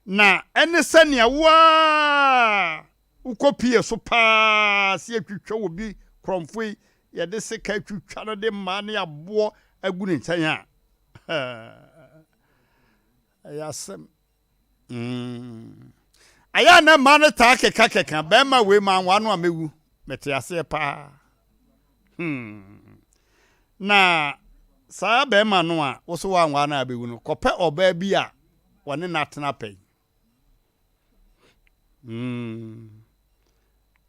na ene sania wa ukopie so pa se atwitwa obi kromfoi ye de seka atwitwa no de ma ne abo agu ne nkyɛn a Asem aya na ma no ta keka be ma we ma nwa no amewu mete ase pa na saa be ma no a wo so wa nwa na abewu no kopɛ oba bi a wone natena pɛ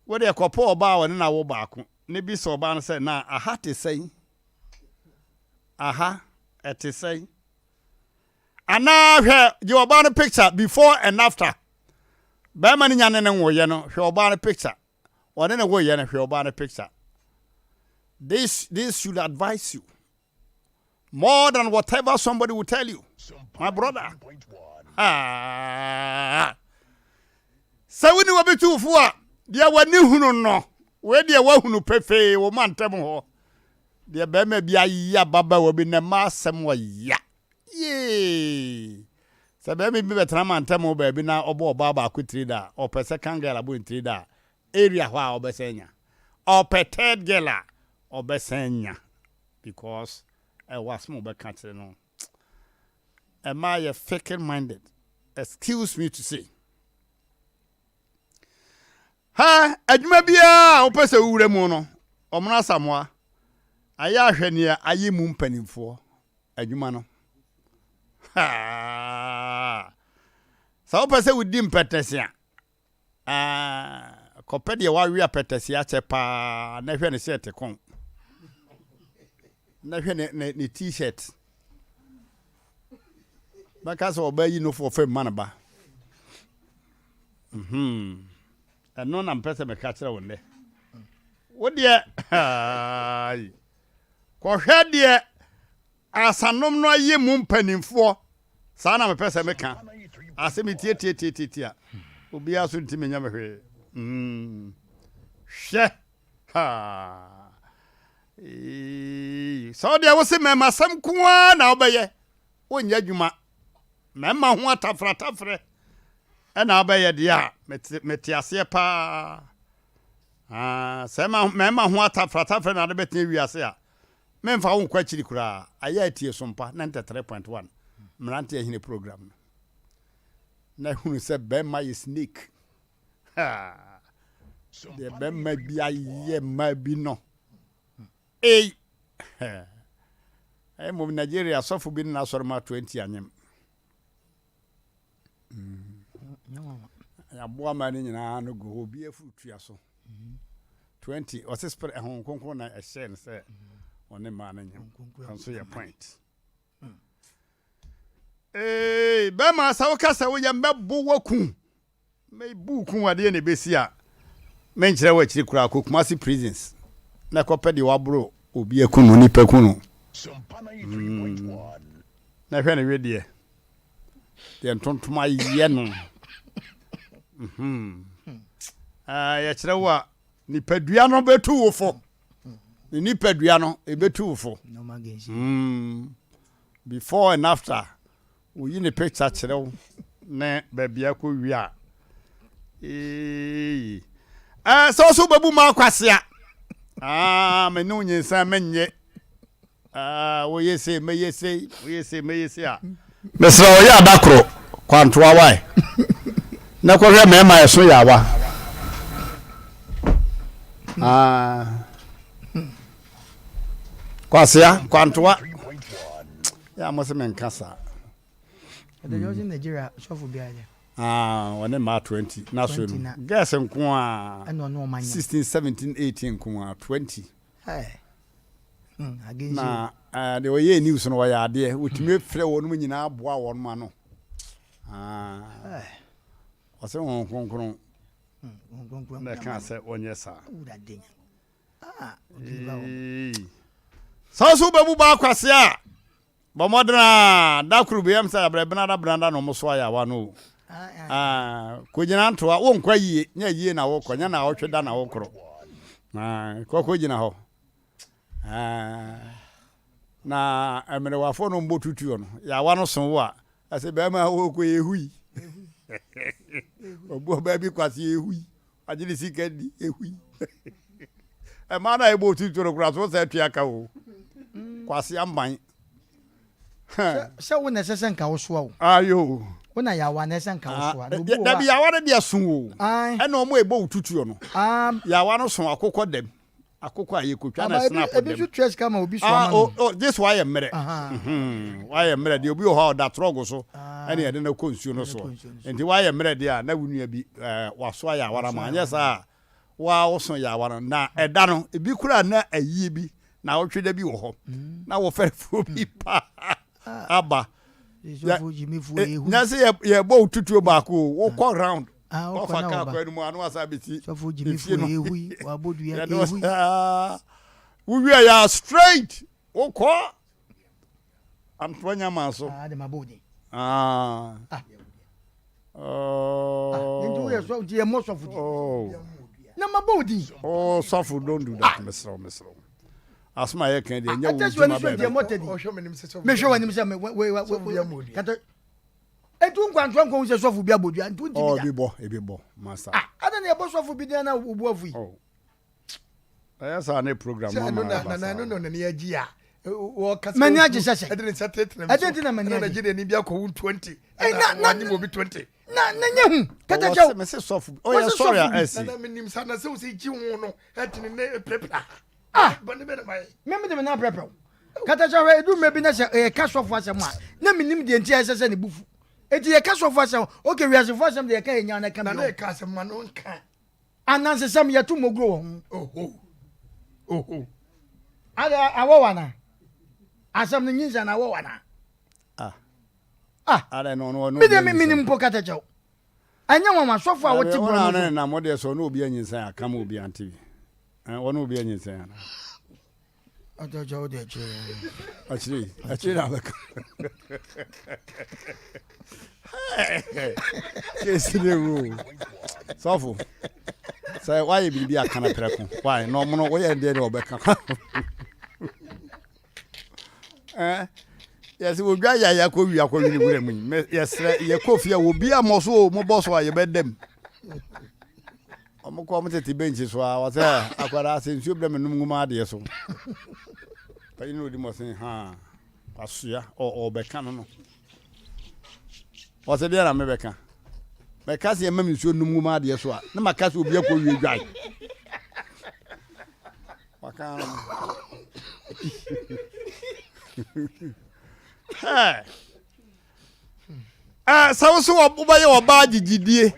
wo de kopɛ oba wone na wo baako ne bi so oba no sɛ na aha te sɛn aha ete sɛn ana hwɛ je oba no picture before and after be ma ni nyane ne woye no hwɛ oba no picture wone ne woye no hwɛ oba no picture. This should advise you more than whatever somebody will tell you, my brother. So when you be too far, there were new no, where there were who prefer or man temo. There be maybe a ya baba will be the mass somewhere ya. Yea. So baby be better man temo baby now obo baba could trade or per second girl about trade area where obesenya or per third girl obesenya because I was more back country no. Am I a fickle minded? Excuse me to say. Ha, adwuma bia opese wure mu no. Omna samwa. Aya ahwene aye mu mpanimfo. Adwuma no. Ha. Sa opese wudi mpetese a. Kopede wa wi apetese a chepa na hwe ne shirt kon. Na hwe ne t-shirt. Baka so oba yi no for fam manaba. Eno na mpese me ka kire wonde. Wo de ai. Ko hwe de asanom no aye mu mpanimfo. Sa na mpese me ka. Asem tie. Obi aso ntime nya me hwe. She. Ha. So dia wo se mema sam kwa na obeye. Wonya adwuma. Mema ho atafra. Ena obeye dia metiase pa. Sema mema ho atafra na de betin wiase a. Memfa wo kwa chiri kura. Aya atie Sompa 93.1. Mmrantehene program. Na hunu se be my snake. Ha. De be ma bi aye ma bi no. Hey. Hey mo Nigeria sofo bi na soro ma 20 anyem. Ya boa ma ni nyina no go obi afutua so. 20 o se spare ehon konkon na e share se one ma na nyem. Kanso your point. Be ma sa wo kasa wo ya mebo waku. Me buku wade ne besi a. Me nkyere wa chiri kura Kumasi prisons. Na kopedi wa bro obi akunu nipa kunu. Na hwe ne wedie. De ntontoma ye no. Ya kire wa nipa dua no betu wofo. Ni nipa dua no e betu wofo. No magenshi. Before and after. We in the picture kire wo na babia ko wi a. So babu ma kwase a. Me no nyinsa menye. Wo yese me yese a. Mesra o ya dakro kwantoa wai. Na ko hwe me ma eso ya wa. Kwase a kwantoa. Ya mo se men kasa. The George in Nigeria shofu bia there. One ma 20 na so no. Guess nko a. No manya. 16 17 18 nko a 20. Hey. Again. Na the way news no ya ade otime frɛ wonum nyina aboa wonum ano. Ose won konkron. Na kan sɛ onye sa. So babu ba kwase a. Bomodra dakuru biem sa abrebna da branda no muso ya wa no. Kogina ntoa wo nkwa yie nya yie na wo konya na wo tweda na wo kro. Koko gina ho. Na emere wafo no mbotutuo no. Ya wa no so wo a ase be ma wo ko yehui. Obo baby kwasi ehui. Ajini sikedi ehui. E mana ebo tuturo kura so se tuaka o. Kwasi amban. Se wo na sesen ka wo so o. Ayo. Wo na ya wa na sesen ka wo so a. Da bi ya wa de asun o. E na omo ebo tutuo no. Ya wa no so akokọ dem. Akokọ ayekotwa na snap dem. Ebi stress kama obi so ama. Oh, this why am mere. Why am mere de obi o ha da trogo so. Ene ye de na konsuo no so. Enti why am mere de a na wunua bi waso ya wara ma anya sa wa wo so ya wara na eda no ebi kura na ayie bi na wo tweda bi wo ho. Na wo ferefo bi pa. Aba. Na se ye bo tutuo ba ko wo ko round. O fa ka kwa ni mu anu asa beti. So for Jimmy for ehui wa bodu ya ehui. We are straight. O ko Antonia Maso. De mabodi. Oh. Ndu we so de mo so fudi. Oh. Na mabodi. Oh, suffer don't do that, Mr. Asma ye kan de nya wo. Me show anim say we kata etu nkwanto se sofu bia bodu antu ntimi. Oh, ebi bo, master. Ada na ebo sofu bi na obu afu yi. Oh. Yes, our program mama. No na ye gi a. Wo kasa. Mani agi sese. I didn't set it. I didn't na mani. Na Nigeria ni bia ko 20. Na ni mo bi 20. Na nye hu. Kata jaw. Me say sofu. Oh, yeah, sorry, I see. Na menim sa na se wo se gi hu no. Etini ne prepare. Bani be na mai. Me de na prepare. Kata jaw edu me bi na se ka sofu asem a. Na menim de ntia sese ne bufu. Eti ye ka sofu asem. Okay, we asem asem de ye ka enya na ka me. Na e ka asem ma no nka. Ananse sam ye tu mogro ho. Oh. Ada awowana. Asam ni nyinza na awowana. Ada no. Me de minim pokata chaw. Anya mama sofu a woti bro. Na mo de so no obi anyinsa aka ma obi anti. Wono obi anyinsa na. Ajojo de che. Achiri na baka. Kesi de ru. Sofu. Say why you be aka na preko? Why no mo no wo ye de obeka. Yes, we gba ya ko wi akọ ni gure mu. Yes, ye kofia wo bia mo so mo boss wa ye bedem. Omo ko mo tete bench so a wa say akwara sensuo bre menum nguma ade so. Pa inu di mo sen ha. Pasua o beka no. O se dia na me beka. Beka se ye mam nsuo num nguma ade so a. Na maka se obi akọ wi dwai. Waka. So so obaye oba gigidie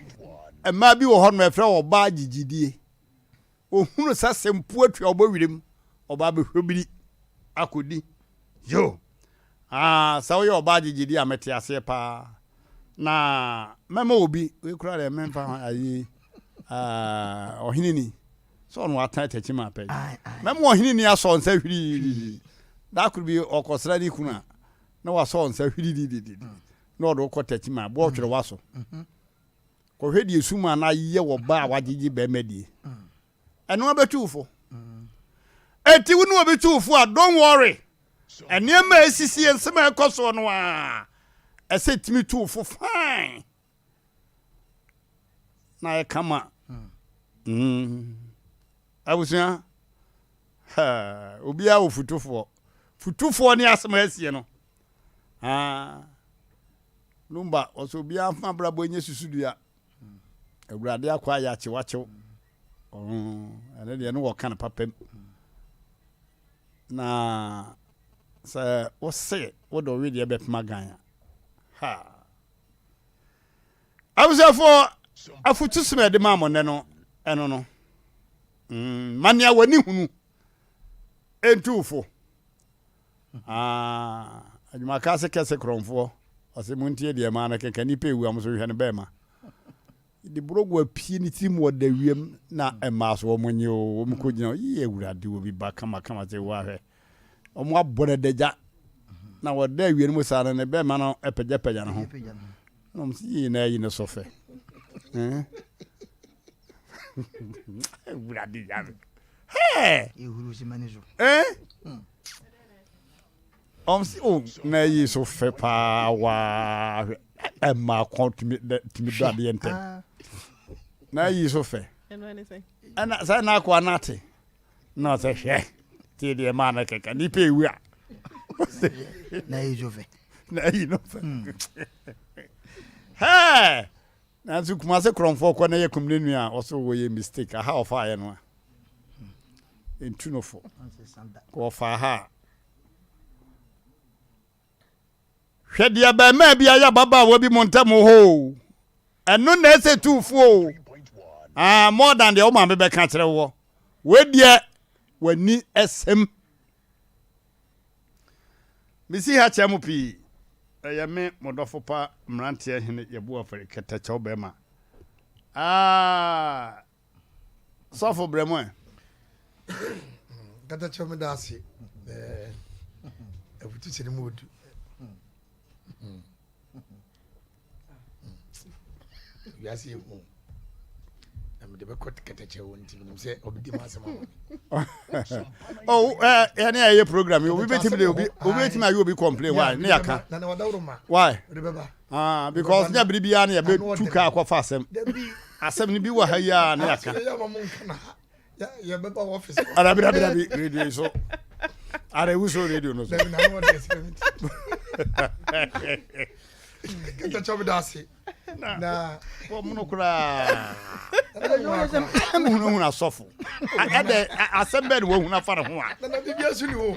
ema bi wo ho no efre oba gigidie ohunu sa sempu atwa oba wirem oba behwebiri akodi yo sa wo ye oba gigidie amete ase pa na mema obi we kura le memfa ayi ohinini so no atan tachima pa mema ohinini aso nsa hwiri da could be okosra ni kuna na waso nsa hwiri na odo kotachi ma bo twere waso ko hwedi esuma na ye wo ba wagigi be medi eno abetufo eti wonu abetufo a don't worry ene ma esisi ensema ekoso no a esetimi tufo fine na e kama abusia obi a futufo ni asema asie no numba oso bi afa brabo nye susudua awurade akwa ya chewachew ene de no wo kan papam na se wo se wo do we de bepma gan abusafo afutusme de mamo ne no eno no mania wani hunu entufo adwuma ka se kese kronfo ose muntie de ma na keka ni pe wu am so hwe ne be ma di brogu apie ni tim wo da wiem na ema so wo munye wo mko gina yi ewurade wo bi ba kama te wa hwe o mo abone deja na wo da wie mu sa na be ma no epeja no ho no msi na yi ne sofe ewurade ya ehuru si manizo si na yi so fe pa wa Emma timi do ade ntem na yi so fe ana sa na kwa nate na se hwe ti de ma na keka ni pe wu a na yi so fe na yi no fe ha na zu kuma se kronfo ko na ye kumne nua o so wo ye mistake aha ofa ye no entunofo ko fa ha hwedia ba ma bia ya baba wo bi montam ho eno na ese tufu more than the woman be ka kire wo we dia wani Asem misi ha chemu pi ya me modofo pa Mmrantehene ye bu afere ketache obema sofo bremo ketache me dasi ebutu chiri modu yasi hu de be kot ketache wonti nim se obidi masema any aye program you be team dey obi ma you be complain why na yaka na wadawroma why de beba because nya bibia na be tuka akwafa Asem ni bi wa ha ya na yaka ya mamun kana ya beba office arabi radio so are we so radio no so na no dey experiment ketache me dasi na wo muno kura huna sofo ade Asem be wo huna fara ho a na bibia su ni ho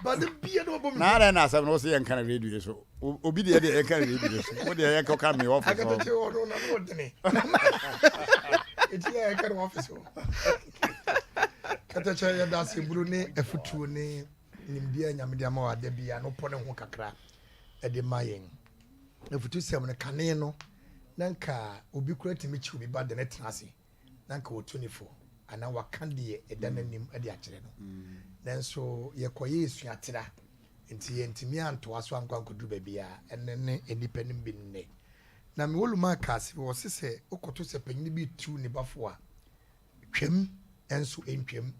ba de bia no bom na na Asem no se yan kana radio so obi de yan kana radio so wo de yan ka me office so akata che wo na no de eti ya kana office ho kata che ya da se buru ni afutuo ni nimdia nyamdia ma wa de bia no pone ho kakra e de mayen afutu sem ne kane no nanka obi kura timi chi obi ba de net nase nanka wo 24 ana wakande e dananim e de akere no nanso ye koye esuatira nti yentimi anto aso ankwankodu ba bia enne enipanim bi nne na me woluma kase wo sese okoto se panyi bi tu ne bafo a twam enso entwam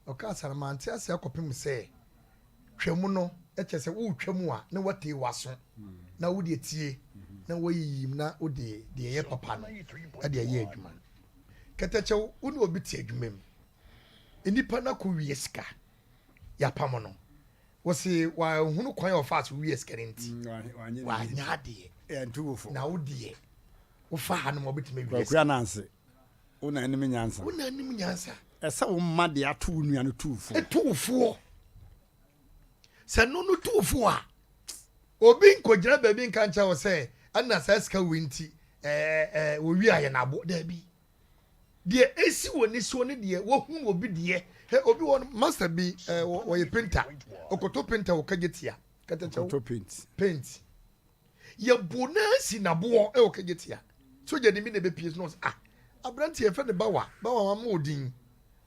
okasara mante ase akopem se twam no echese wo twam a na wate waso na wo de tie na wo yim na wo de ye papa no ade ye adwuma ketache wo ne obi tie adwuma mu enipa na ko wieska ya pamono wo se wa hunu kwan of fast wieska nti wa nyade entufo na wo de wo fa ha no mo betime wieska kwa nanse una anim nyansa esa wo mma de ato nua no tufo tufo se no tufo a obi nkojira ba bi nka ncha wo se ana saska winti wo wi aye na abo da bi de esi woni so ne de wo hu obi de he obi won master bi wo ye painter okoto painter wo kagetia katacha okoto paint ye bonasi na bo wo kagetia so je de mi na be piece no abranti ye fe ne bawa ma odin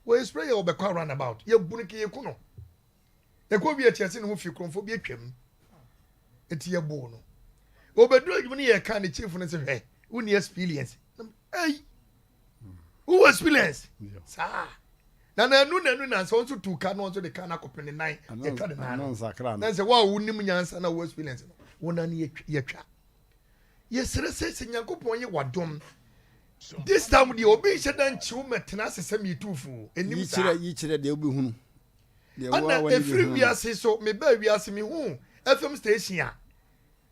wo spray ye obekwa run about ye bunike ye kuno ye ko bi e tiase ne ho fi kronfo bi atwam eti ye bo no obedu adwuma ne ye ka ne chief ne se hwe uni experience hey who experience sa na nu na so nso tuka no nso de ka na kopene nan ye ka de na se wa unim nyansa na wo experience no wona ne ye twa ye sere se nyankopon ye wadom this time the obi shedan chiu metena sese mi tufu enim sa yi chire de obi hunu de wa every wiase so me ba wiase me hu FM station a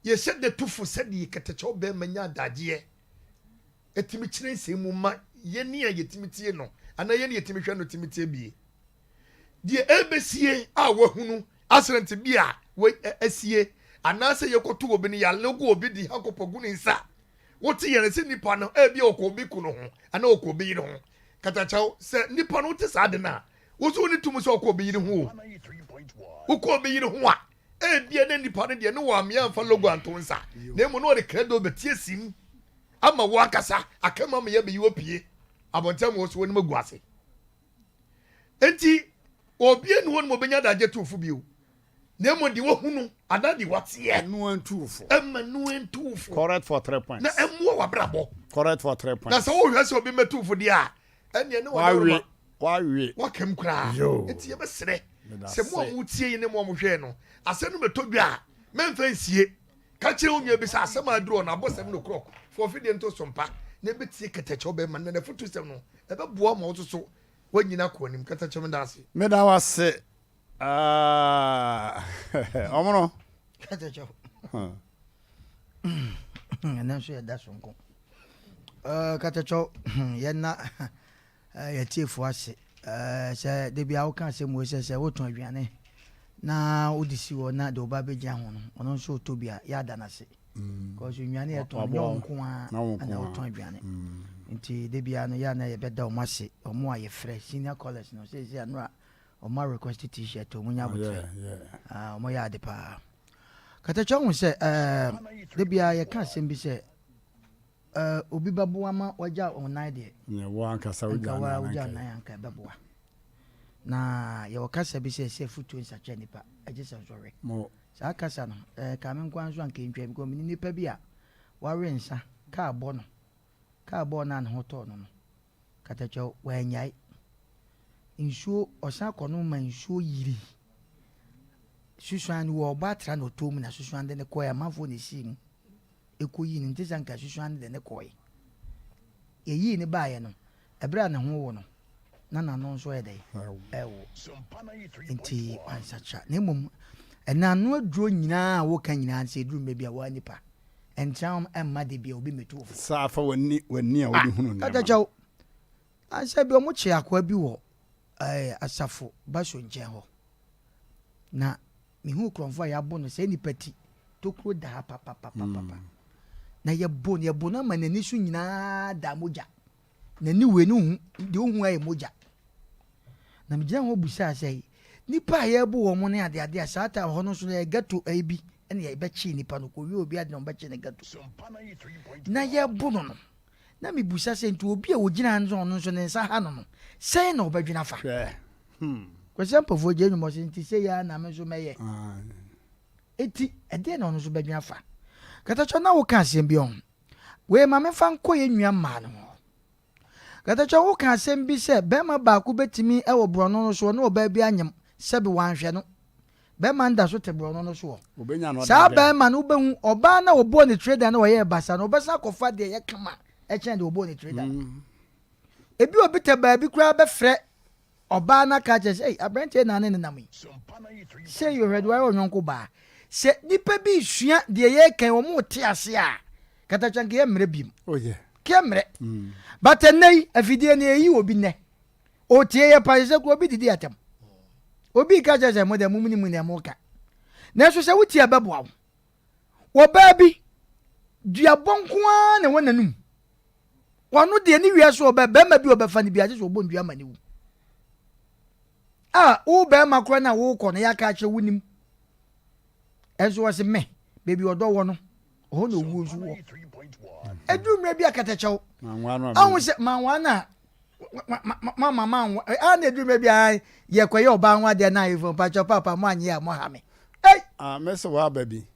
ye shed the tufu said ye katacho be manya daje etimi chire nsemu ma ye ni a yetimi tie no ana ye ni yetimi hwa no timi tie bi de ebesie a wa hunu accident bi a we asie ana se ye koto obi ni ya logo obi di hakopogu ni nsa woti yere se nipa no e bia okobi ku no ho ana okobi yi no ho katachaw se nipa no te sa de na wo so ni tum se okobi yi no ho okobi yi no ho a e bia na nipa no de no wa me amfa logo anto nsa na emu no de credo betie sim ama wo akasa akama me ye be yi opie abontam wo so woni magu ase enti obi enu won mo benya daje tufu bio na emu de wo hunu ada de watie no antufo no antufo correct for 3 points na emu wa brabo correct for 3 points na so wo hwese obi metufo de a ene ne wa wi wa kem kra enti ye besere se mo amutie yi ne mo hwe no ase no metodwa a memfa nsie Catching on your bisa sama draw na boss 7 o'clock for feeding to Sompa. Never take a touch of them and then a foot to 7. Ever boom also so when you not call him Catacham and Darcy. Meda was say, Omono. Katacho. And then say that's uncle. Katacho, Yana, your chief was it. Say, they be our council was a what to be na odisi wo na do ba be gya ho no ono so to bia ya da na se because nwane eto nko a na oton aduane nti de bia no ya na ye beda o mase o mo aye fresh senior college no say no a o ma request t-shirt o munya botre o mo ya de pa kata cho se de bia ye ka sem bi se obi babu ama waja online de ne wo anka sa waja na anka babu na ye wakasa bi se futu nsache nipa agese sorry mo sa akasa no ka me nkwan so anka ntwa bi ko me nipa bi a ware nsa ka abo na ne hoto no katacho wanyai nsuo osa kono ma nsuo yiri susuan wo batra no tom na susuan de ne koya mafo ne sim ekoyi ni ntisa nka susuan de ne koyi yeyi ne baaye no ebra ne ho wo no na no so edai ewo nti ansacha na mum ena no aduro nyina wo kan nyina se duru mebi a wa nipa entam emma de bia obi metu sa fa wani a wodi hunu na kada jaw ansa bi o mu chi akwa bi wo asafo baso nje ho na mi hu kronfo ya bo no se nipati tokro da papa na ye bo na manani su nyina da moja na ni we ni de ohun aye moja na mi gina ho busa sei nipa ye bo wo mo ne ade asata ho no so na gato aibi ene ye be chi nipa no ko wi obi ade no be chi ne gato na ye bo no na mi busa sei nti obi a wo gina nzo no so ne nsa ha no sei na obadwina fa kwese mpofo je nyumo sei nti sei ya na me so meye eti ede na no so badwina fa kata cho na wo ka asem bi on we ma me fa nko ye nua ma no kata cho wo ka asem bi se be ma ba ku betimi e wo bro no so no ba bi anyam se bi wan hwe no be ma nda so te bro no so obenya no sa be ma no be hu oba na wo bo ni trader na wo ye basa no basa kofa de ye kama e chen de wo bo ni trader ebi obi te ba bi kura be fre oba na ka je say abrante na ne nam yi say you heard why onko ba se nipa bi sua de ye kan wo mo te ase a kata chanke ye mre bim oye kemre but nei afidie ne yi obi ne o tie ye pa se ko obi didi atam obi ka je mo de mumuni mu ne mo ka na so se wuti abeboa wo ba bi dua bonko a na wonanum wonu de ni wiase oba ba ma bi oba fa ni bi ase so obon dua ma ni wu wo ba ma kro na wo ko na ya ka che wunim enso wase me baby odo wo no ho na owu nso wo edu mre bi akatechew anwo se manwa na mama na edu mre bi ai ye kwaye oba anwa de na ifo pacho papa mo anye ya mo ha me mese wa baby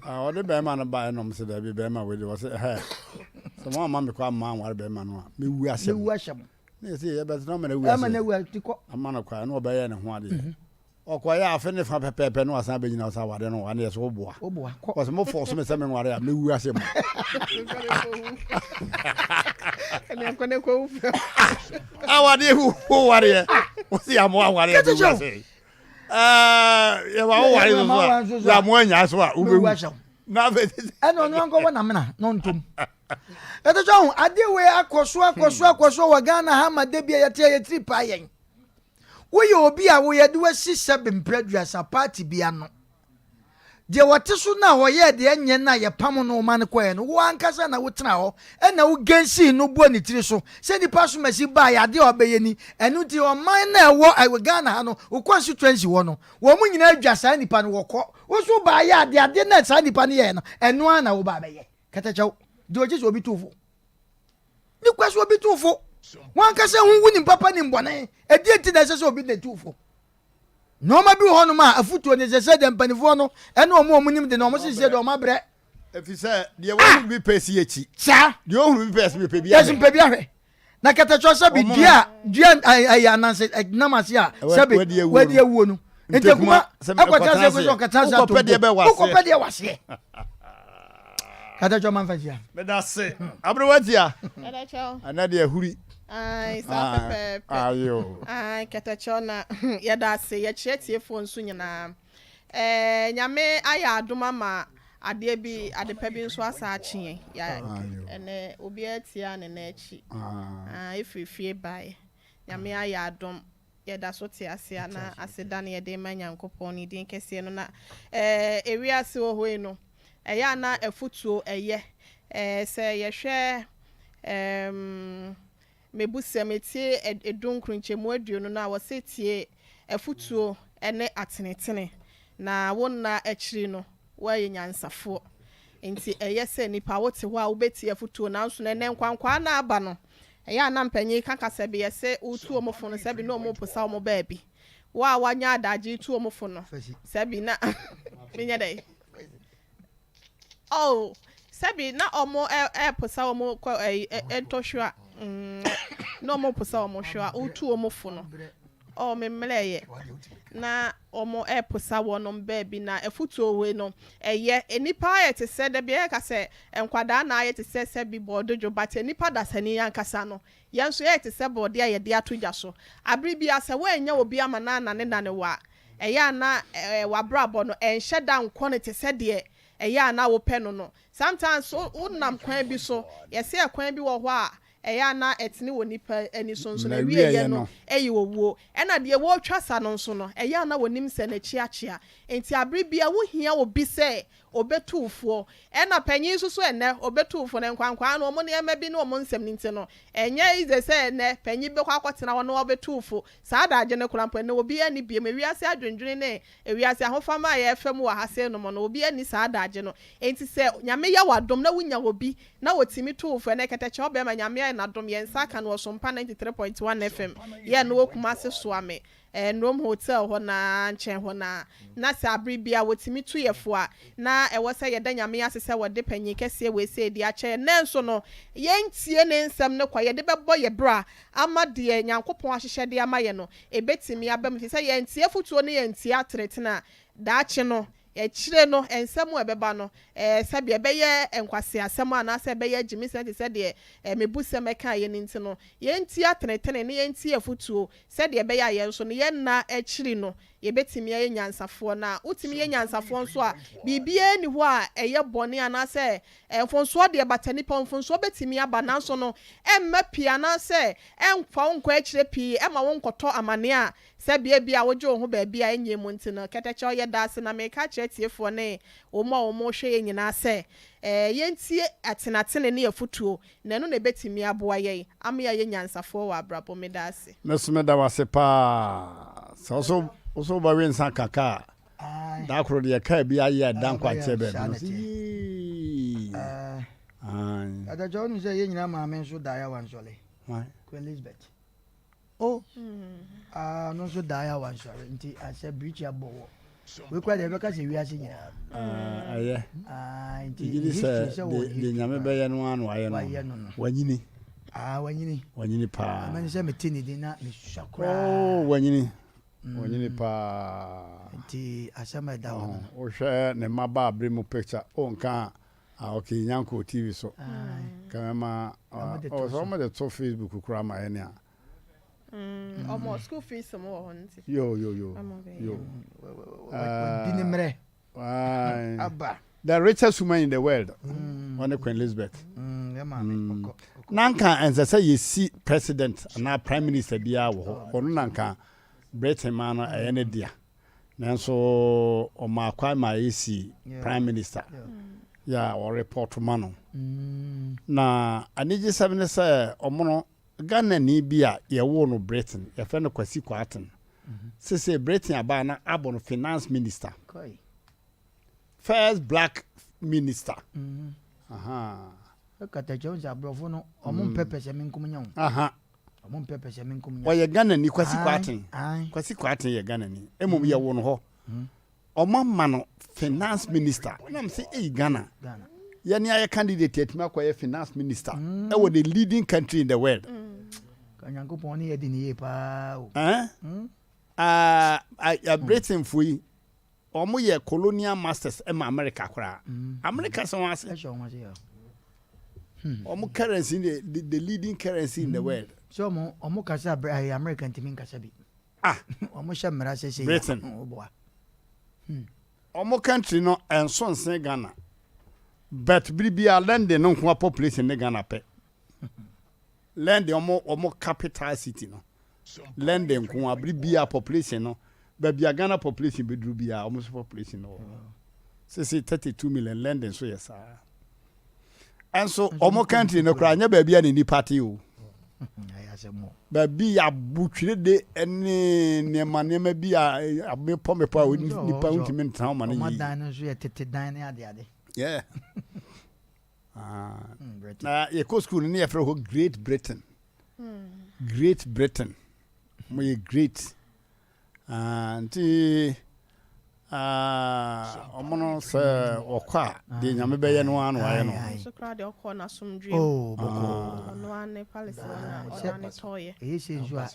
ode be ma no ba no mse da bi be ma we de wase so mama me kwa ma anwa be ma no me wu asem na se ye be no ma na wu asem ama na wu tiko ama na kwa no oba ye ne ho ade okoya afa ne fa pepepe no asan be nyina sa wade no wane so oboa ko so mo force me se me nware a me wu asem ene ko ne ko awade hu ware o si amo aware be wu asem ye wa o ware so ya mo anya so a ube na be eno no nko wona mena no ntom eto jo ade we akoso wa Ghana ha ma de bia ye tie ye trip ayen wo ye obi a wo ye de wasi sebe mpraduasa party bia no de wote so na wo ye de enye na ye pam no man koye no wo ankasa na wo tena ho e na wo gansi no bo ni tiri so se ni paso masi ba ya de obeye ni enu ti o man na wo Ghana ha no wo constituency wo no wo mu nyina adwasa nipa no wo ko wo so ba ya de na sa nipa no ye no enu ana wo ba beye katachaw de oje so obi tufo ni kwaso obi tufo wan ka se hunwu ni papa ni mbone edi enti na se obi na tufo no ma bi ho no ma afutuo ne se de mpanifo no ene omo nim de no mo se de o ma bre efi se de wo bi pesi echi cha de o hu bi pesi bi pe bi yes pe bi ahwe na katacho se bi dia ay ananse namase a se bi wadi ewuo no enti kuma akwata se ko kata za to ko pe de wase Kata Joman Fatia. But that's it. Abrowatia. Katacho. Another huri. Ai, sa pepe. Ayo. Ai, katacho na yada se ye chetie phone so nyina. Nyame aya adoma ma ade bi ade pa bi nso asa achi ya ene obi atia ne na achi. Ififie bai. Nyame aya adom yada so te ase na aseda na yede ma Nyankopon ni din kese no na ewi ase wo hoi no eya na efutuo eye se ye hwe mebusemeti edunkrunchemu aduonu na wo setie efutuo ene atenetene na wonna akiri no waye nyansafo enti eye se nipa wote ho a wobeti efutuo na nso ne nkwankwa na aba no eya na mpanyi kaka se be yese utu omofo no se bi no omoposa omo baabi wa wanya adaji tu omofo no se bi na minya dai oh se na omo posa omo entohwa no omoposa omo hwa utu omofo no oh memleye na omo posa wonom baabi na efutuo we no eye enipa ye te se de be ka se enkwada na ye te se bi bodojo but enipa dasani yankasa no yanso ye te se bode aye de atoja so abribia se we nya obi amana na ne na ne wa eye na wabrabo no enhye da nko ne te se de eye na wo pe no sometimes unam kwan bi so ye se kwan bi wo ho a eya na etini wonipa ani sonso na wiye no eyi wowo ena de wo twasa no nso no eya na wonim se na chiachia enti abribia wo hia obi se obetufo ena panyin so ene obetufo na nkwankwa na omo ne ema bi na omo nsem nti no enye ize se ene panyin be kwa akotena wo na obetufo saa da agye ne kurampo ne obi ani biem ewiase adwendwene ne ewiase ahofama ya fam wa hase no mo no obi ani saa da agye no enti se nyame ya wadom na wunya obi na wotimi tufo na keteche obema nyame na dom yen saka no Sompa 93.1 FM ye no kumase so ame Nom hotel ho na nchen ho na sabri bia wotimi tu yefo a na ewo se ye da nyame asese wode panyi kese we se di ache nenso no yentie ne nsem ne kwa ye de bebo ye bra ama de Nyankopon ahyehye de ama ye no ebetimi abam se yentie futuo ne yentie atretena da ache no echire no ensemu ebeba no sabe ebeye enkwase asemu anase ebeye gimisenti se de mebuse meka ye ninti no yenti atenetene ne yenti afutuo se de ebeye aye nso no ye na echiri no ye betimi ye nyansafo na utimi ye nyansafo nso a bibie ni ho a eye bone anase enfonso de batani ponfonso betimi aba na nso no emma pia na se enfa nkwa echire pi ema won koto amane a se bia woje ho ba bia enyemu nti no keteche ye dase na meka tiefo ne omo hwe ye nyina se yentie atenatene ne yafutuo na no na betimi aboa ye am ya ye nyansafo wa abrabo medase mesumeda wase pa so ba wen san kaka da kro de ka bia ye dan kwa chebe no ada jonu se ye nyina ma men so da ya wan sole Queen Elizabeth oh no so da ya wan sole nti ase bridge abowo we kwa de be ka se wi ase nyina aye nti se de nyame be ye no anu aye no wanyini wanyini pa amani se metini de na me shakra wanyini pa nti asema da wono o hwe ne maba abremu picture o nka okay Nyanko TV so kama so mo de to Facebook kura ma ene a almost school fees some more honti yo dinimre abba the richest woman in the world one Queen Elizabeth nanka enza say you see president na prime minister bia wo ono nanka Britain man ene dia nanso o ma kwa ma esi prime minister ya o report mano na anije sabine say omono Ghana ni bia ye wo no Britain ye fe no kwasi kwaten say Britain aba na abon finance minister first black minister kata Jones abrofo no omon pepese menkum nya omon pepese menkum nya o ye Ghana ni kwasi kwaten ye Ghana ni emom ye wo no ho omon ma no finance minister na me say Ghana yani aye candidate etimi akoye finance minister e wo the leading country in the world Nyankopon ne yedi ne pa Britain fui omo ye colonial masters e ma America kora. America so wan say. Omo currency the leading currency in the world. So omo kasa American team kasa bi. Omo sha mra say Britain. Omo country no enso nsen Ghana. But bibia land no nko population ne Ghana pe. Land omo capital city no. Land nko bibia population no. Bibia Ghana population be dru bia almost population no. Say 32 million land so yes. And so omo country no kra nya bibia ni Nipa te o. Baby ya butwire de ene nema bia abepo mepo a Nipa untimi ntan ma na yi. Omadan no so ye tete dan na ade. Yeah. Na ye ko school ni ye fro ho Great Britain. Great Britain. Mo ye great. Nti omono se okwa de nyame beye no anu aye no. So crowd de okwa na sumdwe. Oh, boko. No ane palace na ane toye. Ese so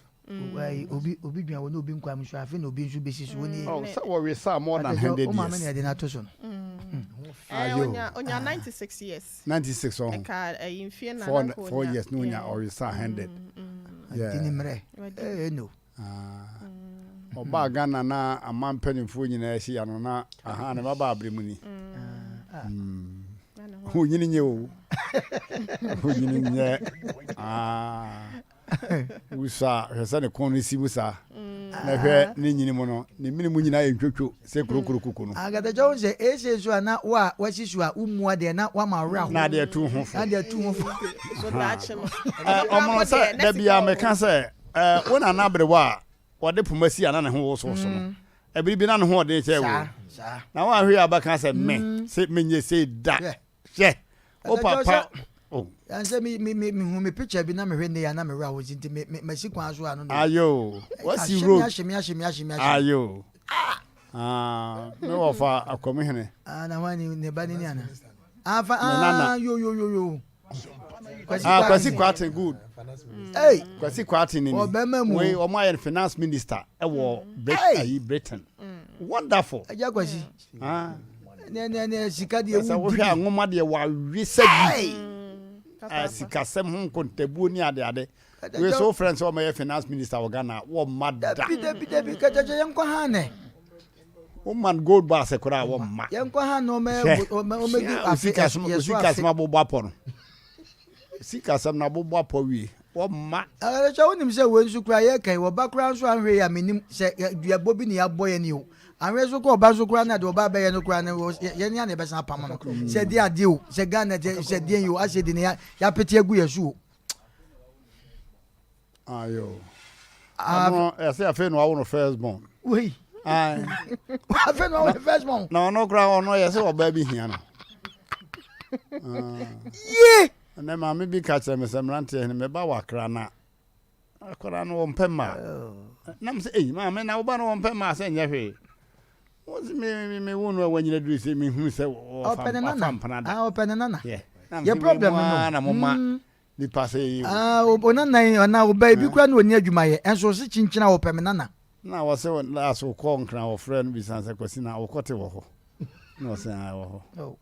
obi dwan woni obi nkwa mhwe afi na obi nsu besi so woni. Oh, so we say more than 100 years. O ma me na de na to so no. Onya 96 years. 96 on. Eka imfie na 4 years no nya or say 100. Yeah. Tinimre. No. Oba Ghana na amampanimfo nyina ehia no na aha ne baba abremu ni. Hunyini nye o. Hunyini nye. Usa hesa ne kon si musa. Na hwe ne nyini mo no ne mini mu nyina entwotwo se kurokuro kuku no. Agada Jones say ese so na wa wasisu a umu de na wa ma wra ho. Na de tu ho. Na de tu ho. So that no. Omo say da bia me kan say wona na abre wa wode pomasi ana ne ho wo so no. Ebiribi na ne ho de che wo. Na wa hwe abaka say me say menye say da. She. O papa. Oh. And say me picture bi na me hwe ne ya na me wra wo zinti me si kwan so anu. Ayo. What's the road? Ashimi. Ayo. Me ofa akomehene. Na wani ne ba ni ana. Afa yo. Kwasi Kwatin good. Hey, Kwasi Kwatin ni. We o my finance minister e wo Britain. Wonderful. Aja kwasi. Ne sika de ewu. Sa wo hwa ngoma de wa wisa bi. Sika sem hon kontabu ni ade. We so friends o my finance minister o Ghana wo mada. Debi kajaje yanko ha ne. Woman gold bar se kura wo ma. Yanko ha no me Africa sika sma bo bapo no. Sika sam na bo bapo wi. Wo ma. Cha wonim se wonsu kura ye kai wo bakura nso anhwe ya menim se duabo bi ne ya boye ni o. Anhwe so ko oba so kura na de oba be ye no kura na ye ni ana be san pam no. Se di ade o, se Ghana se di yo ase di ne ya pete agu yesu o. Ayo. Ese afa no awo no first born. Wei. Afa no awo first born. No kura ono ye se oba bi hia no. Ye. Na ma me bi ka che me se Mmrantehene me ba wakra na. Akora no wompema. Na me se ma me na wo ba no wompema se nya hwe. What's me wonu wanyina duru se me hu se open nana. Yeah. Your problem no. Na mama ni passe you. Onana na oba bi kwa na oni adwuma ye. Enso se chinchina open nana. Na wo se na so ko nkra wo friend bi sanse kwasi na wo kote wo ho. No se na wo ho. Oh.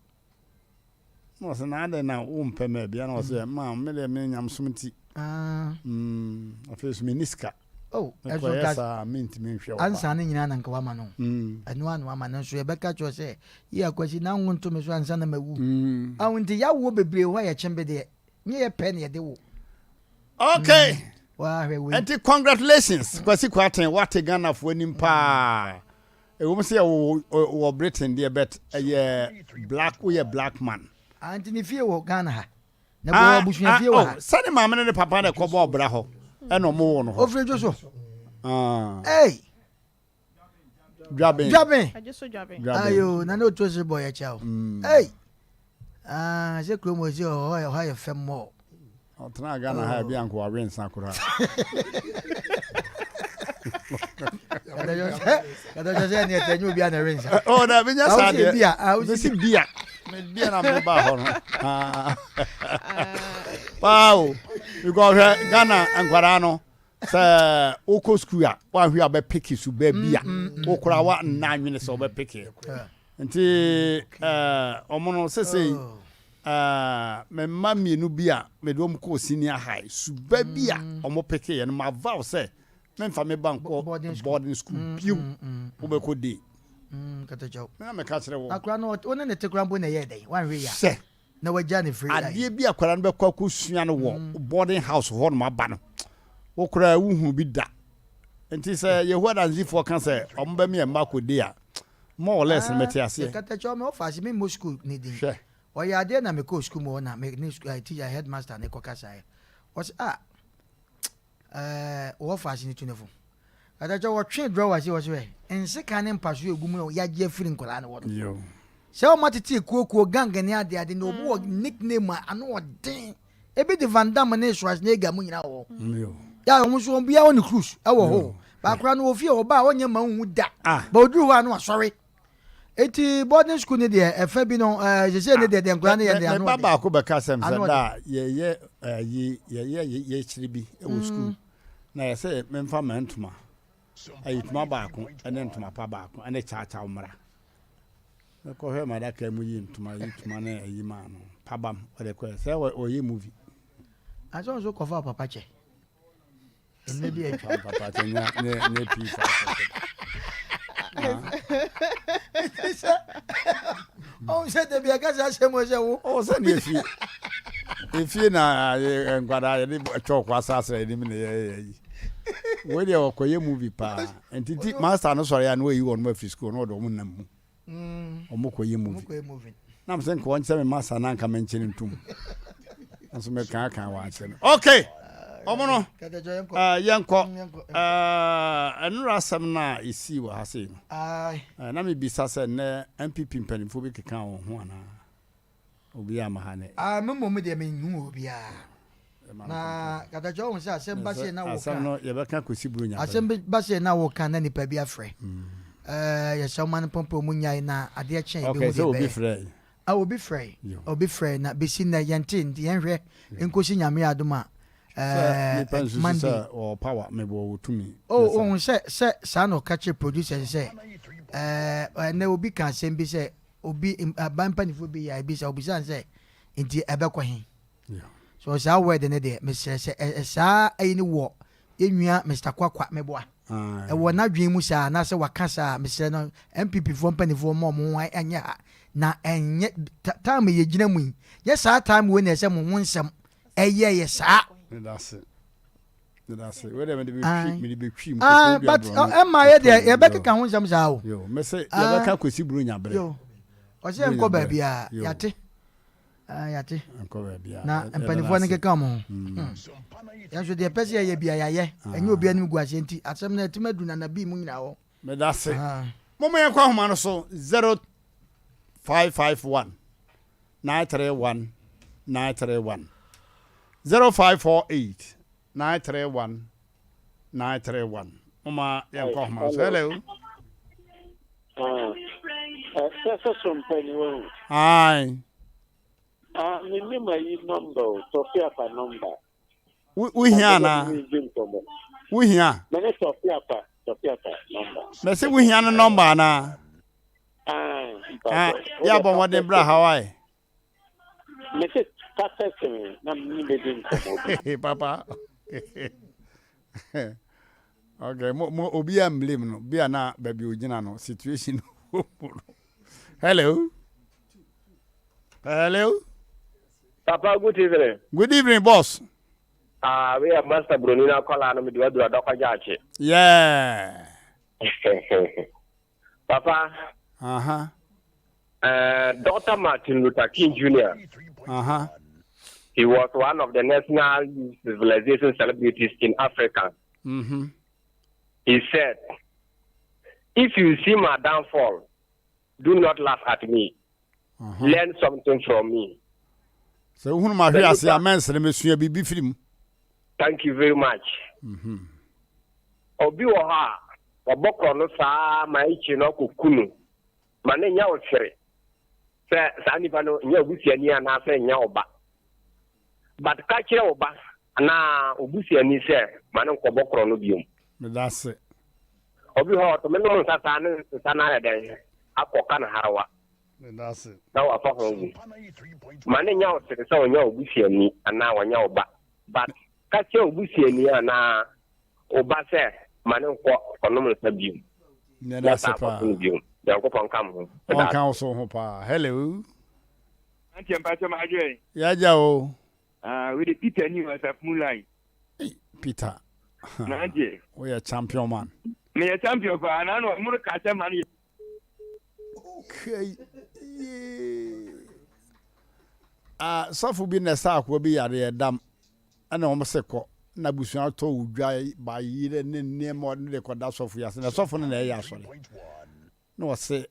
No se na de na wo mpema bia na wo se ma me le me nyam somti. Afesu miniska. Oh, eso that mint me hwe. Ansa ne nyina na nka wama no. Anu ama no so ye beka cho se ye akwasi na nwonto me so ansa na mawu. Awunti ya wo bebre ho ya chembe de. Nye ye pen ye de wo. Okay. Wa hwe we. And congratulations. Kwasi Kwatin what Ghana for nim pa. E wo se wo Britain there bet ye black man. Anti ni fie wo Ghana ha. Na bo bushua fie wo ha. Sani mama ne papa ne ko bo bra ho. E no mo wo no ho. Ofre joso. Hey. Jabbing. I just so jabbing. Ayo, na no to se boy ya chao. Hey. Se kromo se o ha ye fem mo. O tana Ghana ha bia nko wa rensa kura. Kada jose ni etenyu bia na rensa. Oh, na binya sa de. Bia, si bia. Me bia na me ba ho no. Wow. You go Ghana ankwara no. Sa oko school a wa hwe abe pick su ba bia okura wa na nwene so be pick nti omono sese me mamienu bia me do ko senior high su ba bia omo pick ye no ma vow say me mfa me bank boarding school piu wo be ko dey katacho na me ka kire wo akra no one ne tekra mbo na ye dey wan hwe ya se na waja ne free adie bi akwara no be kwa ko sua no wo boarding house ho no ma ba no okura wuhu bi da nti say yehuada nzifo kan say omba mi emma ko dey a more or less me tiase katacho me office me mo school ni din o ya de na me ko school mo na me ni school teacher headmaster ne ko kasa was office ni tunefo katacho wo twen draw was we ense kan ne mpaso egumu ya je free nkola na wo yo se o matete kuokuo gang ne ade no bo nickname ano odin ebi de Van Damme ne Schwarzenegger mu nyina wo yo ya wo so bia woni cruise e wo ho ba kra no ofie wo ba onye ma hu da ba oduru ho ano sorry eti boarding school ne de e fa bi no je se ne de nkura ne ye de ano baba ko be ka sem se da ye chiribi e wo school na ye se me mfa mantuma ayituma ba ko ene ntuma pa ba ko ene cha cha umra ko he ma da ka mu yi ntuma na ayi ma no pabam o de ko se o yi movie aso so ko fa papa che enne bi e cha papa che ne pizza on se de bia ka sa se mo se wo o se ne fi na ngwada ye ni chokwa asase ni me ye we dey okoye movie pa entity master no sorry an we you on my school no do mo nam mu omokoye movie na me sen ko onse me master na nka menchini ntum nso me kan wa ache no okay omono yanko anura asem na isi wa hase no na me bisa se ne MPP mpanimfo bi keka wo ho ana obi amahane memo de me hu obi na katacho won se asem ba se na wo asem no ye be kan kosi burunya asem ba se na wo kan na nipa bi afre ya shaman pompo munyai na ade chen bi wo de obi frɛ obi frɛ na besi na yentin yenhwɛ enkosi nyame adoma Monday or power maybe or tumi on say sa no catch producer say na obi kan sem bi say obi bampanifo bi ya bi say obi san say nti ebekɔ hin so sa word ne de me say sa ayi ni wo enua Mr Kwakwa meboa wo na dwen mu sa na say waka sa me say no MPP fo mpanifo mo anya na enye time ye gina mu ye sa time we na say mo nsɛm ye sa that's it we dey me be twi but Emma ye there ye be keka ho nsɛm sa o yo me say ye be ka kwesi buru nya bre yo o say enko ba bia yate yate enko ba bia na empanifo ne keka mo ya so de pese ye bia ye enye obi anim gu ase nti asɛm na timadu na bi mu nyina ho me that's it momo ye kwa homa no so 0551 931 931 0548 931 931 Mama yanko homa so hello Sompa anyway. Aye. Me my number, Sophia pa number. We here na. We here. Me Sophia pa number. Me say we here na number na. Ya bon what dem bra Hawaii. Me say kata me na me be din ko. Papa. Okay, mo obi am blame no. Bia na baby ogina no situation. Hello. Hello. Papa, good evening. Good evening, boss. We are Master Brunina Colana with the Dr. Jachi. Yeah. Papa. Dr. Martin Luther King Jr. He was one of the national civilization celebrities in Africa. He said, if you see my downfall, do not laugh at me. Learn something from me. So, who my hear say amen say me sua bibi film. Thank you very much. Obi wo ha, obokro no saa ma ichi no kokunu. Ma na nya ofere. Sa nipa no nya obusiani ana sa nya oba. But ka kire oba, na obusiani sɛ ma ne nkɔbɔ korɔ no biom That's it. obi hɔ to me no nsasa ne nsana yɛ dɛn akɔka na harawa That's it. na wafa ho gu ma ne nya ɔsere sɛ ɔnya obusiani anaa ɔnya ɔba but ka kyɛ obusiani anaa ɔba sɛ ma ne nkɔ ɔnom nsa biom That's it. Yankopɔn kam ho On council ho pa. Hello. Auntie Mpacho Madre. Yeah, Joe. We the Peter new as a moonlight. Peter. Auntie. We are champion man. Me a champion for an annual more catcher money. Okay. So for being a sack will be at the dam. And almost a co. Nabusian told dry by year near more than the Kodas of Yas and a soften in the air. No, I say,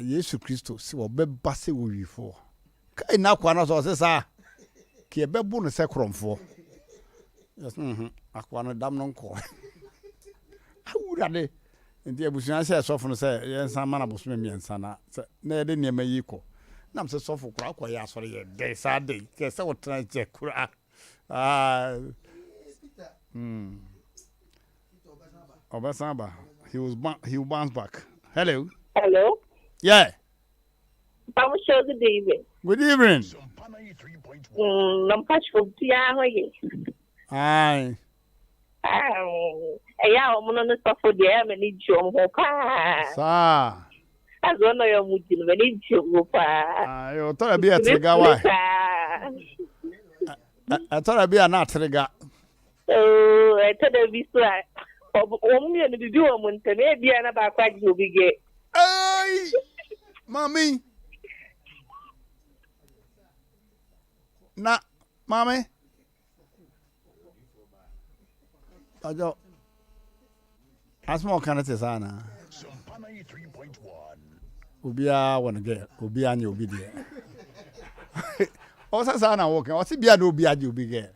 Jesus Christo, see what Beb Bassy will be for. Kai na kwa na so se sa ke bebu no se kromfo yes akwa no dam no nko awurade ndi abusuan se sofo no se yensa mana bosome miensa na na de niam yi ko nam se sofo kura akwa ya asore ye de sa de ke se wotra je kura Obasamba he will bounce back. Hello. Yeah. I'm sure good evening. Good evening. I'm patch for Piahoy. Aye. Yeah, I'm on the stuff for the air and need you. Sa. As one of your moving when need you. I thought I'd be a trigger. I thought I'd be a not trigger. Oh, I thought I'd be slack. Only and the do a month, maybe another quite you be gay. Hey, mommy. Na, mommy. Ajo. Asmo kanate sana. Ubia wanna get. Ubia nyi ubi dia. Osa sana woke. Osi bia no ubia ji ubi get.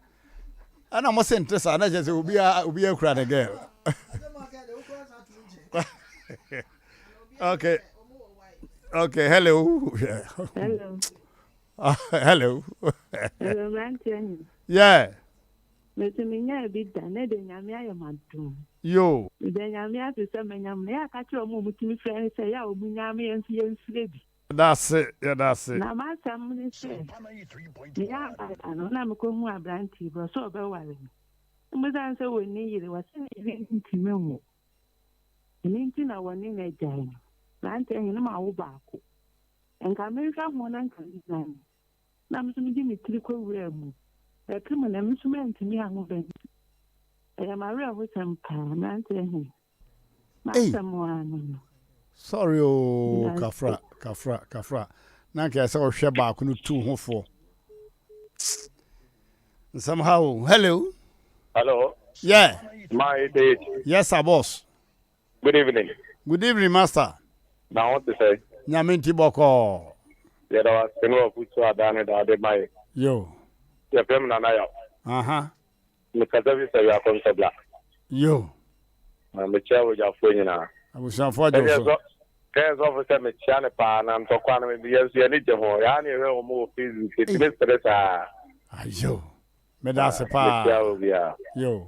Ana mo sente sana je se ubia kura na get. Okay. Hello. Hello. Hello. Hello, Mmrantehene. Yeah. Mese minya ebida na de nyame ayemadum. Yo. De nyame asese menyam ya ka kire omo mutimi frɛ se ya omu nyame yenfire bi. That's it. Yeah, that's it. Na ma sam ni se. Ya ba ano na me ko hu abranti bro so be ware. Mo san se woni yire wa se ni ntime mu. Ni ntina woni na jai. Mmrantehene ma wo baako. Enka me hwa ho na nka nzan. Na me so mi di mitiri ko wura mu. E kemu na me so mentimi aho ben. E ma wura ho sampa Mmrantehene. Ma samu anu. Sorry oh kafra. Na ka say o hwe baako no tu ho fo. Somehow. Hello. Yeah. My day. Yes, sir, boss. Good evening. Good evening, master. Now what to say? Nyaminti boko. Yeah, that was no put to adane da de my. Yo. Yeah, pem na na ya. Aha. Me kaza vi se ya kon sabla. Yo. Na me chawo ja fo nyina. Abusan fo jo so. Kaya so se me cha ne pa na to kwa na me bi yesu ani je ho. Ya na ewe o mo Facebook. Ti me stress a. Ayo. Me da se pa. Yo.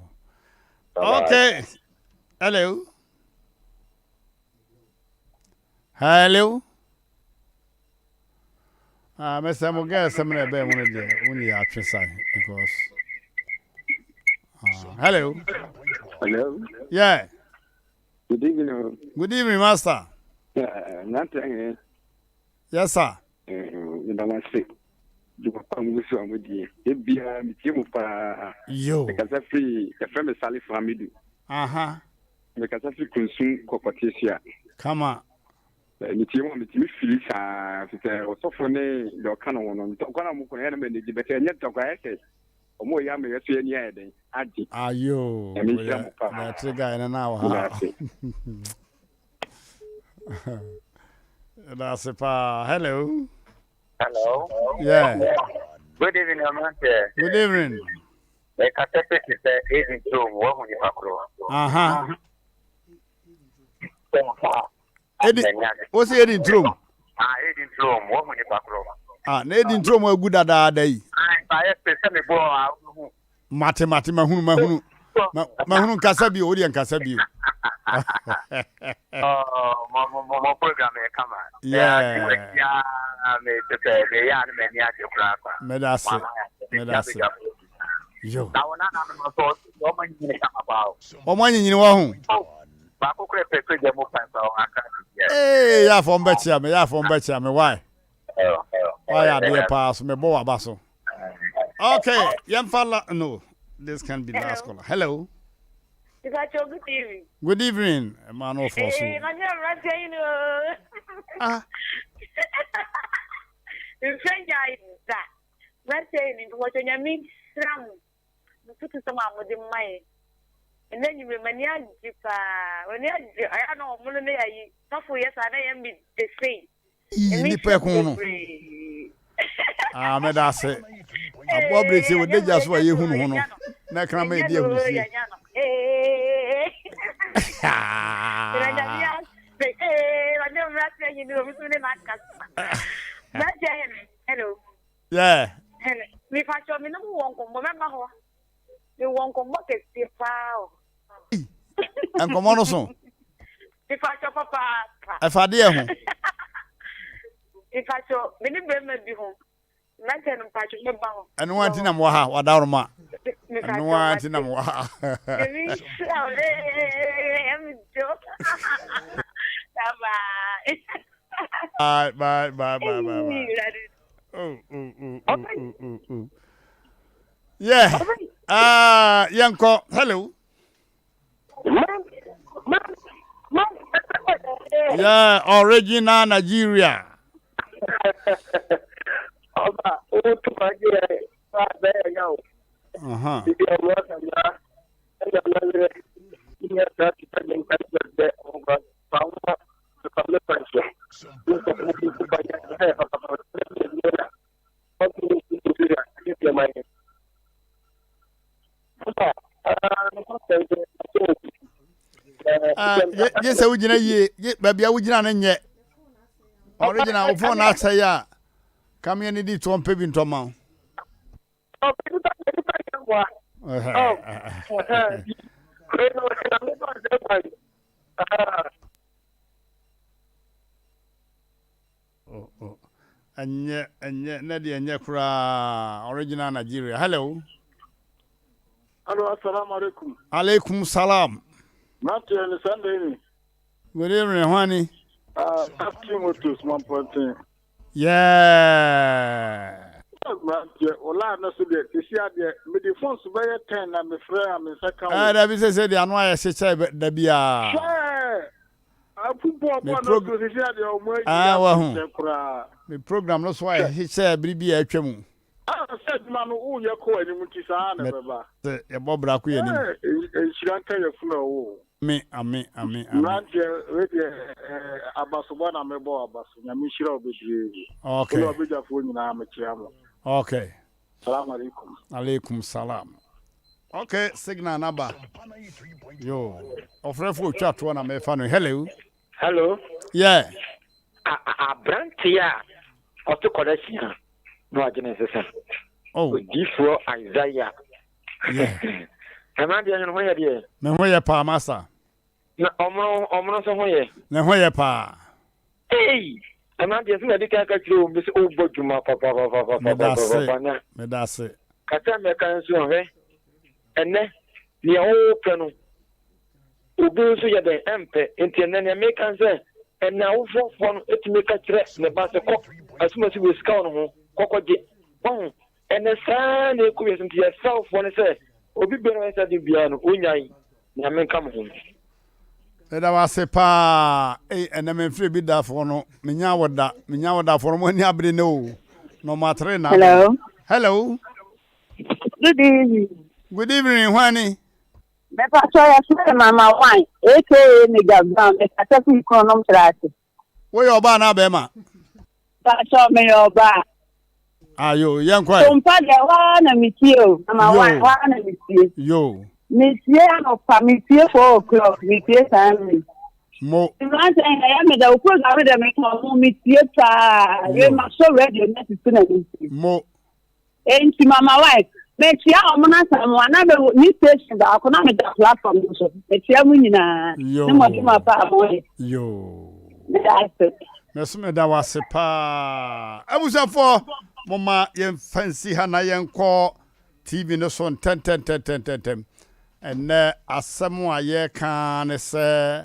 Bye-bye. Okay. Hello. Mr. Mugabe, some of them only are because. Hello. Yeah. Good evening. Good evening, master. Nothing. Yes, sir. You know, I say, you come with you with you. It be a team of because I free a family Sally family. Because I free consume competition. Come on. Nitimu filisa fite osofo ne de oka no no to kwa na mo ko ya na me ji bete nye to kwa ese omo ya me yeso eni eden adi ayo na trigger ina na wa that's pa hello yeah Good evening Mmrantehene. Good evening The category is aging to wo hu ni makro What's Edin Trum? Edin Trum, what when you back row? Na Edin Trum will good at that day. I specially go out. Mate mahunu nkasa bi odi nkasa bi. My program come on. Yeah. Me ya me ni ade kura kwa. Medase. Yo. Na wona na no so o manyini kama bawo. O manyini wa hu. Ba ko kure pepe je mo pan sa o aka. Eh, ya fo mbechia me why? Why are they pass me bo abaso? Okay, no. This can be last caller. Hello. Good evening. Good evening, man of us. Hey, my name is Ah. In French, I that. Mmrantehene, what you mean? Sram. You put some of the money. And then you remain Nipa. When I know, Monday, not for yes, I am the same. Nipa kono. Ah, me da se. Abobre se we deja so aye hunu hono. Na kra ma edi ehunu si. Hello. Yeah. Me fa cho me no won ko mo mema ho. Me won ko mo ke ti pa o. Enkomo no so. Me fa cho papa. E fa de ehun. Me fa cho me ni be ma bi ho. Mmrantehene pa cho me ba ho. Anu anti na mo ha wadawroma. Anu anti na mo ha. Bye. Oh. Yeah. Yanko, hello. Yeah, original Nigeria. Uh-huh. Yes, I would ye, baby, I would not yet. Original phone, I say, yeah. Come here, need to pay into amount. And yet, Nadia and Yakura, original Nigeria. Hello. Hello, assalamu alaikum. Alaikum salam. Mmrantehene Sunday. Good evening, honey. Captain Motus, 1.10. Yeah. Ola no so de tisi ade me the phone so be 10 na me frɛ am second. Da bi say the anu aye seche da bia. Afubo no so tisi ade o mo ayi. Me program no so aye seche biribi atwam. Said man who ye ko ani muti sa na beba. E bobra ko ye ni. E shiranta ye funa wo. Amen. Mmrantehene abasoba na mebo abaso nya me shira obedire. Okay. Obedafo nyina me kiamo. Okay. Assalamu alaikum. Alaikum salam. Okay, signal number. Yo. Ofrefo chat to na me fa no. Hello. Yeah. Abrantia. Oto kodasia. No agene sesa. Oh. Gifo Isaiah. Yeah. Amandi anyo ho ye de. Me ho ye pa masa. Na omro so ho ye. Na ho ye pa. Hey. Amandi asu na dika ka kiro mbi se obodwuma papa. Me da se. Kata me kan so he. Enne ni o penu. Obi so ye de empe enti enne ne me kan se enna wo fofo no etime ka kire ne ba se ko asuma si we ska no ho kokoje. Bon enne sa na eku yesi nti self one se obi be no esa de bia no onyai na me kam ho. Eda wa se pa ene me mfiri bi da fo no menya woda fo mo ni abre no matre na. Hello. Good evening. Good evening, Honey. Me pa so ya se mama wine aka mega brown me kata ku ikonom trate. Wo yo ba na be ma. Pa so me yo ba. Ayo, yankwa. Sompa de wa na mitio, mama wa na mitio. Yo. Mitio no pa mitio 4 o'clock, mitio time. Mo. Mmrantehene ya me da program de me ko mitio ta. We ma so ready na ti na mitio. Mo. Enti mama wa metia omuna samwa na be ni station da akona me da platform so metia mu nyina ne mo de ma pa boy yo that's it mesome da wase pa abusafo mama yen fancy ha na yen ko TV no so ten and asem a ye kan ne se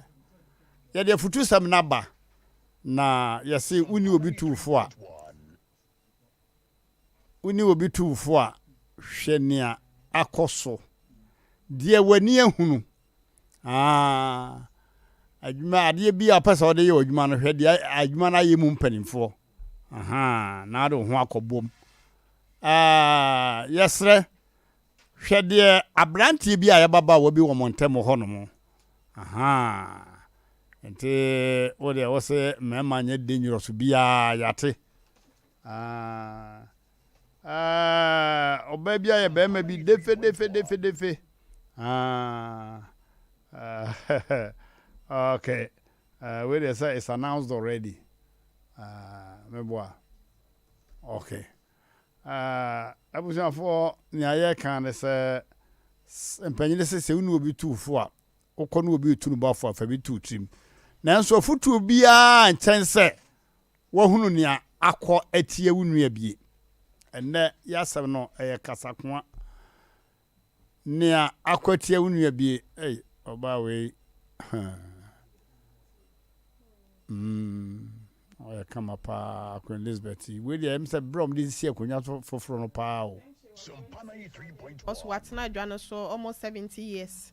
ye de futu sam na ba na ye se uni obi tuufo a hwenia akoso de wani ehunu adwuma ade bi apesa ode ye adwuma no hwede adwuma na ye mu mpanimfo na do ho akobom yesre hwede abrantie bi a yebaba wo bi wo montem ho no mo ente ode wo se mema nye dangerous bia yate oba bia ye be ma bi defe okay where they say it's announced already meboa okay abuja for nya ye kan se empanyile se unu obi tuufo a ukonu obi tunu bafo afa bi tu trim nanso futu bia nchense wo hunu nia akọ atie wunu abie enne yasem no eye kasakwa nia akọ atie wunu abie oba we oya kama pa Queen Elizabeth we dey am say brom this see akonya foforo no pa o also what's na dwana so almost 70 years.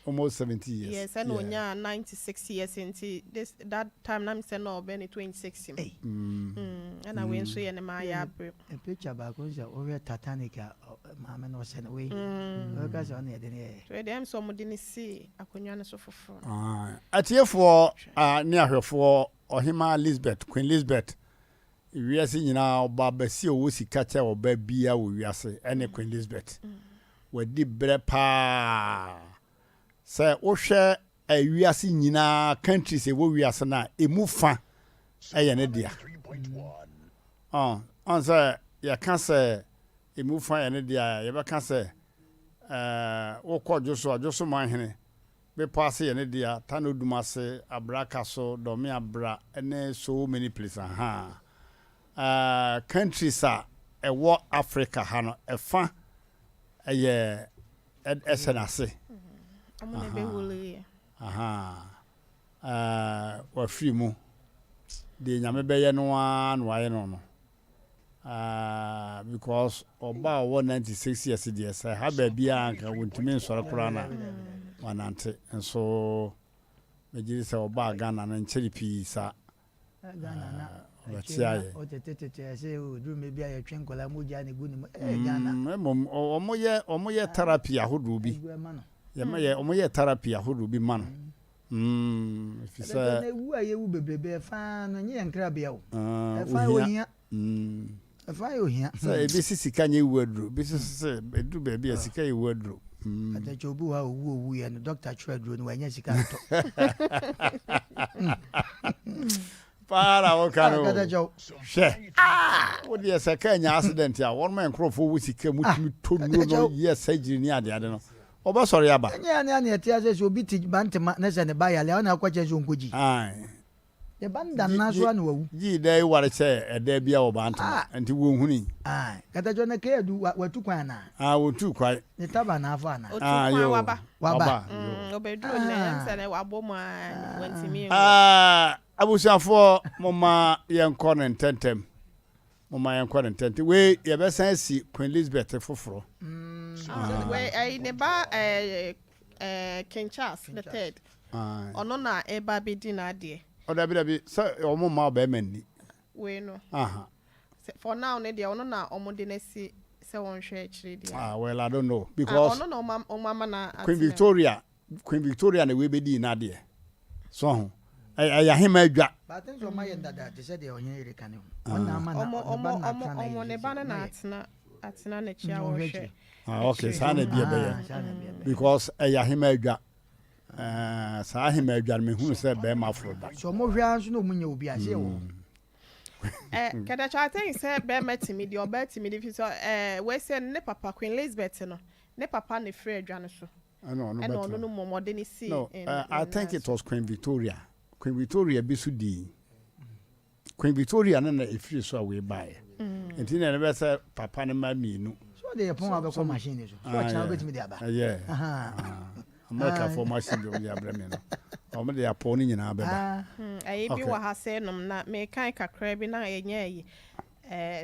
Almost 70 years. Yes, and onya 96 years into this that time I'm saying no be 26. And I went so and my a picture back was over Titanica mama no send away. Because on the so them some didn't see akonya so for. Atie for near for Ohima Elizabeth, Queen Elizabeth. We are seeing now Babasi o sika cha oba bia we ase ene Queen Elizabeth. We di brepa say o hwe awiase nyina countries e wo wiase na emu fa eye ne dia on say ya kan say emu fa eye ne dia ya be kan say wo kojoso man hene be pass eye ne dia tanodumase abraka so domi abra ene so many places countries a ewo Africa ha no efa eye esenase wa free mu de nyame beye no an waye no because oba 196 years dey say ha ba bia anka wontimi nsore kura na wanante enso mejiri say oba Ghana na ncheri pi sa Ghana na Otiaye o tete say o dru me bia ye twenkola mo ja ne gu ni Ghana omoye therapy ahodo bi ye omoye therapy ahodo bi ma no if you say na wu aye wu bebrebe fa no nye nkra bia o fa ohia fa ohia say bi sika nye wu aduro bi say edu ba bia sika ye wu aduro atacho bu ha owu ye no doctor chwaduro ni wanya sika to para o kanu she wo de sika nya accident ya won man crofo wu sika mutumi tonu no ye surgery ni ade no oba sorry aba nya na etia se obi ti bantema na se ne ba ya le ona akwache so nkoji de banda na so na wawu ji dai ware che eda bia wo bantema anti wo huni katajo na ke edu watu kwan na wotu kwai ni taba na afa na waba obedu na se na wabo ma wantimi abusafo mama yenko ne tentem we ye be san si Queen Elizabeth foforo we ne ba King Charles the third ono na eba be di na de o da bi so omo ma ba mani we no for now ne de ono na omo de na si se won hwe akire de well I don't know because ono na o mama na Queen Victoria na we be di na de so ya hima adwa but things o ma yenda that they said they onye ire kan omo ne ba na atena na chia wo hwe okay sana bia be because ya hima adwa sa hima adwa me hu se be ma froda so mo hwe anso no munye obi ase wo Kadacha I think say be metimi di obetimi di so we say ne papa Queen Elizabeth no ne papa ne free adwane so no no momode ni see no I think it was Queen Victoria bi so di Queen Victoria na free so we buy enti na be say papa ne ma mienu so dey pon abeko machine so cha obetimi di aba America for machine do ya breme no o de apon nyina beba bi wa ha say nom na me kan kakra bi na enye yi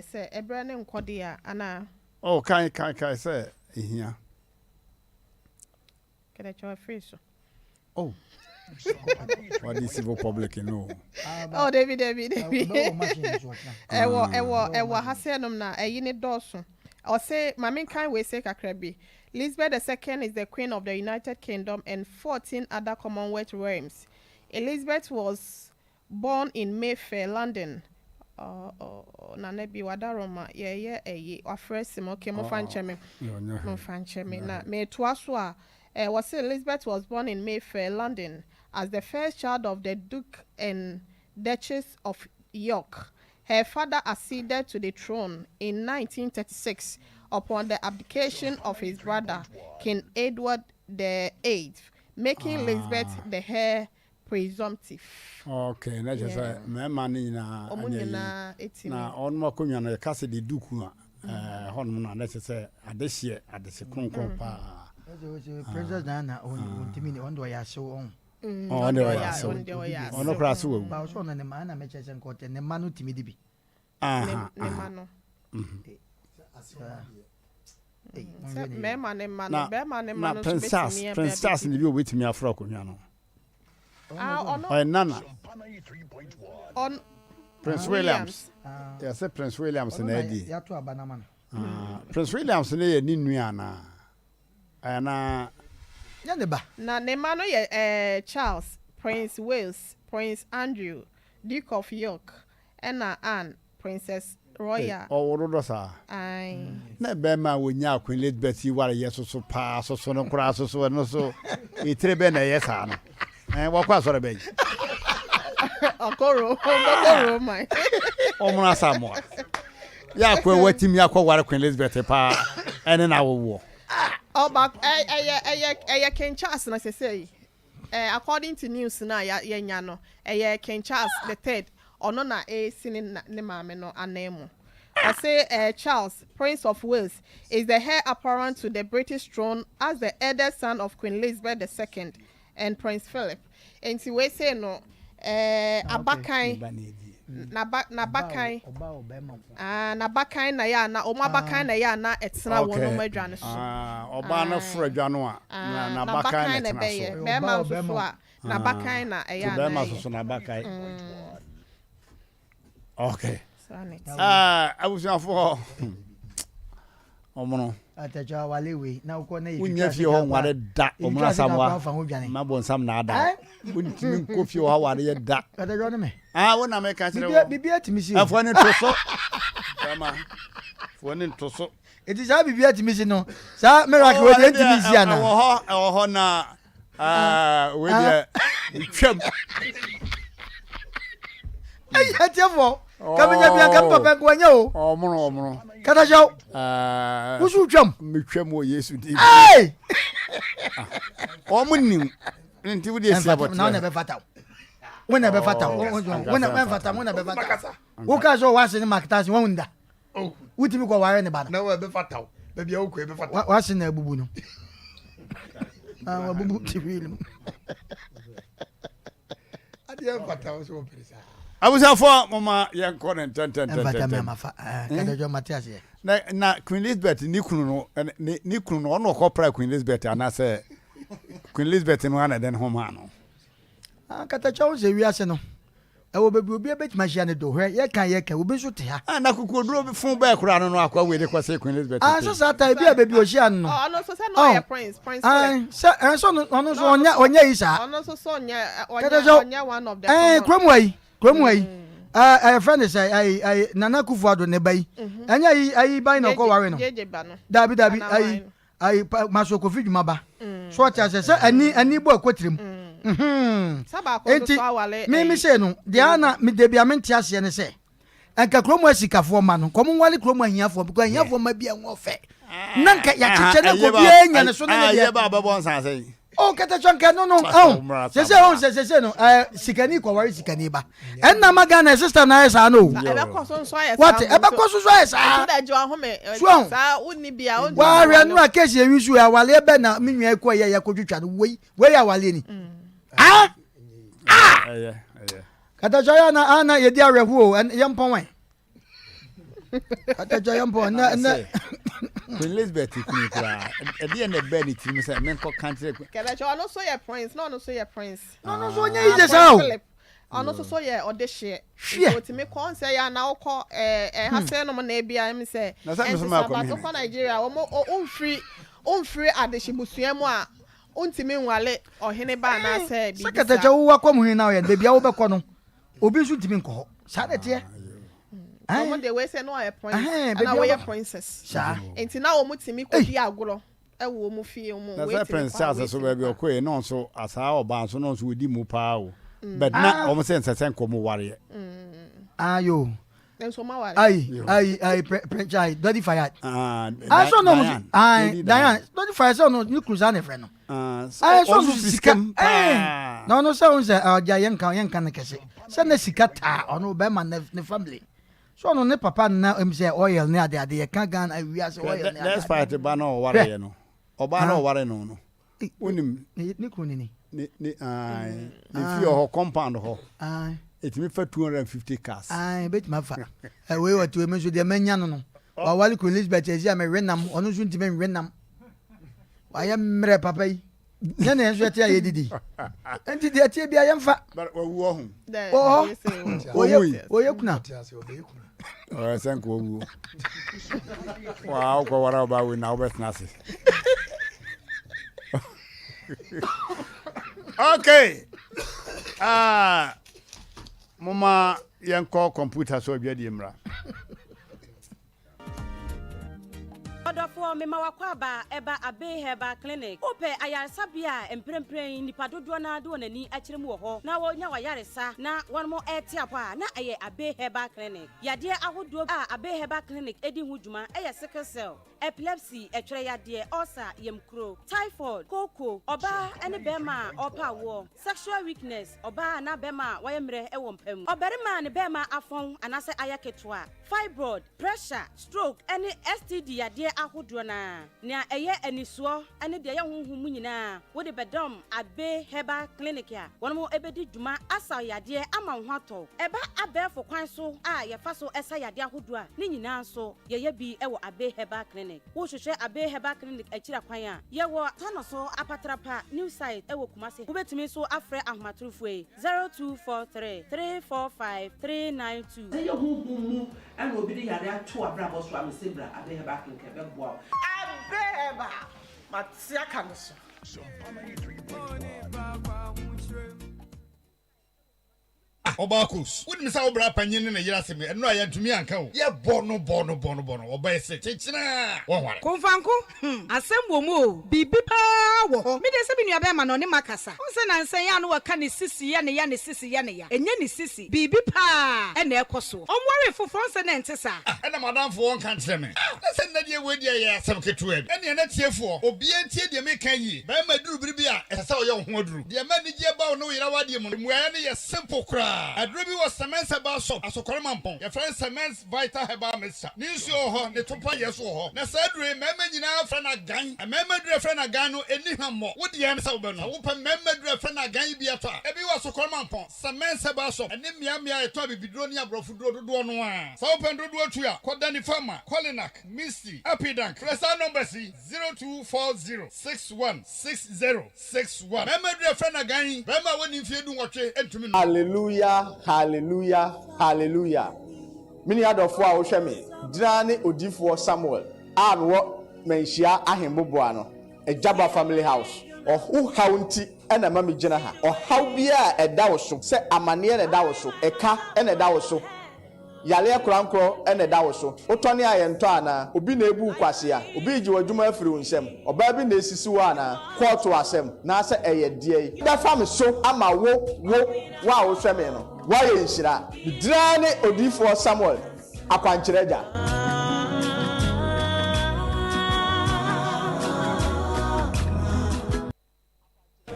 say ebre ne nkode a ana kan say ehia kede cho free so what is civil public no David ewo ha say nom na eyi ne doso or say mamin kan we say kakra bi Elizabeth II is the Queen of the United Kingdom and 14 other Commonwealth realms. Elizabeth was born in Mayfair, London. Nanebi wadaroma afresim okay mo fancheme na me toaswa was Elizabeth was born in Mayfair, London as the first child of the Duke and Duchess of York. Her father acceded to the throne in 1936 upon the abdication of his brother, King Edward VIII, making Elizabeth the heir presumptive. Okay, na just me mani na onmo konwa na kase de duku honum na na say adehie kronkron pa. Princess Diana on timini on do ya so on. On do ya so. On kra so wu. Ba so na ne ma na me chese nkote ne ma no timidi bi. Ne ma no. Princess ni bi obetimi afro akonwa no. Nana. On Prince Williams. Yes, Prince Williams na edi. Ya to abanama no. Prince Williams na ye ni nua na. Na ya ne ba. Na ne ma no ye Charles, Prince Wales, Prince Andrew, Duke of York, and Anne, Princess Royal. Woro sa. Ai. Na be ma wonya Queen Elizabeth ware yeso pa so no kura so no so itrebe na yesa no. Wakwa sore be. Okoro my. Omuna Samoa. Ya kwa watimi akwa ware Queen Elizabeth pa ene na wo. Back King Charles na say according to news na ya nya no King Charles III ono na sinin ne maame no anemu. I say Charles, Prince of Wales, is the heir apparent to the British throne as the eldest son of Queen Elizabeth II and Prince Philip. And si we say no abakan na bakan na ya na oma bakan na ya na etna wono madwane so oba na fro adwano a na bakan na etna so be ma so a na bakan na ya na be ma so na bakan okay abusuafo omono atacha walewe na uko na unya fi ho nware da omra samwa mabon sam na ada untimi ko fi ho ware ye da atacha no me wona me ka kire wo bibia timisi afo ne toso kama fo ne toso eti sa bibia timisi no sa miracle we dey timisi ana wo ho na we dey twam ai hatefo kamenya bia kam papa kwanya o omono kata jaw wusu twam me twam o Yesu di ai omunim nti wo dey sia bot na na be fata wona be fata wona be fata wona be fata wo ka so wase ni makitasi wonda wutimi ko ware ne bana na wo be fata be bia wo ko be fata wase na abubu no wabubu tiwilum adi en fata wo so perisa abusafo mama yanko ne ten kadajo Matias ye na Queen Elizabeth ni kunu no ono kopra Queen Elizabeth anase Queen Elizabeth no ana den homa no katacho se wiase no ewo bebi obi ebetima hia ne do hwe ye kan obi so te ha na kokoduro bi fun ba kura no akwa we de kwase Queen Elizabeth so sata bi abebi o hia no no so say no prince so no so onya isa no so onya one of the Kwemwai friend is I Nana Kufuado ne bai anya yi bai no ko ware no dabi I masoko fiduma ba so tia se ani bo akotirim saba ko so awale me say no dia na me de bia me ntia se ne se enka kromo asikafo ma no komo wale kromo ahiafo because ahiafo ma bia wo fe nanka ya cheche na ko bia nya ne so na ye ba babon sanse oh kata chonka no se no sikani kwa wari sikani ba enna magana sister na esa no what ebe koso so esa da jo ahome sa uni bia uni wa re no akesi ewisu ya wale ebe na menwa ekọ ya kodwetwa no we ya wale ni kata choya na ana ye dia rehu yempon wan kata choya yempon na Elizabeth Kura e dia na be ni tim say men ko country kata choya no so ye prince no so ye prince no so nya ije sao ono so ye odehye oti me kon say ya na okọ hase no na bia me say na say me so ma ko Nigeria o mfiri adehye busuamu a ontimi nwale ohene ba na say bi kata choya wo akọ muhin na o ye de bia wo be kọ no obi su timi nkọ sa de te Omo de we say no a prince and a princess. Sha. Enti na omo timi ko bi agoro. E wo mu fie omo we. Na prince Charles so be okoe no so asa oba so no so odi mu pa o. But na omo say nsen ko mu ware. Ayo. Enso ma ware. Ai prince ai dodi fire. So no Diane dodi fire so no ni cruiser na friend no. So sika. No say on say oja yenka na kese. Say na sika ta ono be ma ne family. So no ne papa na say oil ne ade ye kan gan awia say oil ne. Let's fight ba no ware ye no. Oba no ware no. Onim ni kuni ni. Ni fi ho compound ho. It me for 250 cars. Bet ma fa. We what we mention de manya no. Wa wali ko Elizabeth ezia me renam ono so ntime renam. Wa ya mre papa yi. Na na enso tia ye didi. Enti de tia bia ye mfa. Wa wu ho. Oye kuna. Senko wu. Wow, ko wara ba we na obetnase. Okay. Mama yanko computer so bia di mra. Odofo me mawakwa ba eba abe heba clinic ope ayarsabia emprempren nipa dodo na do nani akire mu ho na wonya wayaresa na won mo etiapa na aye abe heba clinic yade ahodo a abe heba clinic edi huduma eye sickle cell epilepsy etwere yade ulcer yemkro typhoid koko oba ene bema opa wo sexual weakness oba na bema wayemre ewo mpam oberima ne bema afon anase ayaketwa fibroid pressure stroke ene STD yade ahodo na eye anisuo ene de ye honhom nyina wo de bedom abe heba clinic a wono ebedi dwuma asa yade ama hwato eba abefo kwan so a ye fa so esa yade ahodo a ne nyina so ye bi ewo abe heba clinic wo hwehwe abe heba clinic akira kwan a ye wo tono so apatrapa new site ewo kumase wo betimi so afre ahomatrofo 0243 345 392 ye honhom and obi de yade ato abrabo so amsebra abe heba clinic bebo abeba matia kanoso Obakus wouldn't say obra panyin na yira seme eno ayantumi anka o ye bono oba ese chichina wonware konfanko asem wo mu o bibi pa wo ho me de se bi nua be ma no ne makasa onse na nsen ya no waka ne sisi ya ne sisi ya enye ne sisi bibi pa e na ekoso omware fofo onse na ntesa na madam fo won kan tire me na se na de we de ya asem ketu e na na tiefo obi antie de me kan yi ba ma duru biribi a esa wo ye ho aduru de ma ni je ba wo no yira wade mu muaya ne ye simple kra adrubi was cement herbal shop asokore mampon your friend cement vital herbal mixture ninsu ho ne topa yeso ho na sadure mema nyina fra na gan mema dure fra na gan no eni hammo wo de yam sa wo be no wo pa mema dure fra na gan bi ato ebi was asokore mampon cement herbal shop eni mia eto bibidro ni abrofo dodo no a sa wo pen dodo atu a koda ni farmer Colinac Misty Epidank presa number 0240616061 mema dure fra na gan mema woni mfie du nwotwe entumi no Hallelujah. Mini adofo a wo hwe me. Dina ne odifo Samuel. A wo menhia ahemboboa no. Ejaba family house. Ohu haunti ena mama gina ha. Ohaw bia eda wo so. Se amane eda wo so. Eka eda wo so. Yale krankro eda wo so. Otoni ayento ana. Obi na ebu kwase a. Obi ji wadwuma afiri onsem. Oba bi na esisi wo ana. Court Asem. Na se eye die. Da fam so ama wo wa wo hwe me no. why nhyira drane odifo Samuel akwankyerɛgya.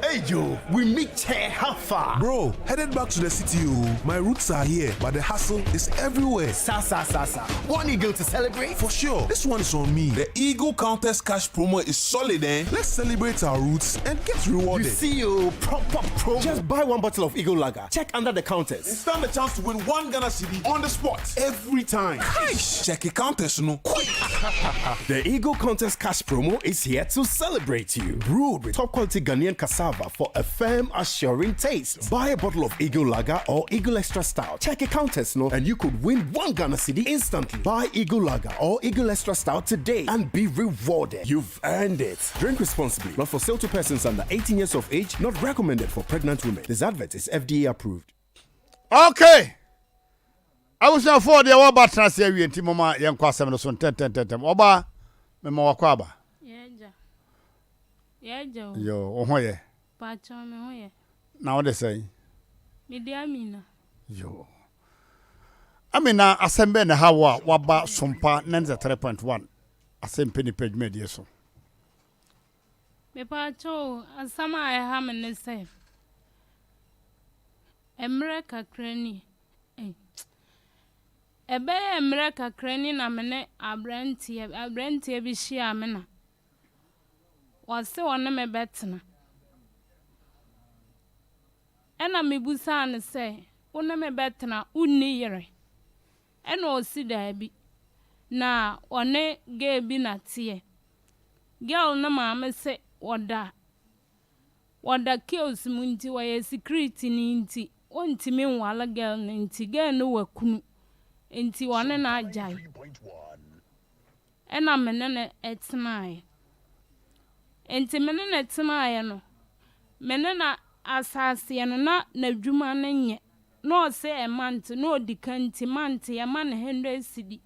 Hey Joe, we meet here. How far? Bro, headed back to the city. My roots are here, but the hustle is everywhere. Sa. One eagle to celebrate? For sure. This one is on me. The Eagle Countess Cash promo is solid, eh? Let's celebrate our roots and get rewarded. You see, proper promo. Just buy one bottle of Eagle Lager. Check under the counters. And stand the chance to win 1 Ghana cedi on the spot every time. Nice. Check a Countess, no? Quick. The Eagle Countess Cash promo is here to celebrate you. Brewed with top quality Ghanaian cassava for a firm, assuring taste. Buy a bottle of Eagle Lager or Eagle Extra Stout. Check a Countess, no? And you could win 1 Ghana cedi instantly. Buy Eagle Lager or Eagle Extra Stout today and be rewarded. You've earned it. Drink responsibly. Not for sale to persons under 18 years of age. Not recommended for pregnant women. This advert is FDA approved. Okay. I was now for the Oba Transia and Timoma Yankwasam so 10. Oba Memo Wakwaba. Yeah, Joe. Yo, Ohoye. Pacho me hoye. Now what they say? Me dia mina. Yo. Amina Asem na hawa waba Sompa 3.1. Asem penny page media so. Me pacho asama I ha me ne say. Emreka krani. Ebe emreka krani na me ne abrantie bi hia me na. Wase wona me betena. Ena me busa ne say, wona me betena unni yere. Ena osi da bi. Na one ge bi na tie. Girl na ma me say woda kills mu nti wa security ni nti. Wonti me nwala girl ni nti girl no wakunu. Nti wone na ajai. Ena me ne etnae. Enti mene na tena no mene na asase no na dwuma no nye no se e mant no dikanti mant ya man 100 cedi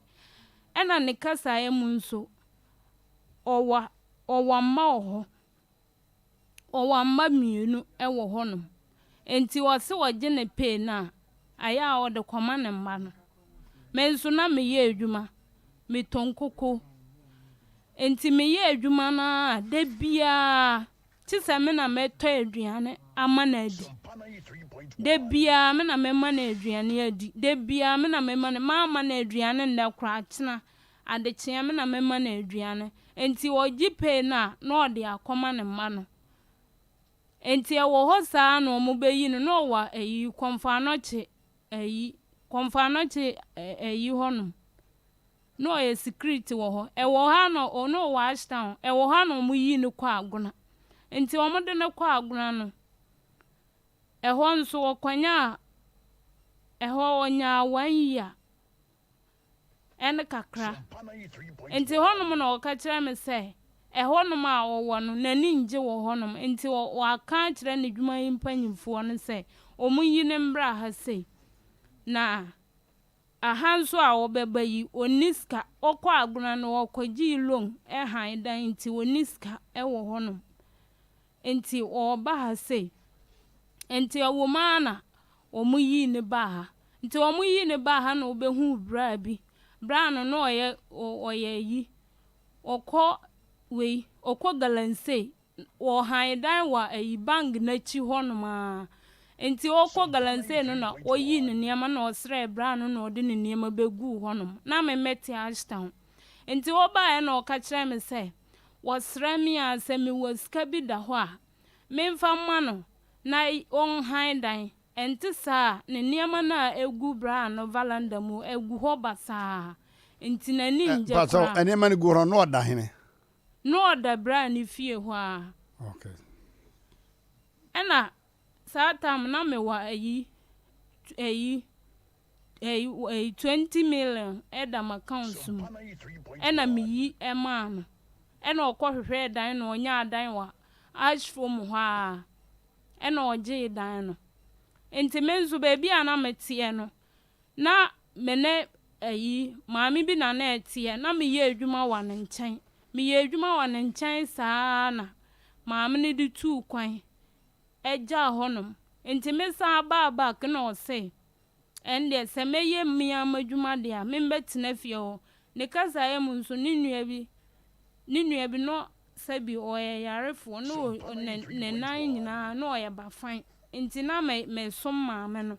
ena ne kasa ya munso owa ma owa ma mienu e wo honom enti wo se wo je ne pay na aya wo de koma ne mma no menso na me ye adwuma me ton koko enti me ye adwuma na de bia ti se me na meto aduane ama na adi de bia me na me ma na aduane adi de bia me na me ma na aduane nda kra kyena ade kyea me na me ma na aduane enti wo gipe na ode akoma ne mma no enti e wo ho saa no mo beyi no wa eyi komfa no che eyi honom no ye security wo ho e wo ha no ono wash town e wo ha no mu yi ne kwa aguna enti wo mo de ne kwa aguna no e ho nso wo kwanya e ho onya 1 year en kakra enti ho no na wo ka kire me say e ho no ma wo no nani nje wo ho no enti wo aka kire ne dwuma yi mpanyimfo no say o mu yi ne mbra ha say na ahanso a obeba yi oniska okwa aguna no okwaji long han dan nti oniska wo honom enti oba ha sei enti owo mana omuyi ne ba ha nti omuyi ne ba ha na obehu bra bi bra no oye yi okọ galanse wo han dan wa ayi bang na chi honom a enti okọ galanse no na oyi ne niam na osre bra no na ode ne niam begu honom na me meti ashtown enti oba na oka kire me say wosre mi ase mi woska bi da ho a memfa ma no na on han dan enti sa ne niam na egu bra no valanda mu egu ho basa enti na ni nje pa so ene man gu ro no oda hene no oda bra ni fie ho a okay ena satam na me wa ayi 20 million edam accounts mu ena me yi ema no ena okohwehwe dan no onya dan wa ashfom ho a ena oje dan no enti menzu baby ana metie no na mene ayi maami bi na na etie na me ye adwuma wa ne nkyɛn me ye adwuma wa ne nkyɛn saa na maami ne di tu kwan eja honom enti me sa ba ke na o se ende se meye mmea madwuma de a membetena fie ho ne kasa ye mu nso ne nua bi no sabi oye yarefo no ne nan nyina no oye bafan enti na me som maame no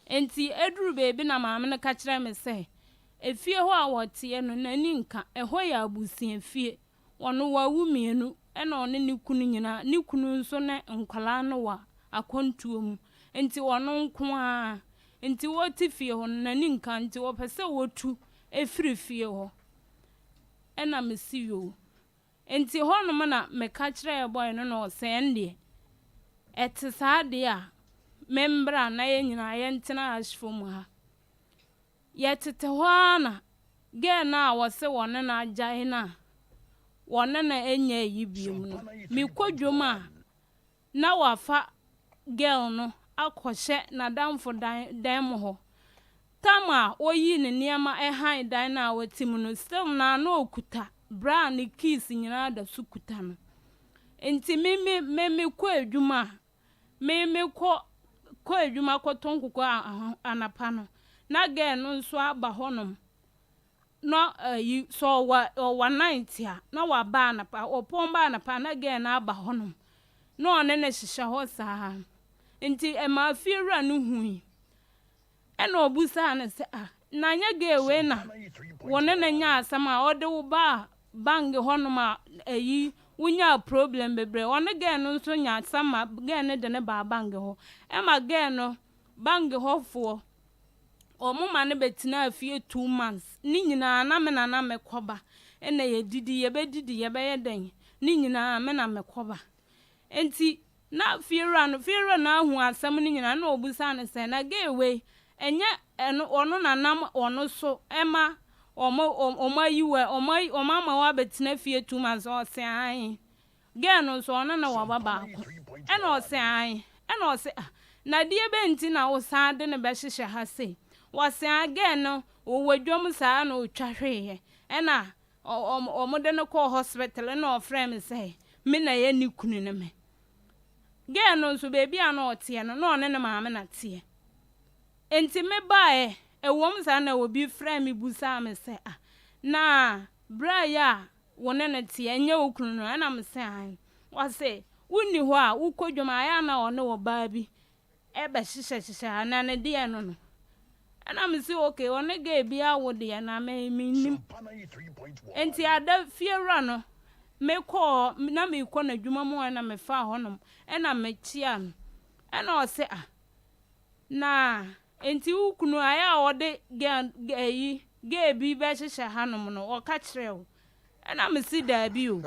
enti eduru bebi na maame no ka kire me se efie ho a wote no nani nka eho ya abusia fie wono wawu mienu ena one ne kunu nyina ne kunu nso ne nkwala no wa akontuo mu enti wono nko a enti woti fie ho nani nka enti wo pese wotu efiri fie ho ena mesiyo enti ho no na me ka kire boy no no sende eti saade a membra na ye nyina ye ntena ashfo mu ha ye tete ho na ge na wose wone na agyae na wone na enya yibiem no mi kodwoma na wafa girl no akohye na damfo dan mo ho tama oyi ne niema ehan dan na watim no still na okuta bra ne keys nyina da sukuta no enti meme ko adwuma ko adwuma ko tonkoko anapa no na girl no nso aba honom no yi so wa 90 a na wa ba anapa opon ba anapa na girl na aba honom no one ne hihye ho saa enti ma fiera no hui ena obusa na se na nya gewe na wone na nya asama ode wo ba bang honom a yi wunya problem bebre one ge no nso nya asama ge ne de ne ba bang ho ma ge no bang ho fo omuma ne betina afie 2 months ni nyina na me na mekoba ena ye didi ye bedidi ye be yeden ni nyina me na mekoba enti na fiera na hu asam ni nyina na obusa ne se na gewe enye ono na nam ono so ema omo yiwe omama wa betina fie 2 months o se an ge no so ono na wa baba ena o se an ena o se na die be nti na wo sa de ne be hyehye ha se wase again no owadwom saa na otwahwe ena omode no call hospital na ofrem say me na ye ni kunu ne me ge no so bebi a na ote no na one ne maame na te enti me bae ewom saa na obi frem busa me say na bra ya wone ne te enye okunu no na me say an wase wuni ho a ukodwom aya na one wo ba bi ebe hyehye na ne de no ana me say okay one ga bia wo de na me nim enti ada fiera no me ko na me ko na dwuma mu na me fa honom ena me tia no ena o se na enti ukunu aya wo de ga bi be hyehye hanom no o ka kirew ena me si da bi o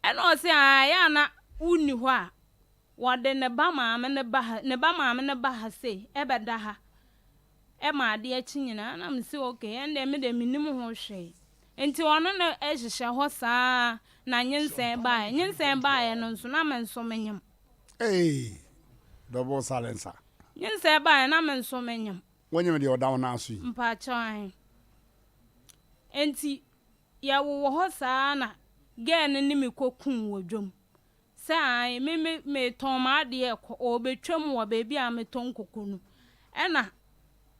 ena o se aya na uni ho a wade ne ba maame ne ba ha se ebeda ha e ma de achi nyina na me se okay ende me de minim ho hwe enti ono ne ehihye ho saa na nyensen ba no nso na me nso menyam double silencer nyensen ba na me nso menyam wonyem de odaw na aso yi mpa chan enti ya wo ho saa na ge ne me kokun wodwom sai me ton ma de ko obetwam wo bebi a me ton kokunu ena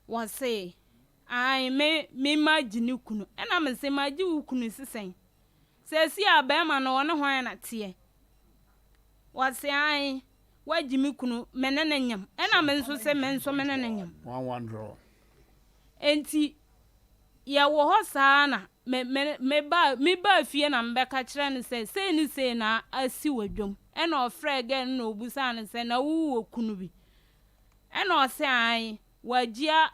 wo se ai me magini kunu ena me se magi ukunu sisen se si abema no wona hwan na tie wo se ai wagimi kunu menene nyam ena me nso se me nso menene nyam one draw enti ya wo ho saa na me ba fie na mbeka kire ne se ni se na asi wadwom ena ofre again na obusa ne se na wu okunu bi ena o se an wagia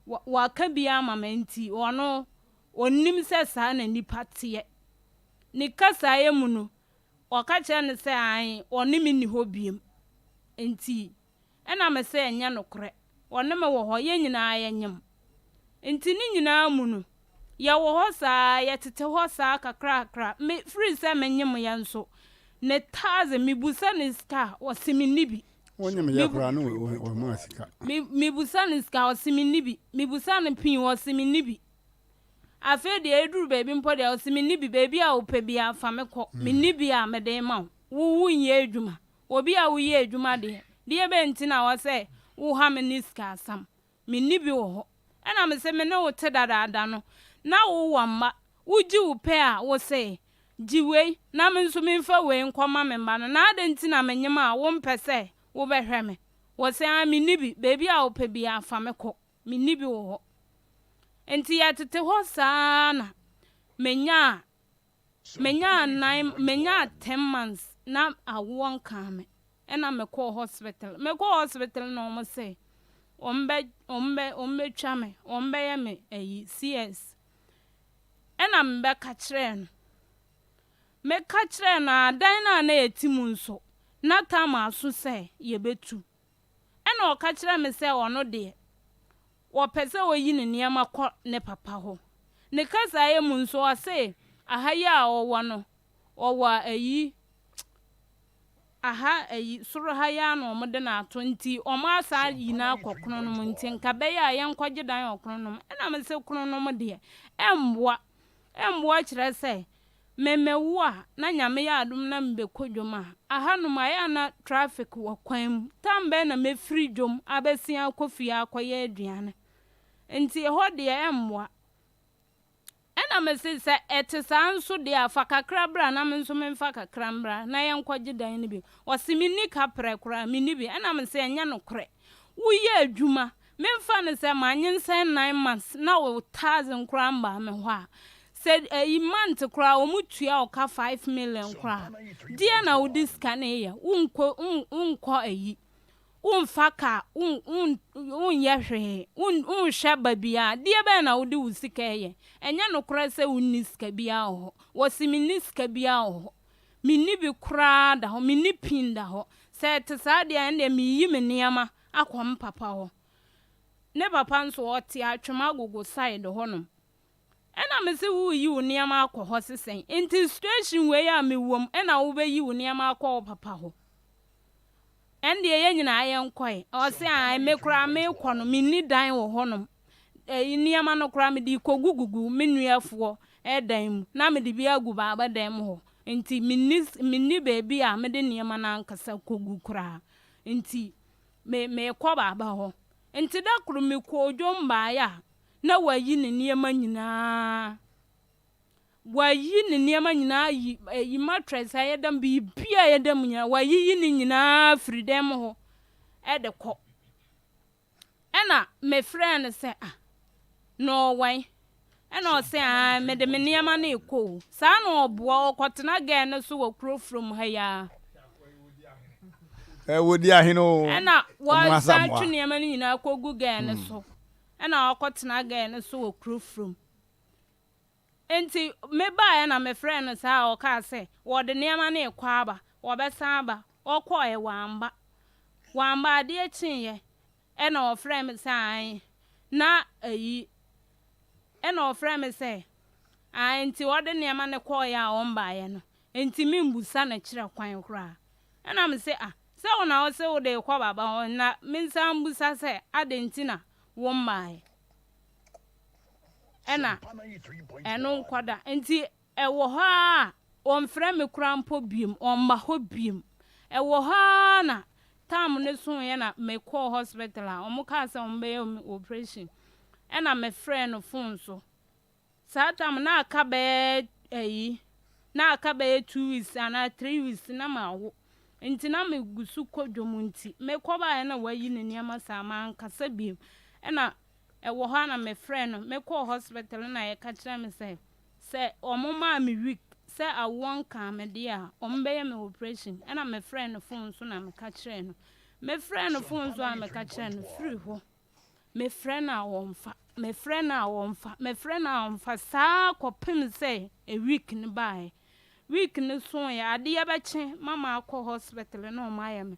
wa ka bia mamenti ono onnim se saa na nipa tie ni kasa ye mu no o ka kire ne se an onim ni hobiem enti ena me se enya no kore onim wo ho ye nyina ye nyem enti ni nyina mu no ya wo ho saa ya tete ho saa kakra me free se menyem ya nso ne taze mi busa ne ska osimi nibi wonyem ya kra no o ma sika mi busa ne ska osimi nibi mi busa ne pin osimi nibi afa de eduru baby mpo de osimi nibi baby a ope bia fa me ko mi nibi a me de ma wo nye adwuma obi a wo ye adwuma de die be ntina wo say wo ha me niska asam me ni bi wo ho ena me say me ne wo te dada no na wo wamma wo ji wo pe a wo say jiwe na me nso me mfa we nkoma me mba no na ade ntina me nyema wo mpese wo behwe me wo say me ni bi baby a wo pe bi afa me ko me ni bi wo ho enti ya tete ho sana menya 10 months na awon kame ena me call hospital no mo say ombe twa me ombe ye me eyi CS ena mbe ka kire no me ka kire na dan na etimu nso na tama aso say ye betu ena o ka kire me say ono de wo pese oyi ne niam ko ne papa ho ne kasa ye mu nso o say ahaya owo no owa eyi suru haya no mo de na 20 o ma sa yina kokrono mo nti nka be ya ye nkwaje dan okrono na me se krono mo de emboa kire se memewo a na nyame ya adum na mbe kodwoma aha no ma ya na traffic wo kwan tambe na me free dwom abesia kofia akoye aduane nti ho de emboa ena me se etesa nso de afa kakra bra na me nso me mfa kakra mbra na ye nkwaje dan ne bi osimini kapre kra mini bi ena me se enya no kre wo ye adwuma me mfa ne se manyen 9 months na wo 1000 kra mba me ho a said a month kra o mutua o ka 5 million kra dia na wo diska na ye unko ayi unfaka unyehwe unhweba bia die be na wo di usika ye enya no kra se uniska bia ho wosiminiska bia ho minni bi kra da ho minni pinda ho se te sa dia ende mi yi me niama akwam papa ho ne papa nso o ti atwema gogo side ho no ena me se wo yi wo niama akọ ho sesen inti situation we ya me wom ena wo be yi wo niama akọ papa ho ende ye nyina aye nkoi o se a me kura me kọ no minni dan wo ho no niama no kura me di kogugugu menuafo dan mu na me di bia gu baba dan mu ho inti minni baby a me de niama na nkasa kogu kura inti me kọ baba ho inti da kuru me kọ odwom ba ya na wayi ne niema nyina yi mattress ayedam bi bia ayedam nyina wayi ne nyina freedom ho de ko ena me friend say no way ena o say me de me niema na eko sa na oboa okotena ga ne so wakro from ha ya wodi ahino ena wa sa twu niema nyina kogu ga ne so ena okotena ga ne so wakro from enti me ba na me friend sa o ka say wo de niema na ekwa aba wo be san aba okọ e wamba de chinye ena o friend me say na ayi ena o friend me say enti wo de niema ne kọ ya o mba ye no enti me mbusa na kire kwan kra ena me say se wo na o se wo de kwa baba na me nsa mbusa say adenti na wo mba ye ena eno nkwada enti ewo ha on frɛ me krampo biem on ma ho biem ewo ha na tam ne so ye na me call hospital a omo ka se on be operation ena me frɛ no phone so sa tam na aka be na aka be 2 weeks ana 3 weeks na ma wo enti na me gusu kodwom nti me kɔ ba na wayi ne niama sa ma nkasa biem ena ewo ha na me friend me call hospital na ye ka kira me say omo ma me week say I won come me dia omo be me operation ena me friend phone so na me ka kira no me friend phone so na me ka kira no free ho me friend na wonfa sa kopim say a week ni bai week ni so ya ade ya be che mama akọ hospital na o ma ya me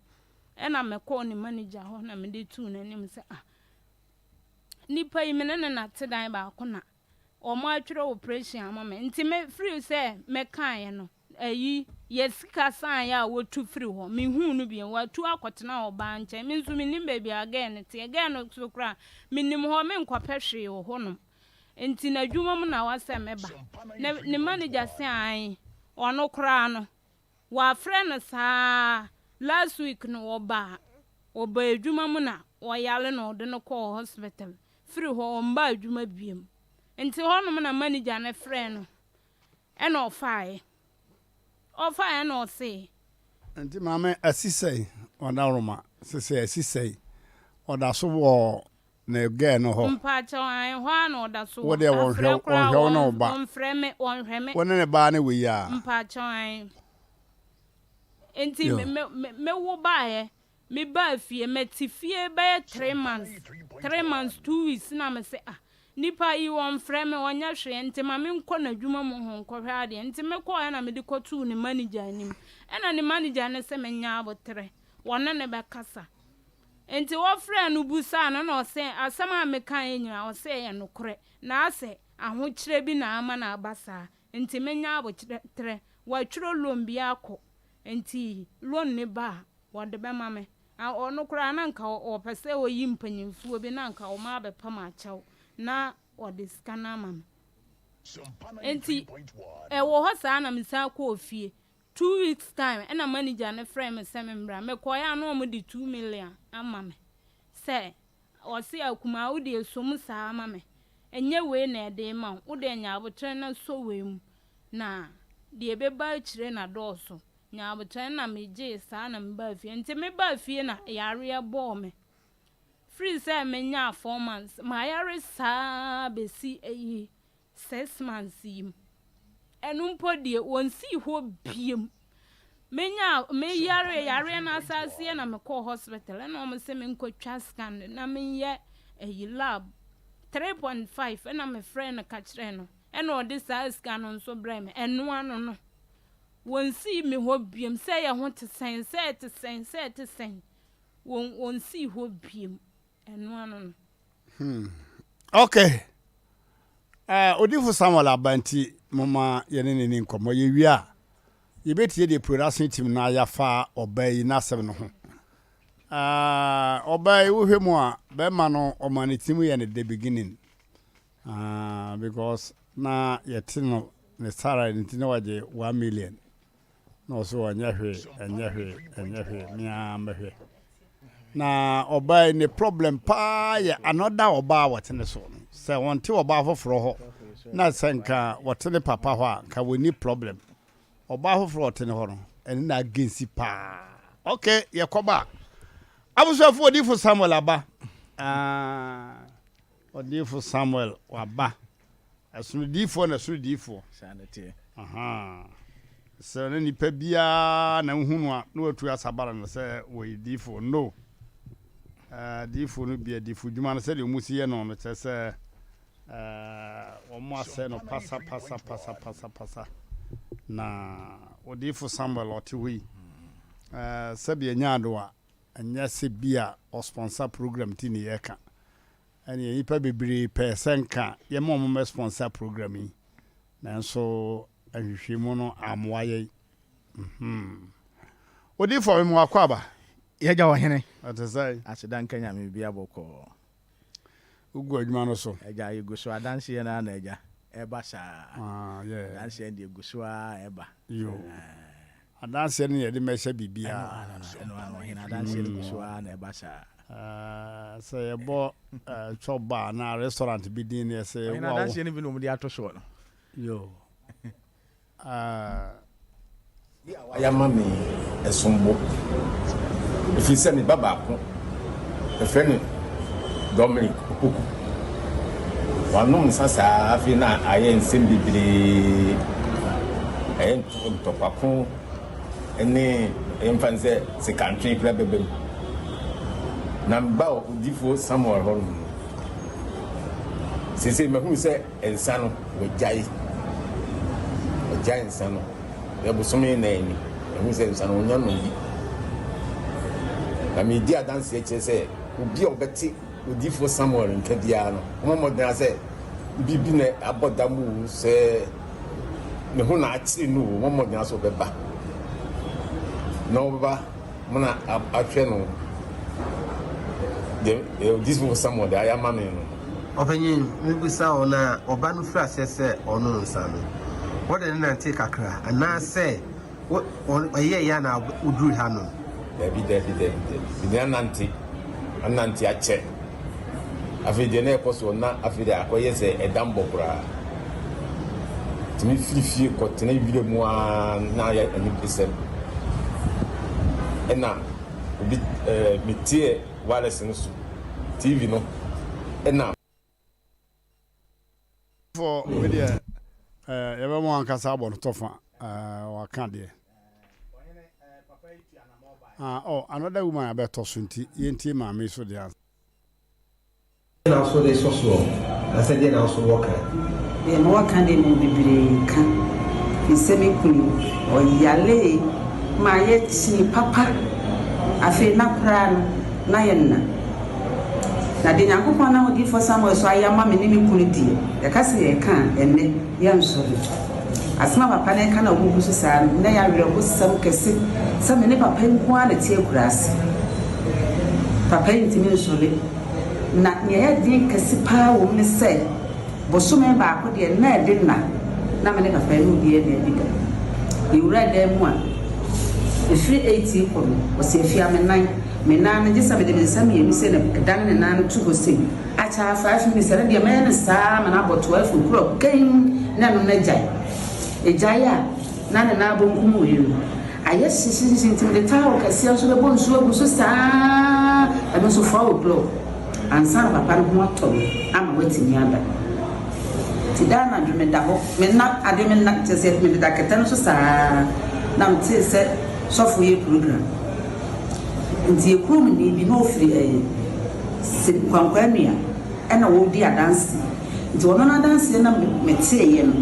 ena me call ni manager ho na me de tu na nim say Nipa imene na tedan ba akona o ma atwere operation amama nti me free say me kan no ayi yesika san ya wotu free ho me hu no bi watu akotena oba nche me nso me nim baby again te again no so kra me nim ho me nkopehwe ho no nti na dwuma mu na wase me ba ne manager say an ono kra no wa friend sa last week no oba oba adwuma mu na oyale na ode no call hospital free ho omba adwuma biem enti ho no na manager na frɛ no e na ofae na ose enti mama asisai ona roma sese asisai oda so wo na ge no ho mpa chawan ho na oda so wo de won hwe no ba won frɛ me won ne ba ne we ya mpa chawan enti me wo bae me ba fie me ti fie ba 3 months 2 weeks na me say nipa yi won frɛ me wonya hwe enti ma me nkɔ na dwuma mu ho nkɔ hwe ade enti me kɔ na me de kɔtu ne manager anim na ne manager ne se me nya abotre wona ne be kasa enti wo frɛ no busa na na ɔse asɛm a me kan nyina ɔse yɛ no korɛ na ase ahokyerɛ bi na ama na abasa enti me nya abotre wa twiro lombi akɔ enti loan ne ba wode be ma me ono kura na nka opese oyi mpanyimfuo bi na nka o ma be pam akyɛw na wode scanner ma me enti wo ho saa na misa kɔ ofie 2 weeks time na manager ne frame me se me mbra me koya na o de 2 million ama me se o se akuma wo de som saa ama me enye we na ede ma wo de nya abotre na so we mu na de be ba kire na dɔɔso nya abotre na meje saa na mba fie enti me ba fie na yare ebo me free say me nya 4 months ma yare saa be si 6 months yim enumpo de wonsi ho biem me yare na asase na me call hospital na o se me nkotwa scan na me ye lab 3.5 na me friend ka kire no na o de sa scan no so bra me eno ano no wonsi me ho biem say ye ho te sen wonsi ho biem eno ano no okay odifu Samuel Abanti mama yene ne nkomo ye wia ye betie de production team na ya fa obai na asem no ho obai wo hwemu a be ma no omani team ye ne the beginning because na yete no ne sara ne tino waje 1 million no so anya hwe mia mehwe na obai ne problem pa ye another oba watene so se wonte oba foforo ho na senka watene papa ho a ka woni problem oba foforo watene ho no ene na agency pa okay ye koba abusafo odifu Samuel aba odifu Samuel waba asudifo na sudifo sanete so na nipa bia na hunu a na watu asabara no se we difo no difo no bia difo djuma na se de musi ye no me se o mo ase no pasa na odifo Samuel otiwi se bia nyaado a anya se bia o sponsor program tini yeka ani nipa bebre pesenka ye mo sponsor program yi na so ahwehwemu no amwaye odi for me wakwa ba ye ja wo hene atesai asedan kanya me bia boko ugu adwuma no so eja yeguso adanse na na eja eba sa yeah adanse ndi yeguso eba yo adanse ne ye de mehye bibia no hene adanse yeguso na eba sa say ebo choba na restaurant bi din ne say wow adanse ne bi no mu di atoso no yo ya mami esumbo if se ni baba ko e fe ni Dominic Koko wanu sasa afi na aye nsem bibiri aye ntopako ene emfanse se country club bebe namba odifo Samuel Holm sese mehu se ensano wajai ensano ya busome na eni mehu se ensano onya no bi na media dance se obi obeti odifo Samuel nkabia no mo modern se bibi na abodamu se ne ho na achi no mo modern so beba no baba mona atwe no de odifo Samuel da ya mame no opanyin mibisa ona oba no fra se ono nsano what the nanti kakra ana se oye ya na uduru ha no David. The Ananti a check. After the next one, not after the acquires a dumbo bra. To me, feel continue video more now and you and now, me tear wireless and TV no, and now. For media, everyone can say about Tofa or Candy. Another woman about Tosunti, Yenti, Mammy, so the answer. And also, they so slow. I said, then also walk. The more candy will be break. He semi or Yale, my yet papa. I feel not proud, Nayana. Na de nyankopon na odi for Samuel so ayama me ni kunu die ya kase ye kan enne ya nsori asma papa na kan ogugu so sa na ya were go sam kese sam ne papa nko ala tie kurase papa ntimi nsori na ne ya di kese pa wo me se boso me ba ko de na de na me ne papa no die de diga iwura de mu a efri 80 ko o se fi amenan me na just sabe de sam ye mi se na dan na to go say acha 5 minutes na de me na sa ma na about 12 o'clock gain na no na jai ejaya na bonku mu yi aye sisi ntim de tawo kasi so be bon so aguso sa e so 4 o'clock ansa papa no moto ama wetimi ada ti dana dweme da ho me na ade me na tese me da ketan so sa na mti se so fu ye program nti ekrum ni bi no firi kwankwanua ena wo di adansi nti wono na dansi na mete ye no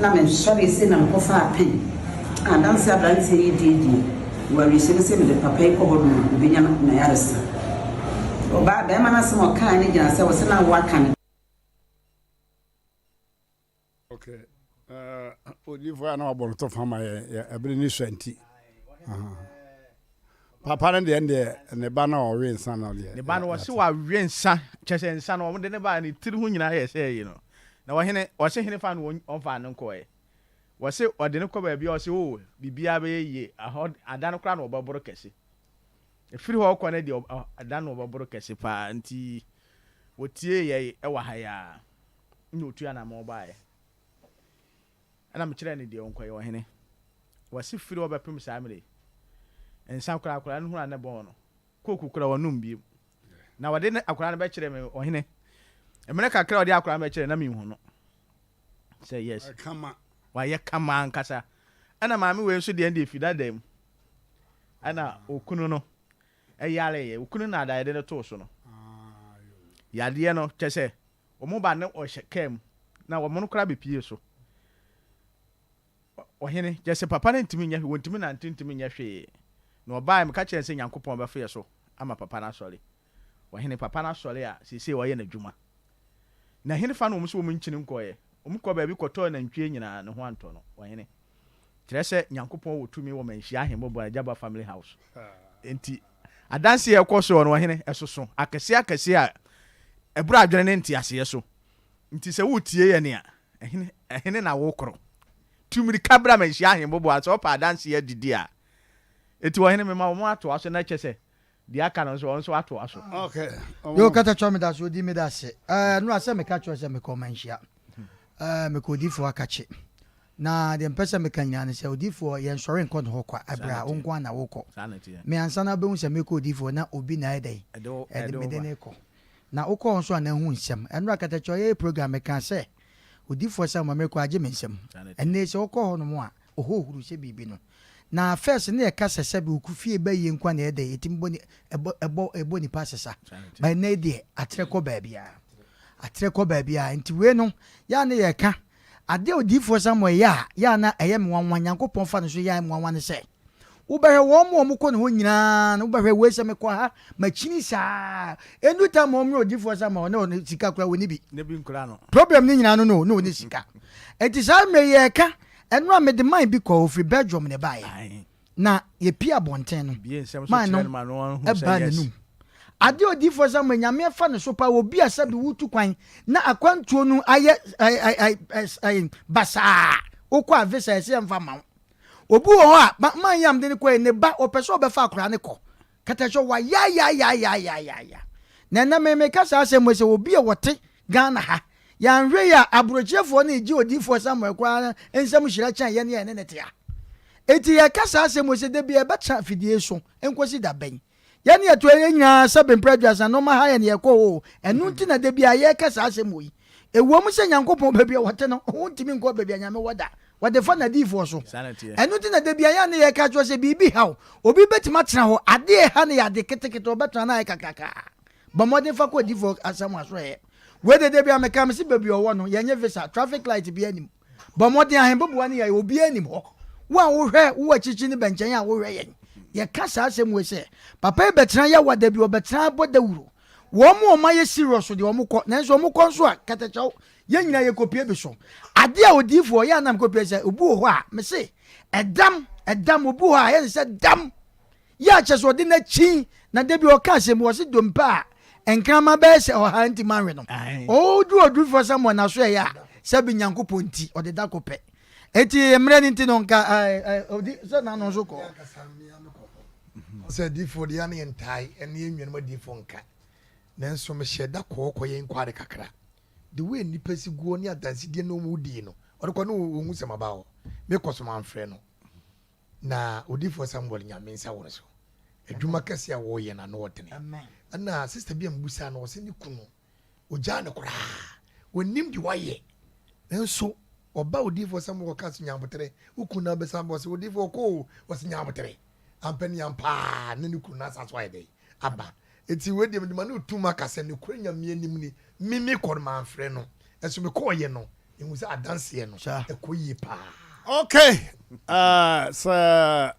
na me sorry se na mkofa apen adansi adansi ye di wari se me de papa ko hono bi nya na yaresa oba be ma na se mo kan ni gina se wo se na wa kan. Okay odivo na obo to fama ya ebere ni swanti papa na de ne ba na o rensa na le ne ba na wo se wa rensa chese nsa na wo de ne ba ni tiri hu nyina ye se yi no na wo se hene fa no on fa no ko ye wo se o de ne ko ba bia wo se o bibia be ye adan kra na obaboro kese efiri ho ko na de adan na obaboro kese pa nti wotie ye e wa ha ya ni otu ya na ma oba ye ana me kire ne de on ko ye wo hene wo se firi wo ba pem sa amre ensa kura no hu na bo no koku kura wonum bi na wade ne akura no be kire me ohene emene kakra wade akura me kire na me hu no say yes kama wa ye kama nkasa ana maami we so de fida dem ana okunu no eyare ye okunu na da de to so no yade no kese omo ba ne o kem na wo mo no kura be pie so ohene kese papa ne ntimi nya wontimi na ntimi nya hwe no oba me ka kire se nyankopon ba fe so ama papa na sori ohene papa na sori a sisi wo ye na dwuma na hene fa no mo so mo nkyini nkoye omukọ ba bi kọtọ na ntwe nyina ne ho anto no ohene kire se nyankopon wotumi wo manhia ahembo Ajaba family house enti adanse ye kọso no ohene esoso akese a ebura adwene ne nti ase so nti se wotie ye ne a ehene na wo koro tumiri kabra manhia ahembo bo aso pa adanse ye didi a eti ohene me ma wo ato aso na kyese di aka no so onso ato aso okay yo kata chome da so di me da se no ase me ka cho se me ko manhia me ko di fo akache na de mpesa me kanya ne se odifo ye nsore nkon ho kwa abra onko na woko me ansa na be hu se me ko odifo na obi na edai e de me de ne ko na woko nso na hu nsem eno akata cho ye program me kan se odifo se ma me ko age me nsem enne se woko ho no mo a ohohuru se bibi no na first ne ka sese be okufie ba ye nkwa na edai etimbo ni ebo ni pasesa ba na de atreko baabia nti we no ya na ye ka ade odifo Samuel ya na eye mwanwan Nyankopon fa no so ya mwanwan ne se wo behwe wo mo ko ne ho nyina no behwe we se me kwa ha machini sa enu ta mo mo odifo Samuel no sika kura woni bi ne bi nkura no problem ni nyina no ni sika enti sa me ye ka enu a me de man bi ko ofri bedroom ne bae na ye pia bonten no bi ensem so chire ma no hu se ade odifo Samuel nyame fa ne so pa obi asabi wutu kwan na akwantuo no aye basa ukwa avisa ese mfa ma obu ho a man yam de ne ko ne ba opeso obefa akora ne ko katacho wa ya na me kasa asem se obi e wote Ghana ha ya nwe ya abrochefo na iji odifo Samuel kwa ensem hira chan ye ne ne te a eti ya kasa asem se de bia betra fidie so enkosi da ben ya ne to enya sabem prejudice no ma ha ye ne ko enu nti na de bia ye kasa asem yi ewom se Nyankopon ba bia wote no ho ntimi nko ba bia nyame woda wade fa na difo so enu nti na de bia ya ne ye ka cho se bibi ha obi betima tena ho ade ha ne ya de ketekete obetra na ye kakaka ba modern fa ko difo asem aso ye wede de bia meka msi baby owo no yenye visa traffic light bia nim ba modern ahembobo ne ya obi anim ho wa wo hwe wo chichi ne benchen ya wo hwe ye kasa asem we se papa betra ya wada bi obetra bodawuro wo mo ma ye serious de wo mo ko nanso wo mo ko nso a katachaw ye nyina ye kopie bi so ade a odifo ya nam kopie se obu ho a me se edam obu ho a ye se dam ya cheso de na chi na de bi o ka asem wo se dompa enkrama be se o ha nti manwe no o du for someone na so ya se bi Nyankopon nti o de da kopɛ eti emre nti no nka odi so na no so ko se di for dia ne entai ene enwenu ma di for nka nanso me hyeda kokɔ ye nkware kakra the way nipa si guo ni adansi die no mu di no o ko no hu se maba ho me koso man frɛ no na odi for somebody nyame nsa wo so adwuma kase a wo ye na no wotene amen ana sister bi ambusa na wose ni kunu oja ne kora wonim di waye enso oba odifo sam wo kaso nyambotere ukuna be sam bo se odifo ko wose nyambotere ampani ampa ne ni kunu asaso aye dey aba eti we de ma no tuma kase ne kora nyame anim ni mimi kor man frɛ no enso me ko ye no enwu se adanse no ekoyi pa okay so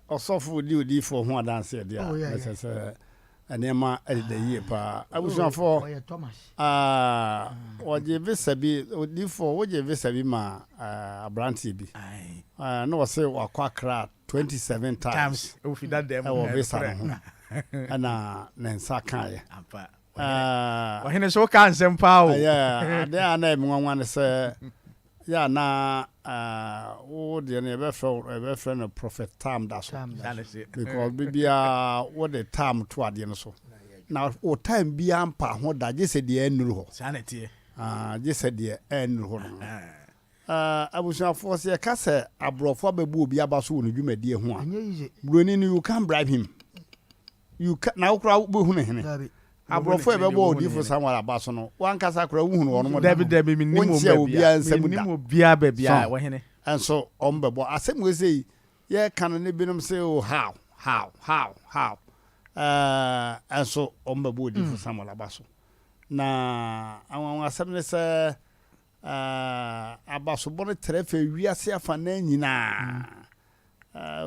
osofo di odifo ho adanse dia se anema edda yie pa abusuafo oje visa bi odifo oje visa bi ma abranti bi no wose wakwa kra 27 times o fi that dem o visa no ana nensa kan ye o hene so kan sem pa o yeah ade ana emwanwa ne se ya na o de ne be fro no prophet tam da so because bibia what the time to ade no so na o time bia mpa ho da je se de enuru ho sanity je se de enuru ho no abusuafo force ka se abrofo bebu obi aba so no dwumadi ho a broni no you can bribe him you can na okra bu hu ne hene abrofo ebebo odifo Samuel abaso no wankasa kora wuhunu wono mo David minimum bia nsem bia bia wo hene enso ombebo asem we say ye kan ne binom say oh how enso ombebo odifo Samuel abaso na awon asem ne say abaso bone trefe wiase afa na nyina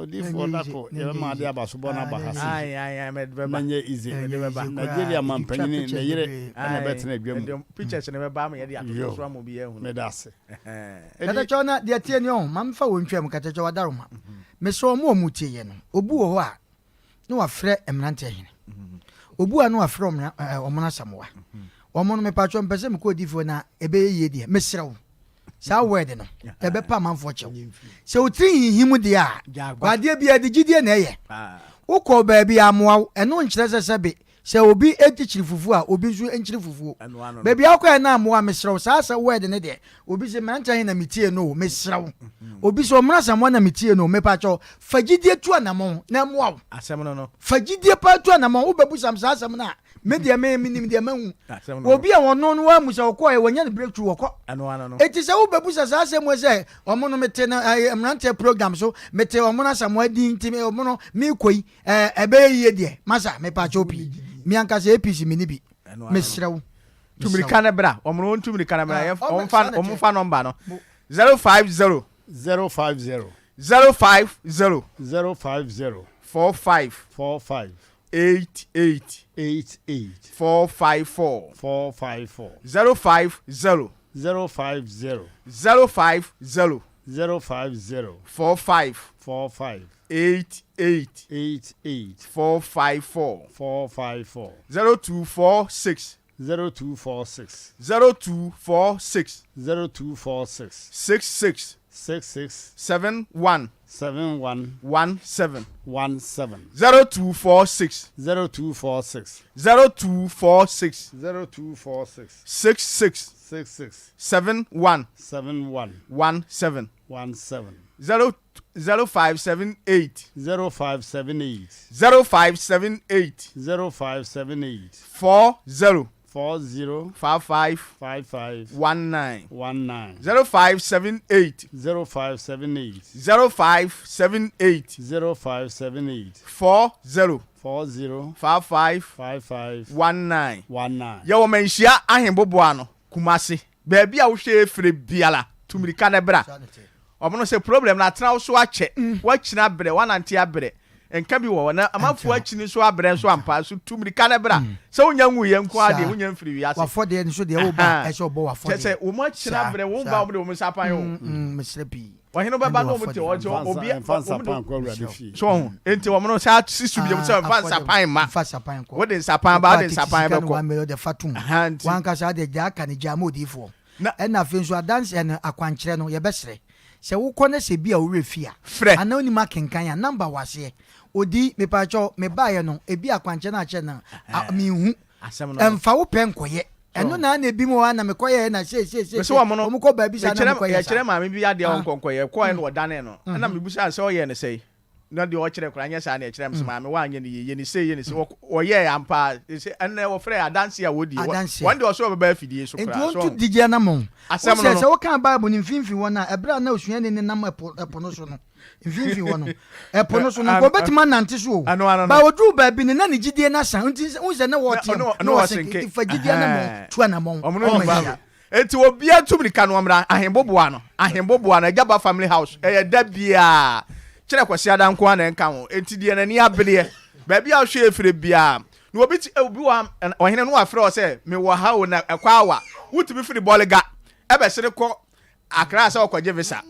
odifo dako ye ma de abaso bona bahasi manye easy Nigeria mampanyini ne yire na betena adwam pictures ne beba ma ye de ato so amobi ehunu me dase katacho na de tie ni on mamfa wontwam katacho wadaroma me so mo omutie ye no obu wo ho a no wafrɛ Mmrantehene obu a no wafrɛ omona samoa omono me pacho mpese me ko odifo na ebe ye de mesrew sa word no ebe pa manfo chew se otri himu de a kwade bia de gidie na eye ukọ baabi amoa eno nkyerɛ sebe se obi etichiri fufu a obi nso enkyiri fufu baabi akọ na amoa mesrew sa word ne de obi se Mmrantehene na metie no mesrew obi so omra samo na metie no mepacho fagidie tu anamon na moa asem no fagidie pa tu anamon wo bebu sam sa asem na media me minim de mahu obi a wono no amusa okọ e wonya ne breakthrough okọ ano eti se wo bebu sa asem we se omo no mete na Mmrantehene program so mete omo na samo adi ntime omo no mi koi ebe ye de masa mepacho opi mi anka se APC mini bi mesrew tumrika na bra omo no tumrika na bra omfa number no 050 050 050 050 45 88 454 050 050 45 88 454 0246 66 71 7117 0246 0246 0246 66 71 17 0578 40 55 19 0578 40 55 19 Yo menshia ahemboboa no kumase baabi a wo hwe efre biala tumirika na bra omono se problem na tena wo so ache wa kina bre wanante abre enka bi wo na amafo akini so abre so ampa so tumirika na bra se wonya nwu ye nko ade wonya mfiri wi ase wafode no so de wo ba e so bo wafode se wo ma kina bre wo ba wo de wo sapan yo mesrepi wahino baba no muti ojo obi fansapan ko awrade fi so enti wo no sa sisu bi se fansapan ma fansapan ko wo de sapan ba de sapan be ko 1 million de fatum wan ka sa de jaka ni jama odifo na fe nso adanse en akwankyere no ye besere se wo kɔ na se bi a wo refia ana oni ma kenkan ya number wase odi me pacho me baaye no ebi akwankyere na akyere na me hu emfa wo pen koye eno na na ebi mo na me koye na se omo ko ba bi sa na me koye ya kyere ma me bi ade on konkoye koye no dane no na me busa se oye ne sei na de o kyere kra anya sa na kyere me se ma me wa anya ne ye ni sei oye ampa se enne wo frɛ adanse a wodi one de o so baba afidie so kra so ento DJ na mo asem no se wo kan bible ni mfimfi wona ebra na osua ne nam epo no so no mfimfi wono epo no so no ko betima nante so ba odu ba bi ne na ne gidie na san nti unse na wo tie no wo se fa gidie na mo tu na mo enti obia tumrika no amra ahemboboa no Agaba family house da bia kyerɛ kwasi adanko ana nka ho enti die na ni abele ba bia hwe efire bia no obi wa ohene no afrɛ o sɛ me wo ha o na ekwawa wutumi firi bɔlega ebesere kɔ akra sɛ okɔgye visa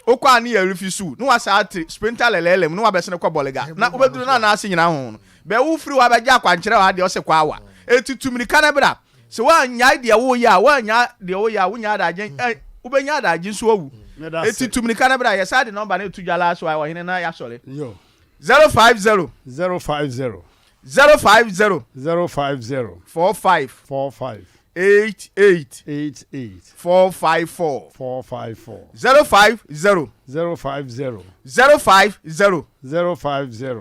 okwa ani ya refisu no wasa ati sprinter lelelem no wabesene kɔ bɔlega na obeduru na ase nyina ho no ba wo firi wa bagya akwankyerɛ wa de o se kwawa enti tumrika na bra se wa nya de wo ya wa nya de wo ya wo nya da agyen ubenya da agyen so awu eti tumrika na bra ya sa de number na tujala so wa hene na ya sole yo 050 45 88 454 050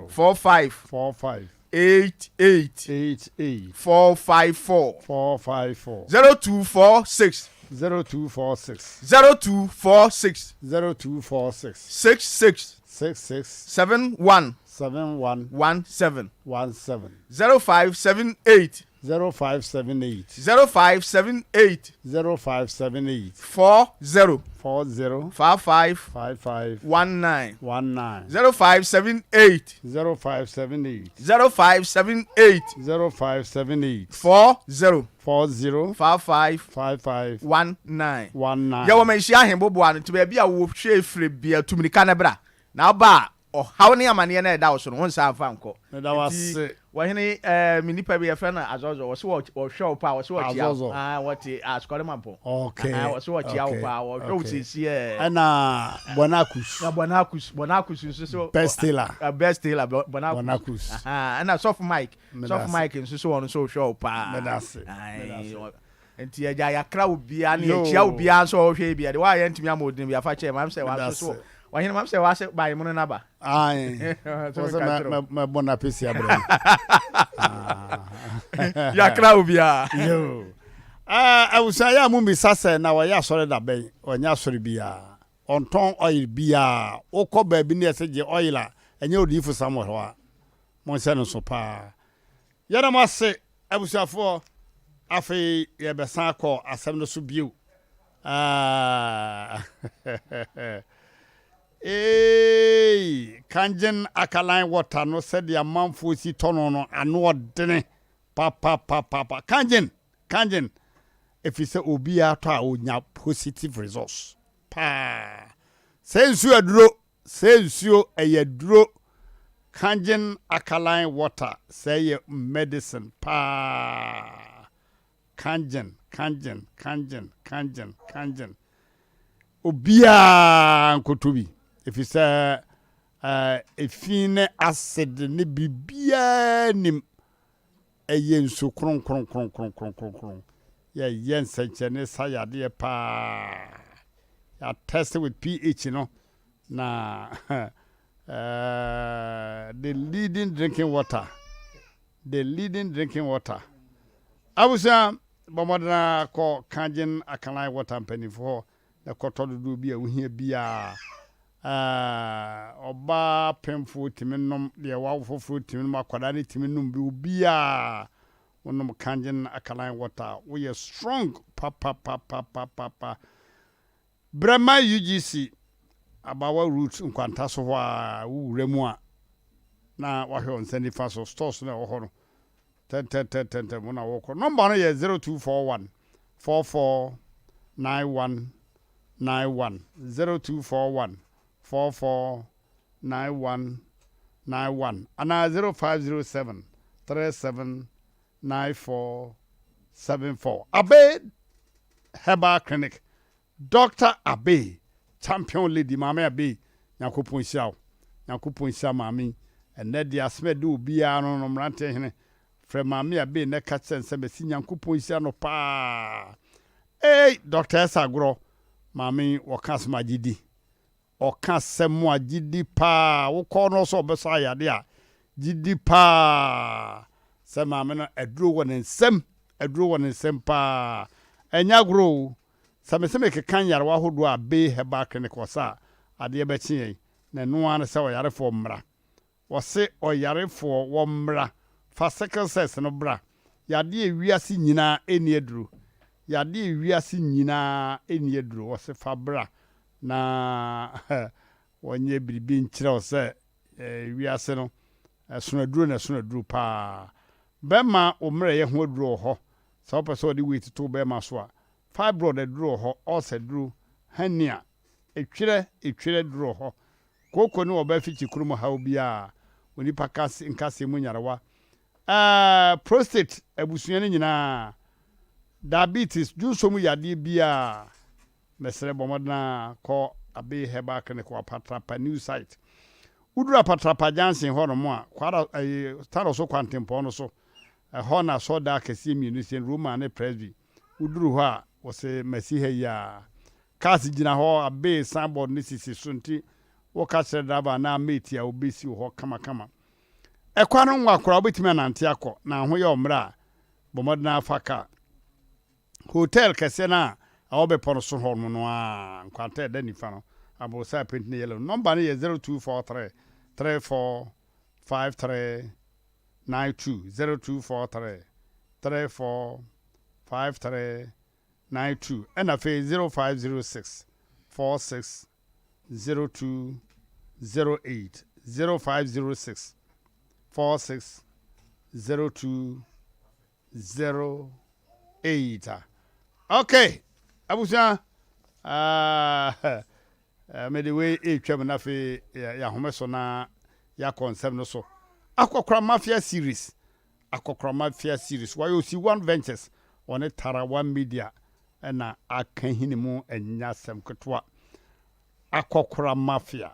45 88 454 0246 66 71 17 0578 40 55 19 0578 40 55 19 ya wo menhia ahemboboa no to bia wo hwe efre bia tumrika na bra na ba how ne amane na da wo so no wonsa afa nko da wase wahene mi nipa bi efra na azozo wo so wo hwe pa wo so wo tia what askore mampo okay wo so wo tia wo pa wo hwe utisi ana bonakus nso so bestela bonakus ana soft mic nso so won so hwe pa medase enti ya kra obi ani chia obi an so hwe bia de wa ya ntimi amodin bia fa che mam se wa so wahene mam se wa se ba imu na ba ai so me bona pesi abra ya kra obi a yo awusa ya mu misase na wa ya sore da ben onya sore bia onton oil bia okoba bi ne seje oil a enye odifu Samuel wa mon se no so pa yana mase abusafo afi ye besan akọ asem no so biu kanjen akalan water no said the manfo si tono no ano odene papa kanjen if you say obi ato a onya positive results pa sensu ayaduro kanjen akalan water say medicine pa kanjen obia nkotobi if you say efine acid ne bibia nim nso kron ya yense ne sayade pa ya test with pH no na the leading drinking water abusa bomodna ko kanjen akanai water mpanifo na kotodo bi a wohia bia oba pemfo timinom de wawfofo timinom akwada ne timinum bi bia wonom kanjen akanai water we are strong pa Brahma UGC abawa root nkwanta so ho a wuremu a na wahwe onsani fa so stores na wo ho no 10 muna woko number no ye 0241 449191 0241 449191 ana 0507 379474 Abe Herbal Clinic Dr. Abe champion lady mama Abe yakopon sia mami ene dia asme do bia no Mmrantehene from mami Abe ne ka sense be sinyakopon sia no pa Dr. Sagro mami wokas magidi okasem agidi pa wo ko no so be so ayade a gidi pa se mami no aduro won nsem pa enya gro sameseme ke kan yare wa hodo Abe Herbal Clinic wasa ade be chien na no an se oyare fo mmra wose oyare fo wo mmra fa second sense no bra yade ewiase nyina eni aduro wose fa bra na wonye biribi nkyere wose wiase no sunaduro pa bema omra ye ho aduro ho so person de wait to bema so a fibroid aduro ho ulcer aduro hernia etwere aduro ho koko ne oba fichi kurum ha bia onipa nkase mu nyarewa prostate abusua ne nyina diabetes juso mu yade bia mesere bomodna ko Abe Herbal Clinic wa Patrapa new site udura Patrapa Jansen ho no mo a kwara taro so kwantempo no so ho na so da kase mienu sen Roma ne Presby uduru ho a wo se masi ha ya kasi gina ho Abe signboard ne sisi so nti wo ka kire daba na mate a obesi ho kama ekwa no nwa kora obetimi anante akọ na ho ye omra bomodna faka hotel kese na awobe pono so ho no a nkwanta da nifa no abosa print ne yellow number ne 0243 345392 0243 345392 and afi 0506 460208 0506 460208 okay abusa me the way etwam na fe ya homeso na ya concept no so akokra mafia series why you see one ventures on a Tarawa media na akanhini mu anya sem ketwa akokra mafia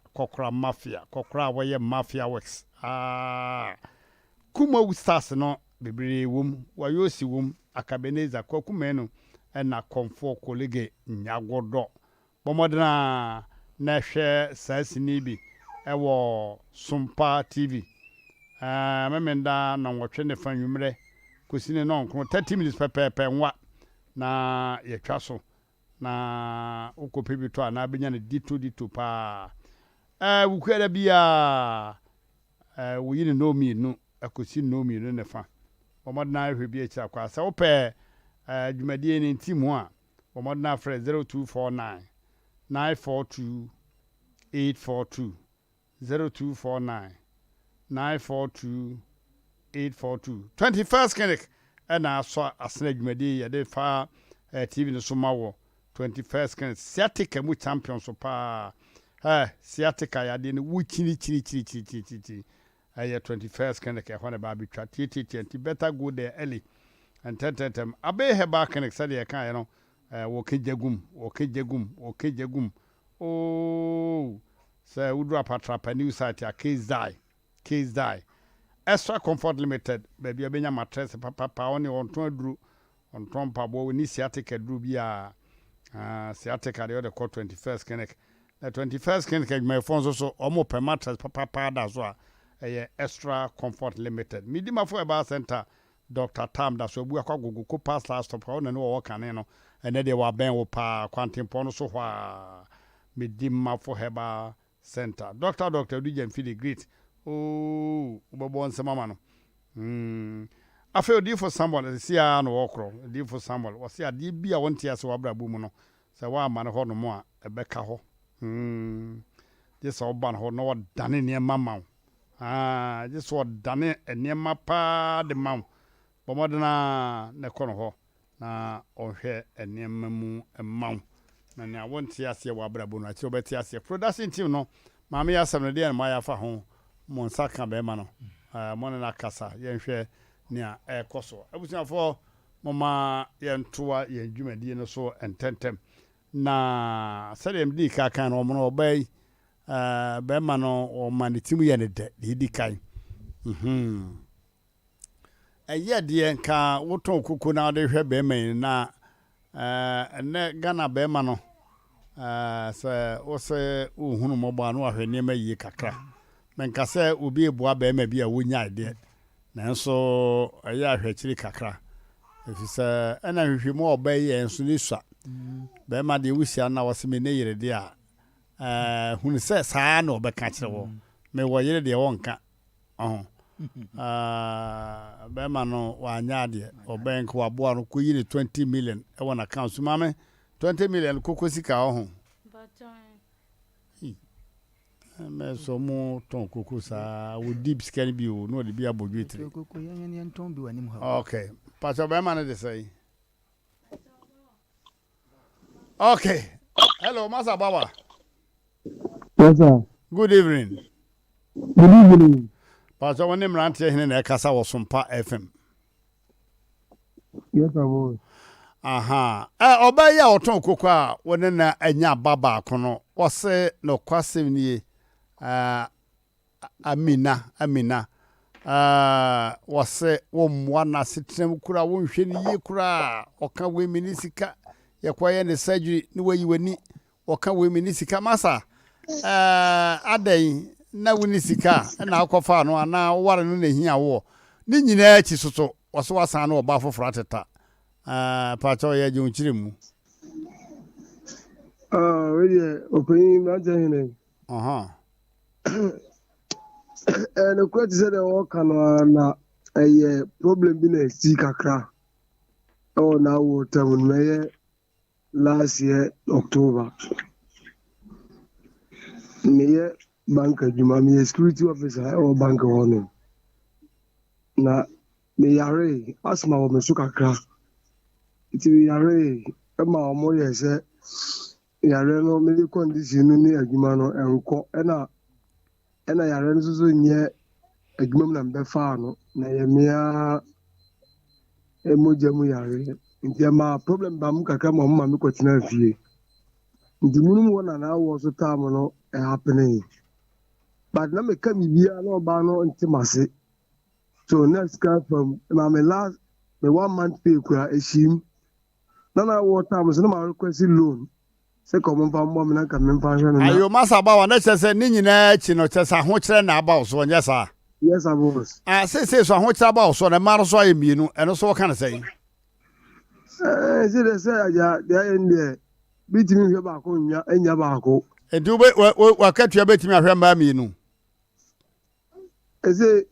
waye mafia works kuma ustars no bebre wom wayo si wom akabeneza kwakumenu na komfo kolege nyagodo bomodna na hwe sasini bi ewo Sompa TV memenda na nwotwe ne fan nwumre kosine no nkro 30 minutes pepepe nwa na yetwa so na ukope bi to na benya ne dito pa wukwera bia wuyini no mi no akosi no mi no ne fa bomodna hwe bi ekira kwa sa ope dwumadie ne ntimu a bomodna frɛ 0249 942 842 0249 942 842 21st clinic na so asena dwumadie ya de fa TV no so mawo 21st clinic sciatica mu champion so pa sciatica ya de ne wuchini chiri aye 21st clinic e hone ba bitwa titi better go there early and tentem Abe Herbal Clinic said ya kan no wo kejagum oh Say Udra Patrapa new site a case die. Extra Comfort Limited, baby abenya mattress papa only on ton on trompa bo ni sciatica dru bia sciatica the other 21st clinic. The 21st clinic my phones so omo per mattress papa da so a Extra Comfort Limited. Midima for about center Dr. Tam da so bu akwagogo ko pass last stop on no work kan no ene de wa ben wo pa kwantempo no so hwa Midima for Heba Center. Doctor Dujan feel great. Oh, ubabo nsema ma no. Afi odi for Samuel see ya no okro. Odi for Samuel. O see ade bia wonte ase wa brabu mu no. Se wa ma no ho no mo a ebeka ho. Just oban ho no dane ne mama. Just what dane enema pa de mam. Bomodena ne kono ho na ohwe enema mu emam. Na ne wonte ase wa brabu no ati obeti ase. Production team no Mami Asem no dey ma ya fa ho mon saka be ma no mon na kasa ye hwe nia ekoso abusia fo mama ye ntoa ye dwumadi no so ententem na sedem di ka kan no mo obey be ma no o manitimu ye ne de di kan eye de nka woton kuku na de hwe be ma na ne Ghana be ma no se o se uhunu moba no ahwe ne ma yi kakra menka se obi eboa be ma bia wonya de nanso aya ahwe kiri kakra efise ana hwehwe mo oba yi enso ni sua be ma de wusia na wose me ne yire de a hunu se saa na obeka kire wo me wo yire de wonka be ma no wanya de obenk wa boa no ko yire 20 million e won account mame 20 million koko sika ho me so mo ton koko sa wo deep scan bi o no de bi abodwetri koko yen ton bi wanim ha okay pastor be man dey say okay hello Master Baba. Yes sir. Good evening. Good evening. Pastor when Mmrantehene na kasa wo Sompa FM. Yes sir boy. Aha. Obaya oton koko a wona na anya baba akono. Wose no kwasem nie. Amina. Wose wo mwa na sitrem kura wo nhwe ni ye kura. Oka we minisika. Yakwaye ne surgery ni wayi wani. Oka we minisika masa. Adai na winisika na akofa no ana ware no na hia wo. Ni nyina achi soso. Wose wasan na oba foforo ateta. Pacho ya junchiri mu. Really, opening Mmrantehene. And the question said the work na a problem bi na si kakra. Oh now what time last year October. Me bank adwuma me security officer or bank one. Na me yare asma wo me so kakra. It we yare ma omo ye se yare no me condition ni adwuma no enko ena yare no so nye adwuma na mbe fa no na ye mea emoja mu yare nti ma problem ba mu kakra ma me kwatina fie nti munum wona na wo so time no happening but na me ka bibia no ba no nti mase so next come from me 1 month pay kura eshim na wo time so na ma request loan se komo fa mo me na ka me fa hwe na ayo Master Baba na chese ni nyina chi no chese ho kire na aba so nya sa yes boss say so ho kire aba so na maro so ayemienu eno so kan say se de say aja de ende bitimi hwe ba ko nya ba ko edu wa katua betimi ahwe mba mienu ese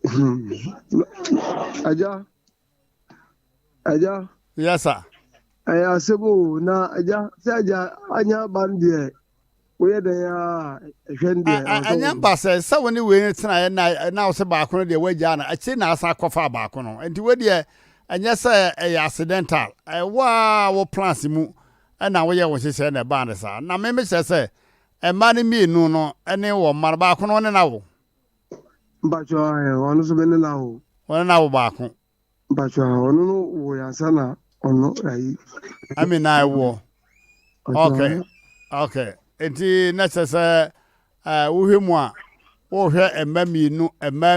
aja yes sir Asebo na aja anya bande we de ya hwende anya base se woni we tena na wo se ba ko no de waja na achi na asa kofa ba ko no enti we de anya se accidental wa wo plans mu na wo ye wo hye na ba na sa na me se ma ni mienu no ene wo mar ba ko no ne na wo mbacho onu so bene na wo na wo ba ko mbacho onu no wo ya sana ono ai Amina wo okay enti na se wohwe mu a wohwe emma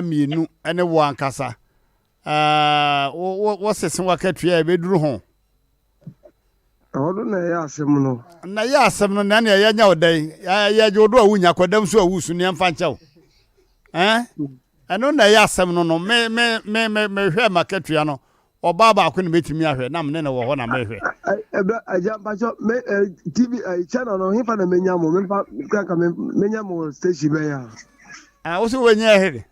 mienu ene wo ankasa wo sesen wakatua e beduru ho Odo na ya asem no. Na ya asem no na ya nya odan ya jodo a wunya kwadam so awusu ne mfa nchew. Eno na ya asem no me hwe makatua no oba ba ko ne betimi ahwe na me ne wo ho na me hwe. Aja bacho me TV channel no hifa na menya mo me ka menya mo station be ya. Wo se wenya hede.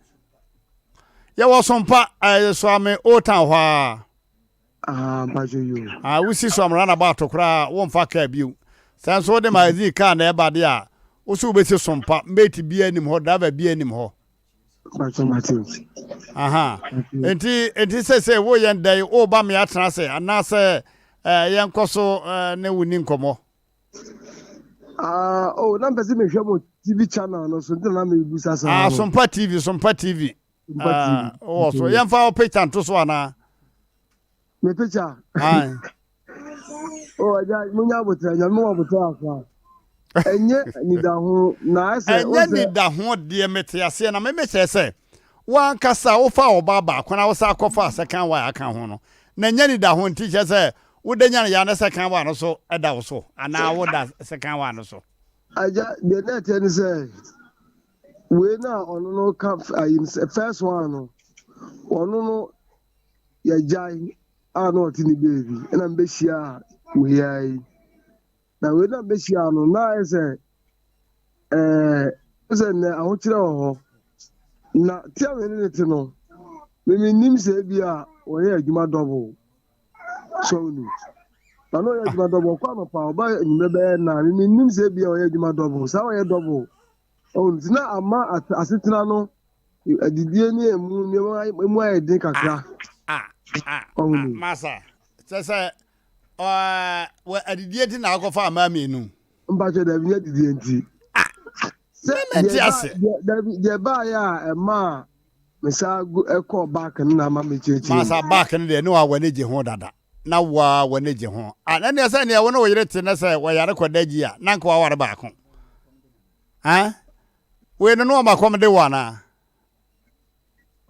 Ya wo Sompa so ame otan hwa. Bacho yo. We see some run about to cry, won't fuck a view. Sans so them I see can ever there. Also, be some pop, mate be any more, never be any more. Bacho Matthews. And he says, "Woy and day, oh, Bammy Atrase, and now say, young Coso, no winning come." Numbers in the TV channel, no, so don't let me use as Sompa TV. Also, young foul patent to Swana. Me picture. Aja munya botra nyamu botra afa. Enye ni da ho na ase enye ni da ho de mete ase na me say wan kasa wo fa oba ba kwana wo sa kofa second wa aka ho no. Na enye ni da ho nti che say wo de nya ya na second wa no so eda wo so ana wo da second wa no so. Aja de net ni say we na ono no ka first one no. Ono no ya jai no tini baby and I'm beshia we now we not beshia no na ese I want to na tell me anything no me nim say bia o ye adwuma double so no I know ye adwuma double kwa no pa oba nyebe na me nim say bia o ye adwuma double sa o ye double o ntina ama asetina no adidie ni emu aye din kakra Masa. Say we adidie na akofa amami nu. Mbacho da bi adidie nti. The ba ya ma mesa eko back na ma mecheche. Masa back ne de no awane je ho dada. Na wa wane je ho. Na ne say ne wo no wo yire te na say wo yare kwadaji a na nka wa ware ba ko. We no ma kom de wana.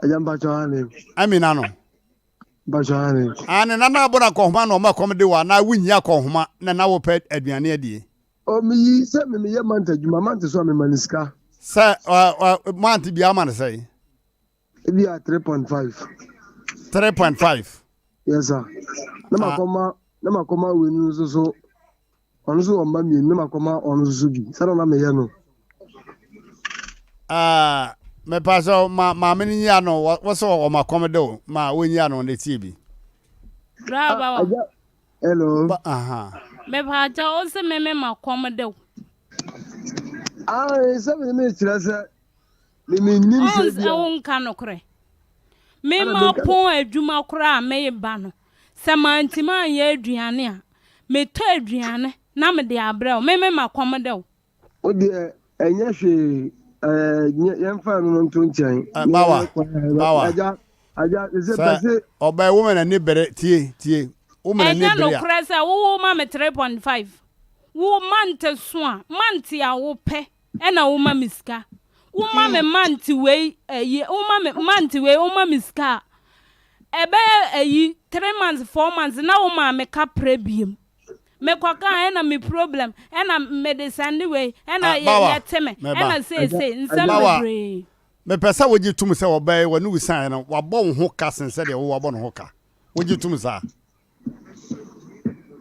Ajamba chane. Amina no. Bajane. Ane na na bona kohoma no ma komde wa na wunya kohoma na wo pet aduane adie. O mi se me ye manta juma manta so me maniska. Sa manta bi ama na say. Bi a 3.5. 3.5. Yes sir. Na makoma we nu so onu so o ma mi na makoma onu so bi. Sa na me ye no. Me paso ma meni ya no wo so o ma komedo ma wonyi ano ne TV. Bravo. Hello. Me pacha o se me ma komedo. Se me chira me nim se bi. On kan okre. Me ma pon adwuma kra me ba no. Se mantima ye aduane a me to aduane na me de abrɛ me ma komedo. O de enye hwe yemfa no nto nchen bawa aja is it oba woman ani bere tie woman ani bere no kresa wo ma me 3.5 wo mante so a mante a wo pe na wo ma miska wo ma me mante we wo ma me mante we wo ma miska ebe 3 months 4 months na wo ma me ka prebiem me kwaka na me problem na medicine way na ye teme na say nsem me pesa wogi tum se obai wonu wisan no wabɔ wo ho ka sense de wo wabɔ no ho ka wogi tum sa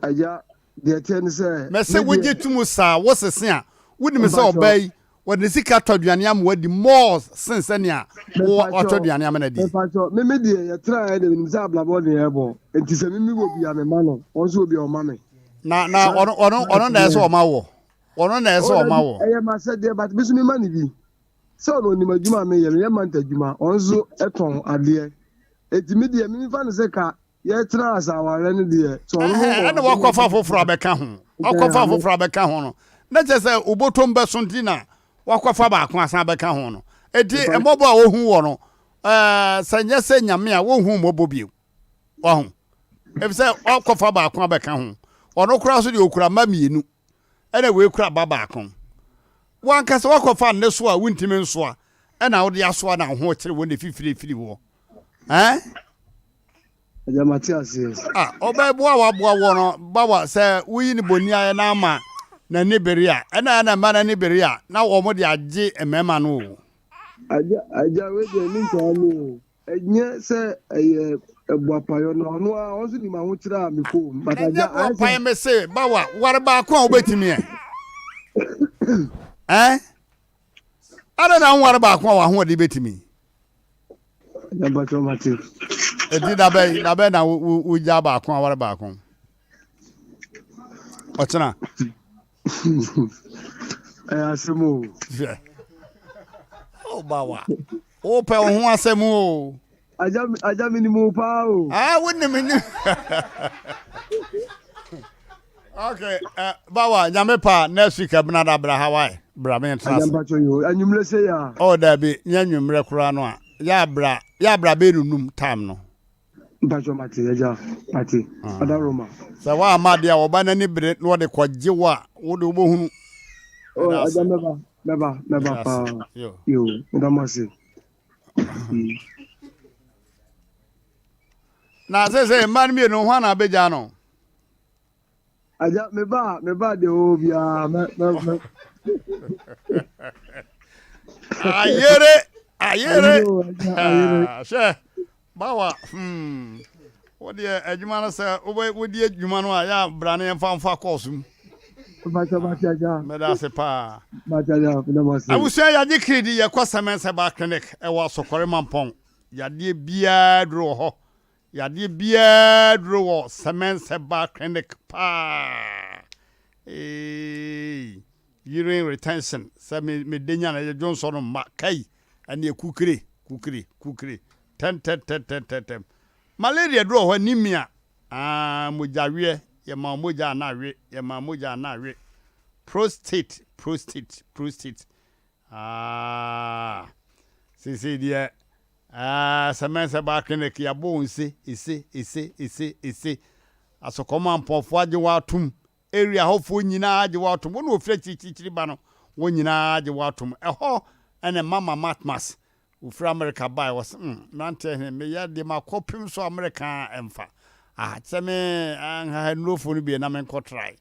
aja de ten se me se wogi tum sa wo sese a woni me se obai woni sika tɔduane am wadi more sense ne a wo tɔduane am na di me de ye try de me se ablabo de ebo enti se me wo bia me ma no won so bia o ma me na ono na eso ma wo ono na eso o ma wo ma se de but bisu me ma ni bi so no ni madwuma me ye ma ntadwuma onzo eton ade etimi de me fa no se ka ye tra asaware ne de so ono na wakwafa foforo abeka ho wakwafa foforo abeka ho no na je se obotom be sonti na wakwafa ba ko asan abeka ho no eti emobo a wo hu wo no sanya se nyame a wo hu mobo bi wo hu efse wakwafa ba ko abeka ho ono kura so de okura ma mienu ene we kura baba akon wan kasa wakofa ne so a wuntimi nso a na wo de aso na ho kire wo ne fifiri wo Aja Matias yes. Obeboa wa boa wo no bawa se wuyi ni boni aye na ama na niberia na ma na niberia na wo mo de age emema no Aja we de ni ntaani enye se ebuapayo no no a onso ni ma ho kira me ko bataja aye me se bawa ware ba ko obetimi ada na ware ba ko wa ho de betimi ya bacho mati edi da be na wo ja ba ko ware ba ko otena Asemo bawa o pe ho asemu o aja minimum pa o wouldn't me okay bawa nyame pa next week abnada bra Hawaii bra me trans aja bacho yo anyumle se ya da bi nyanyumre kura no a ya bra be nunum time no bacho mati aja mati ada Roma so wa amade a oba na ni bere no de kwaje wa wo de obohunu aja meba pa yo ndamase na se man mi no ho na beja no aja meba de obia me ayere she bawa what the adwuma no say wo di adwuma no a ya bra na yemfa course Meda sepa. Awusia ya di kredi ye kwa semense ba clinic e wa sokore mampon. Ya di bia dro ho. Ya di bia dro wo semense ba clinic pa. Urine retention. Se me denya na Johnson no ma kai ane kukire. Ten. Malaria dro ho nimia. Mojawe ye ma moja na we prostate see dia semense ba clinic ya bo nse ise asokoma mpofo age watum area hofo nyina age watum wonu ofre chichiri ba no wonyina age watum eho ene mama matmas ufra America buy was Mmrantehene me ya de makopim so America emfa cheme ha no phone bi na men ko try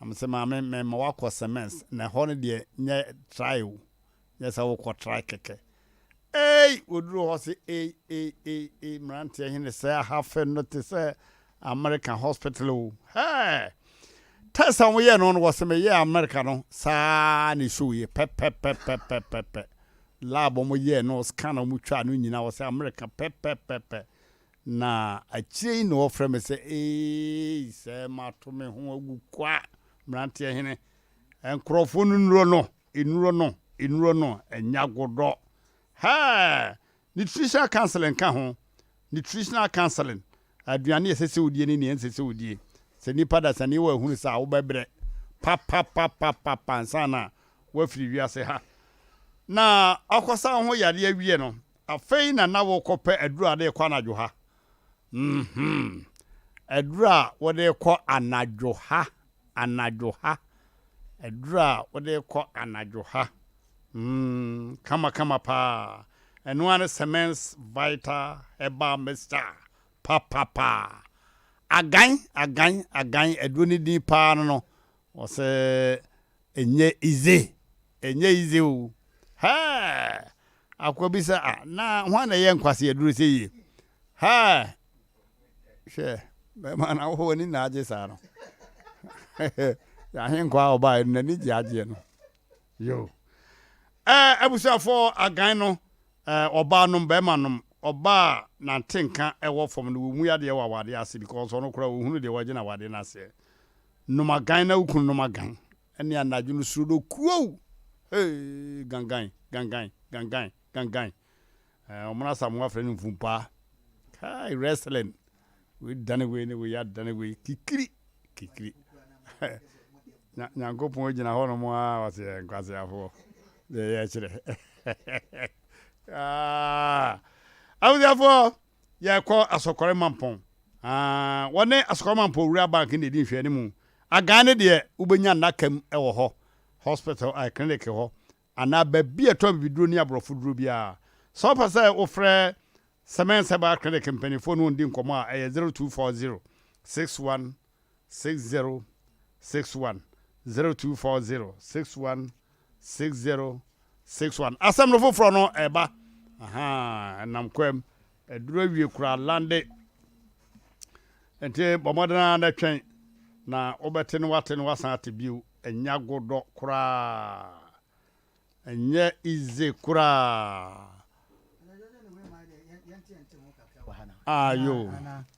am se ma me wakọ semens na ho ne de nye try o yes I ko try keke oduru ho se Mmrantehene say have not say American hospital o test on we no was me ye America no sa ni show ye pe lab mo ye no scan mo twa no nyina was America pe na achie no ofre me say say ma to me ho agu kwa Mmrantehene enkrofo nuro no enyagodo nutritional counseling ka ho nutritional counseling aduane esese odie ni ensese odie se nipa da sane wa hunu sa wo bebre pa sana wa firi wiase ha na akosa ho yade awie no afei na wo kope adura de kwa na ha edra wode ko anajo ha edra wode ko anajo ha kama pa eno ane semens vital eba mister pa agan edro ni di pa no o se enye ize o akwabisa na ho na ye nkwase edro se yi she be man awo ni na aje sa no ya hin kwa oba na ni ji aje no yo abusafo agan no oba no be manom oba na ntenka ewo fom no mu ya de wa wade ase because ono kura wo hunu de waje na wade na ase no magan na ukun no magan ene anaju no suru do kuo gangan omna samu afre ni mfumpa kai wrestling we done away ni we had done away kikiri nyango pon gina ho no mo a wase nkwase afo de ya chire awuafo ya ko asokore mampon wone asokore mampon wura bank ni di hwe ni mu agane de ubenya nakam e wo ho hospital clinic ho ana baby atom biduro ni abrofo duro bia so pasa ofre semen seba clinic company phone no ndi nkomo a 0240 61 60 61 0240 61 60 61 Asem no foforo no eba aha nam kwam eduro wie kura lande ente bomodana na twen na obete no wate no wasan ate biu enya godo kura enye ize kura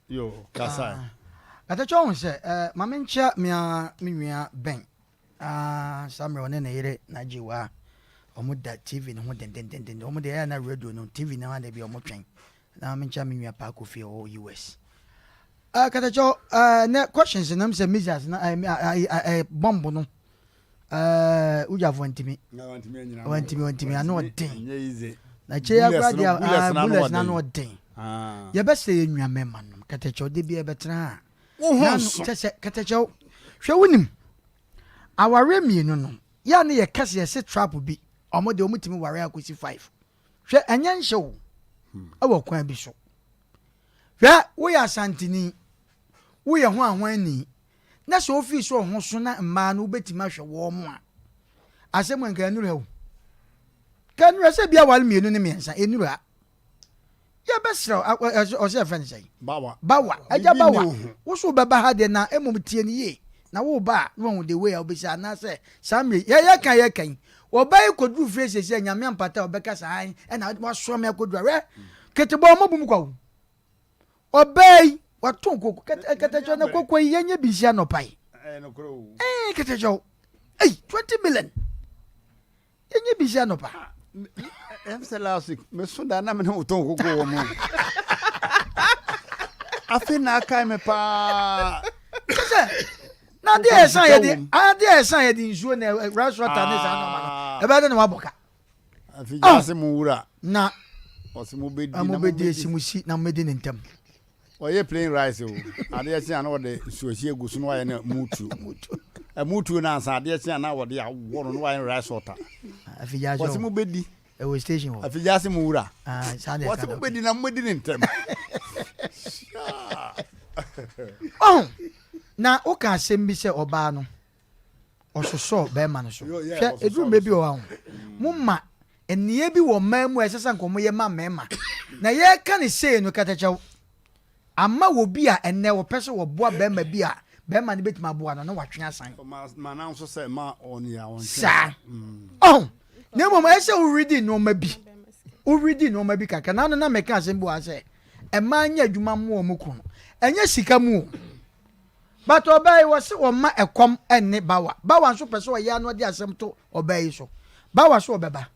yo kasai ata chon se mamencha minua ben samre one na yire na jiwa omuda TV no den omuda ya na radio no TV na na bi omotwen na mamencha minua pa ko fi o US kata cho ne questions na mse misas na bomb no uja vontimi ano den na che ya grad ya bullets na no den ya bese enua mema no kata cho de bia betra na se kata cho hwe wonim aware mienu no ya ne ye kase ye se trap bi omode omutimi ware akosi 5 hwe anya nhyew awo kwan bi so hwe wo ya santini wo ye ho ahwan ni na so office ho so na mma no betima hwe wo mo a asem nka enuru ha kanuru se bia wal mienu ne miensa enuru a ya besra o se fan say bawa aja bawa wo so beba ha de na emum tie ni ye na wo ba no de way obisa na se samre ye kan obai kodru face se nyame ampata obeka sai e na wa so me kodru re ketebo mo bum kwa obai waton koko ketejo na koko yenye bisia no pai ketejo 20 million yenye bisia no pai last week me sunda na me no ton koko wo mo afina kai me pa na dia esan ye di nsuo na restaurant na sa no ma e ba de na waboka afija mu wura na osimo bedi esimusi na medi ne ntam oye plain rice o ade ese ana wode suosi egusu no waye na mutu na ansa ade ese ana wode awo no waye rice water afija jo osimo bedi e wo station ho afija se mu wura sane ka osimo bedi na medi ne ntam na o ka asem bi se oba no ososo be ma no so hwe edu mebi o ha mumma enie bi wo mamu esesa nkomo ye ma mema na ye ka ne sei no katachaw amma wo bi a enne wo pese wo boa be ma bi a be ma ne betima boa no na watwe asan ma na nso se ma on ya on sa ne mo ma ese wo ready no ma bi wo ready no ma bi kaka na no na meka asem bo ase e ma anya adwuma mo o muku no enya sika mu but obey was o ma ekom enne bawa nso pese o ya no de asem to obey so bawa so obeba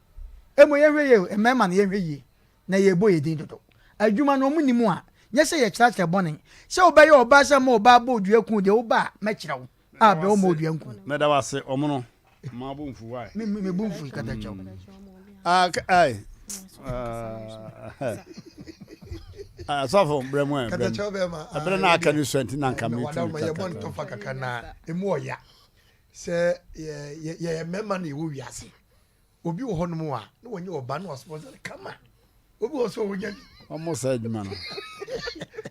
emo ye hweye emema na ye hweye na ye boye din dodo adwuma no munnimu a nye se ye kyeratre bone se obey oba se ma oba bo odua ku de oba ma kyerɛ wo a be o ma odua ku me da wase omo no ma bo mfu wai me bo mfu kata kyɛw sofo bremwe kata kyɛw be ma abere na aka ni senti na nka me ye bon to fa kaka na emu oya se ye mema na ye wo wiase obi wo hono mu a na wonye oba na sponsor kama obi wo so wonya almost said man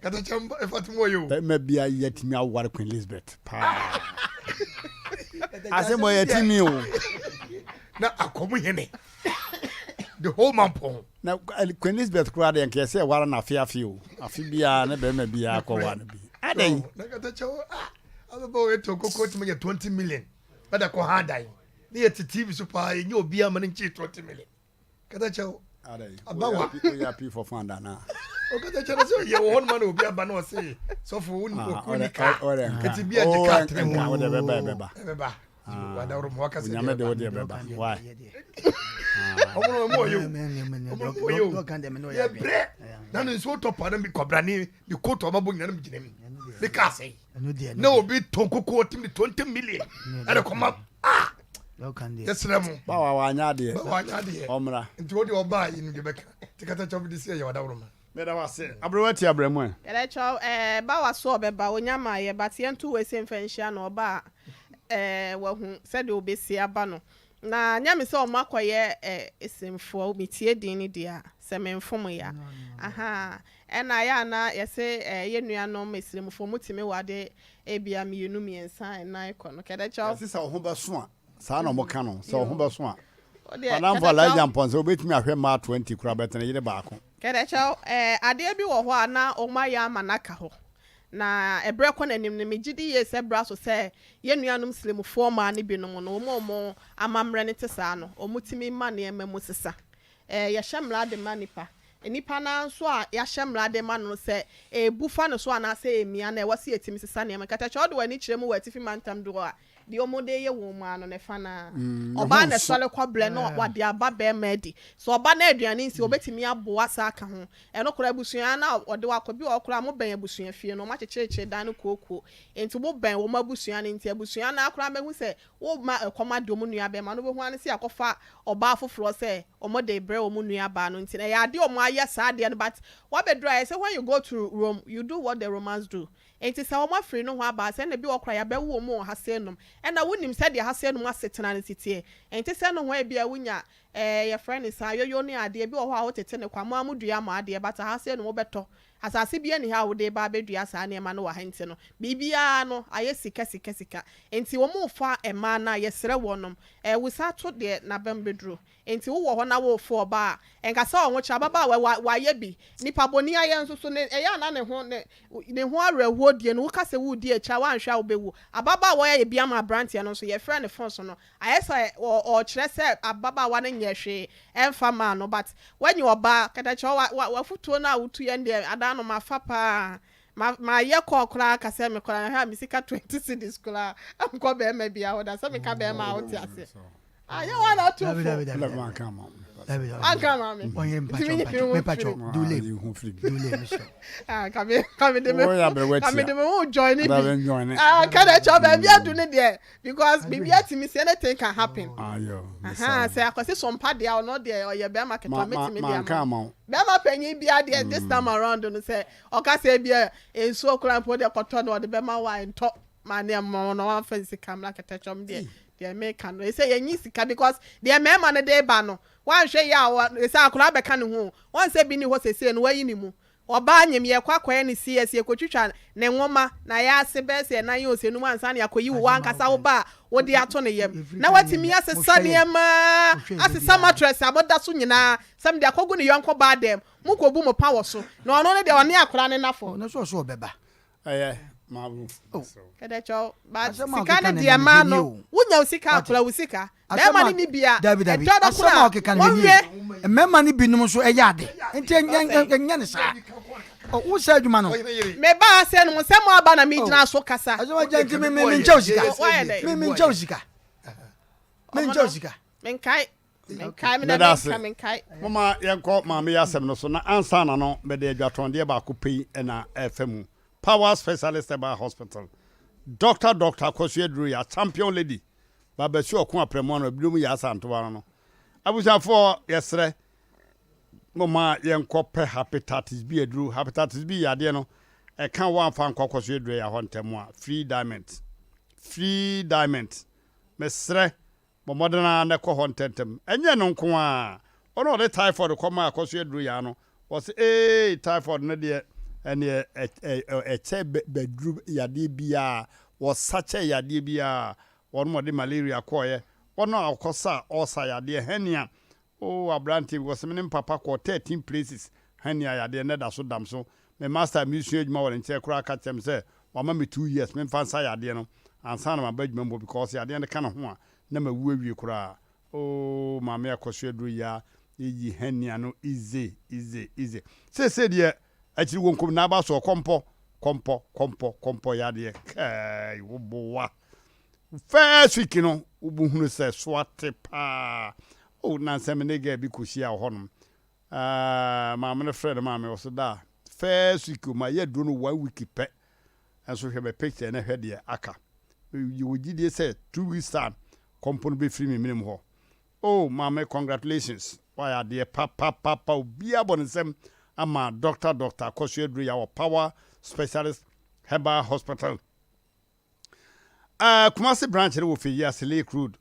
kata chamba e fatimo yo me bia yetimi aware Queen Elizabeth pa asemo yetimi o na akomu hene the whole man pon na Queen Elizabeth crowd en kese wara na afi o afi bia na be me bia akwa na bi adai na kata chawo abo we to Koko to me 20 million bada ko handai ni yet TV super enye obi amane nchi 20 million kata chawo adai abawa ya pi for fund na o kata chawo so ye won man obi aba na o say so for won okunika eti bia de ka trenga o de beba wada ro mo wakase nyame de o de beba why omo mo yo na no so top na bi kobra ni bi koto ma bo nyana mi gina mi bi ka say na obi ton Koko tim 20 million ada koma yes remo bawa wanya de omra nti wodi oba yi no gebeka tikata chobi disi ya wada ro ma me da wase abrewati abremu ele cho bawa so obeba onyama ye batie ntu we se mfanhia na oba wahu se de obesi aba no na nyame sɛ ɔmo akɔyɛ esimfoɔ metie din ne dia sɛ memfom ya aha ɛna ya na yɛse yɛ nuanom esirimfoɔ mutimi wade ebia mmienu mmiɛnsa ɛnan kɔ no kɛdɛ kyɛw sɛ wo ho bɛso a saa na ɔmo ka no sɛ wo ho bɛso a anamfo alaja mpɔn sɛ wobɛtumi ahwɛ ma 20 kora bɛtena yere baako kɛdɛ kyɛw adeɛ bi wɔ hɔ a na ɔmo ayɛ ama naka hɔ na ebre kɔ nanim ne megidi ye sɛ bra so sɛ ye nuanom slemfoɔ ma ne binom no ɔmo amamrɛ ne te saa no ɔmo timi ma ne emamu sesa ye hyemra de ma nipa nipa na nso a ya hyemra de ma no sɛ bufa no so ana sɛ emia na ɛwɔ etimi sesa ne kata kyɛ ɔde wani kyerɛ mu wɔ atifi mantam do a di ɔmo de ye wo mu ano ne fa na ɔba na sɔle kɔbrɛ no wade aba bɛ madi so ɔba na aduane nsi obetimi aboa sa aka ho ɛno kora abusua na ɔde wakɔ bi ɔkora mo bɛn abusua fie no ma kyekyerekye dan no kooko enti mo bɛn wo ma abusua ne nti abusua na akora mehu sɛ wo ma ɛkɔma de ɔmo nua bɛ ma no behu ane si akɔfa ɔba afoforo sɛ ɔmo de brɛ ɔmo nua ba no nti na ya de ɔmo ayɛ saa de no but what be dry say when you go to Rome you do what the Romans do enti sɛ ɔmo afiri no ho aba sɛ na bi ɔkora ya bɛ wo ɔmo ha sɛ nom ɛna wonim sɛ de ha sɛ nom asetena ne titie enti sɛ no ho e bia wonya your friend is ayoyo ne ade bi wɔ hɔ a wotete ne kwa mo amudua ma ade but ha sɛ no wobɛtɔ asase bia ne ha wo de ba bedua saa ne ma no wa hente no bibia no ayɛ sika enti wo mo fa ema na yɛsrɛ wɔnom wo sa to de na bam beduro enti wo wɔ hɔ na wo fo ba enka sɛ ɔnwo kya baba wa yɛ bi nipa boni ayɛ nso so ne ɛyɛ na ne ho awerɛhoɔ die no wo ka sɛ wo die kya wa nhwa wo bewu ababa wa yɛ bia ma brantia no so yɛ frɛ ne fon so no ayɛ sɛ ɔkyerɛ sɛ ababa wa ne nyɛ hwe ɛmfa ma no but when you oba kadacha wa futuo na wutu ye ndie ada no mafa pa ma ye kɔ kora ka sɛ me kora ha mi sika 20 cedis kora amkɔ be ma bia ho da sɛ me ka be ma wote ase aye wa na tu Ankama me. Me pacho. Dule Michel. Come de me join it. Can I chop and be doing it there because baby atimi say anything can happen. Say akwase Sompa there or not there or your bear market or meet me there. Bear ma penyi bia there this time around no say oka say bia enso kura mpo de koto no de be ma wa ento ma ne mo no wan fancy camera ketechom there. They make no say yenyi sika because they me ma ne dey ba no wan hwe ya say akura be ka ne ho wan say bi ni ho sese no wayi ni mu oba anyem ye kwakoye ne CS ye kotwitwa ne nwoma na ya ase be se na ye osenu ansa ne akoyi wo ankasa wo ba wo de ato ne yem na watimi asesa ne ma asesa mattress aboda so nyina sam de akogu ne yonko ba dem mukobu mo power so na ono ne de one akura ne nafo no so obeba mabu kedecho ba sika ne de ma no wunya usika akura usika be ma ni bia David asema okeka ne memma ni binum so eyade enti enya ne sa wo sa adwuma no me ba se no se mo aba na me gyina so kasa asema janti me ncha usika menkai mama yenko ma me Asem no so na ansa na no me de adwatonde ba ko pei na efemu Power Specialist by Hospital. Doctor Kosue Drew ya champion lady. Baba si okun apremo no binom ya santowa no. Abusa for yesre. Mama yenko pe hepatitis B Drew. Hepatitis B ya de no. E kan wan fan Kosue Drew ya hontemu a free diamond. Mesre momodena na ko hontentem. Enye no nko a. Ono de typhoid koma Kosue Drew ya no. Was typhoid no de ene eche bedru yade bia wo sache yade bia won de malaria koye wono akosa osa yade hania abranti was me papa ko 13 places hania yade ne da so dam so me master mission adwuma won nche kura ka chem se wama me 2 years me fansa yade no ansa na mabadwuma mbo because yade ne kana ho a na mawu awie kura ma me akoso adru ya yi hania no easy se de achiri wonkom na ba so kompo yade kai wo boa first week no ubuhunu se swate pa na nsem ne ga bi kosia honom ma me friend ma me so da first week ma ye do no 1 week pe enso hwe be picture na hwe de aka you would gidi say 2 weeks time kompo no be free me minim ho ma me congratulations why are there papa obi abonsem ama Dr. Kosue Drew ya Power Specialist Herbal Hospital. Kumasi branch wo fi ya Lake Road.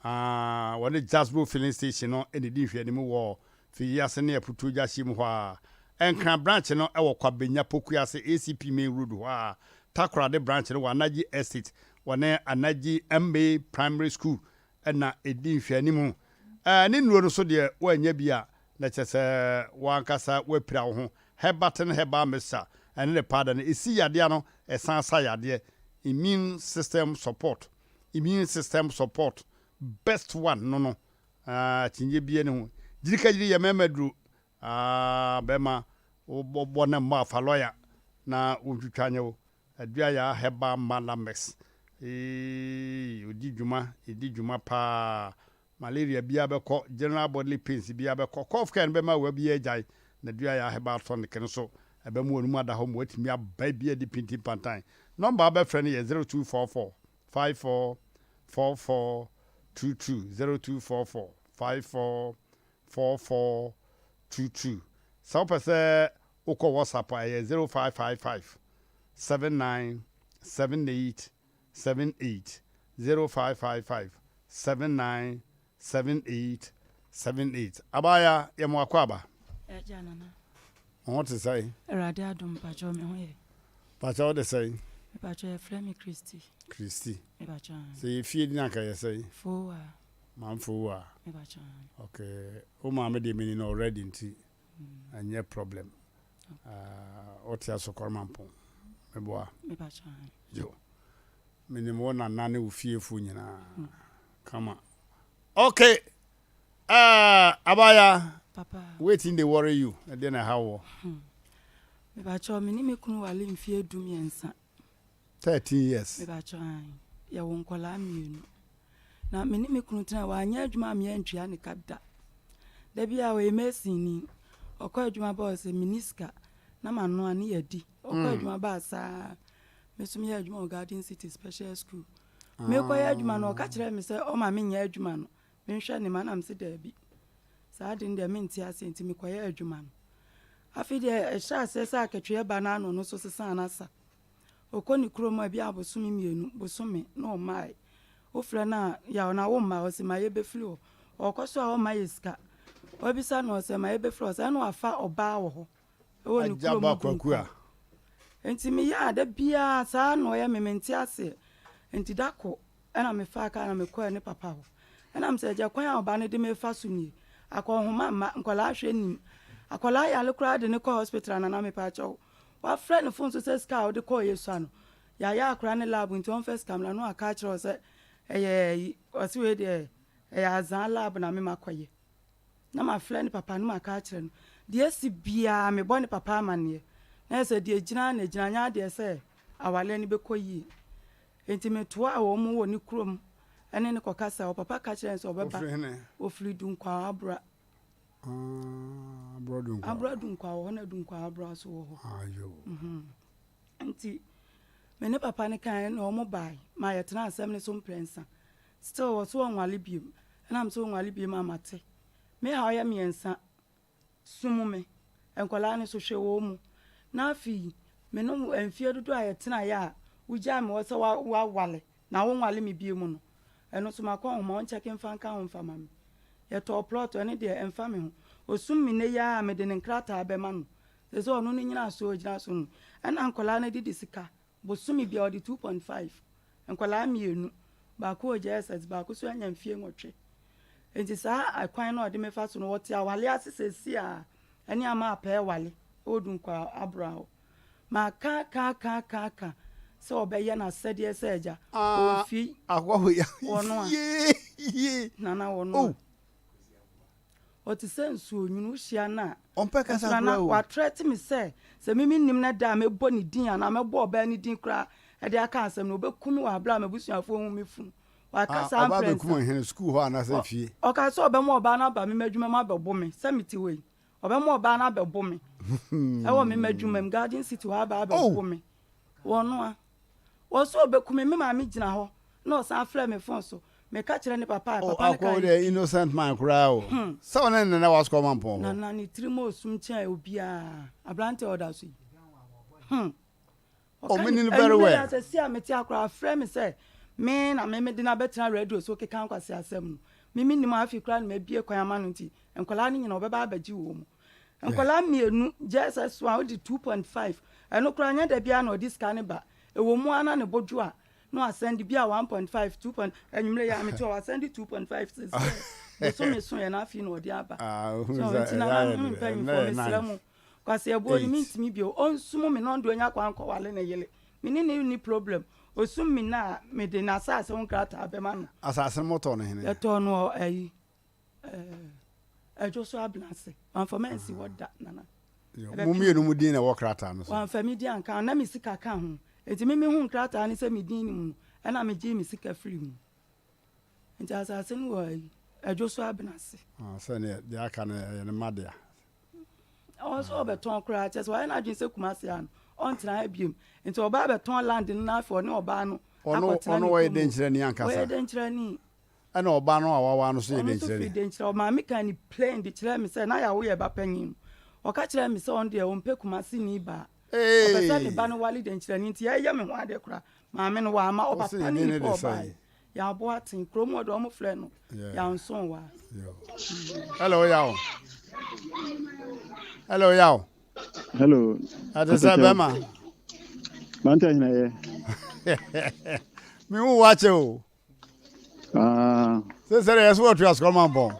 wɔne Jasbro filling station no ɛne di hwɛ ne mu wɔ fi ase ne aputu gya hye mu hɔ a ɛnkra branch no ɛwɔ Kwabenya Poku ase ACP main road hɔ a Takoradi branch no wɔ Anaji estate wɔne Anaji MA primary school ɛna ɛdi hwɛ ne mu ne nnuro no so deɛ wɔanya bi a na kyɛ sɛ wankasa wapira wo ho hebaten heba mesa ɛne ne pada no ɛsi yadeɛ no ɛsan sa yadeɛ immune system support best one no tinye bie ne ho jirika jiri ya memadru bema bo na ma fa lawyer na wotwitwanye wo adua ya heba malamex odi dwuma pa malaria bia beko general bodily pains bia beko cough can be ma wa bia jai na dua ya heba tonic no so ebe mu onu ada ho mo atimi aba bia di pinti pantan number aba friend ye 0244 544422 0244 544422 so pese uko WhatsApp ay 0555 797878 0555 797878 abaya ya mwakwaba janana what to say erade adom pacho me hoye pacho de say pacho Flemi Christy me pacho say fie din aka say fowa man fowa me pacho okay o ma me de mini no already nti anya problem otia sokormampo me boa me pacho yo minimo na nane wo fie fu nyina kama okay abaya papa waiting they worry you and then how me pacho me ni me kunu wale mfie dumiensa 13 years me pacho ya wonkola mienu na me ni me kunu tena wa anya adwuma me antwia ne kada da bia we mesini okọ adwuma ba se miniska na mano ane yadi okọ adwuma ba sa mesumi ya adwuma Garden City Special School me ko ya adwuma no ka kire me se o ma me nya adwuma no me hwe ne manam se da bi sa de nde me ntia se ntimi ko ya adwuma no afi de ehya asese akatwe ba na no so sesa anasa okoni kroma bi abosumi mienu bosome no mai ofre na ya na wo ma o se ma ye be flu okoso a o ma yeska obisa no se ma ye be flu o se no afa oba wo ho ewo ni kroma kwakua enti me ya da bia sa no ya mementi ase enti dako ena me fa aka na me ko ne papa ho ena me se je kwan a oba ne de me fa so ni akohoma ma nkola ahwe nim akola ya le kura de ne ko hospital na me pa cho wa friend phone so se ska o de ko yesu ano ya akura ne lab nti on first camera no aka kire se o si we de azan lab na me makoye na ma friend papa no aka kire no de si bia me bo ne papa amane na se de gina na gina nya de se awale ni be koyi enti me to a wo mu wo ni krom ene ne kokasa o papa ka kire se obeba o firi dun kwa abra abra dun kwa wo na dun kwa abra so wo ayo enti me ne papa ne kan na o mo bai ma ye tena asem ne so mprensa still wo so nwale biem na am so nwale biem amate me ha ya miensa sumu me enkola ne so hwe wo mu na afi me no enfie dodo a ye tena ya ugya me wo se wa wale na wo nwale me biem no eno so makọ ho ma on check mfanka ho mfa mam ye to plot ene de emfa me ho osum mi ne ya me de ne nkrata be ma no se so no nyina so gyina so no ena nkola na didi sika bosumi bia odi 2.5 nkola mienu ba ko JSS ba ko so anya mfie nwotwe enti sa akwan na odi me fa so no wote awale asesesi a ene ama apa wale odun kwa abrao ma ka so obeye na sede seja ofi agwaho ya wono ye nana wono o ti sensu onyunu hia na onpe kasa kura o wa threat me se mimi nim na da me bo ni din ana me bo oba ni din kura e de aka asem no obekumi wa bla me busuafo hu me funu wa kasa am friends aba bekumi hen school ho ana se fie o ka so oba mo oba na ba me madwuma ma be bo me se meti we oba mo oba na be bo me e wo me madwuma m Garden City wa ba be bo me wono a wo so obekumi me ma me gina ho na o san frɛ me phone so me ka kire ne papa ne ka the innocent man crowd so na was come on pon na ni trimo osum chen obi a ablante order so o meaning very well I say see am ti akra frɛ me say me na me de na betra radio so ke kan kwase asem no me nim afi kra na mabie kwan ama no nti enkola no nyina obeba abaji wo mu enkola mienu jesus wa odi 2.5 eno kra nya da bia na odi scan ba ewo mu ana ne bodu a no asend bia 1.5 2. Enwumle ya me to asend 2.5 so me so ya na afi na odi aba so nti na ma mpa inform kwase ebo ni mintimi bio onsumo me no ndo nya kwa anko wale na yele me ni problem osum mi na me de na asase won krata abema no asase moto no hene eto no ejo so ablase anfomensi woda nana mumie no mudin na wo krata no so wan famidi anka na mi sika ka ho enti me hu krata ni se mi din mu na me ji mi sika free mu enti asase no wo ejo so ablase se ne de aka na ne madea also beton krata so why na dwin se kumase an ontra abiem nti oba beton land na afọ ne oba no ono we denchire ni ankasa we denchire ni ana oba no awawa no so ye denchire ni denchire o ma me kan ni plane de chire me say na ya wo ye ba panyin o ka chire me say on de o mpe kumasi ni ba o be say me ba no wali denchire ni nti ya me ho ade kura ma me no wa ma o papa ni ko ba ya bo atin kromo do mo fle no ya nson wa hello yawo hello yawo hello adesa bema Mmrantehene ye mi hu wache o se sere yeso what you ask man bon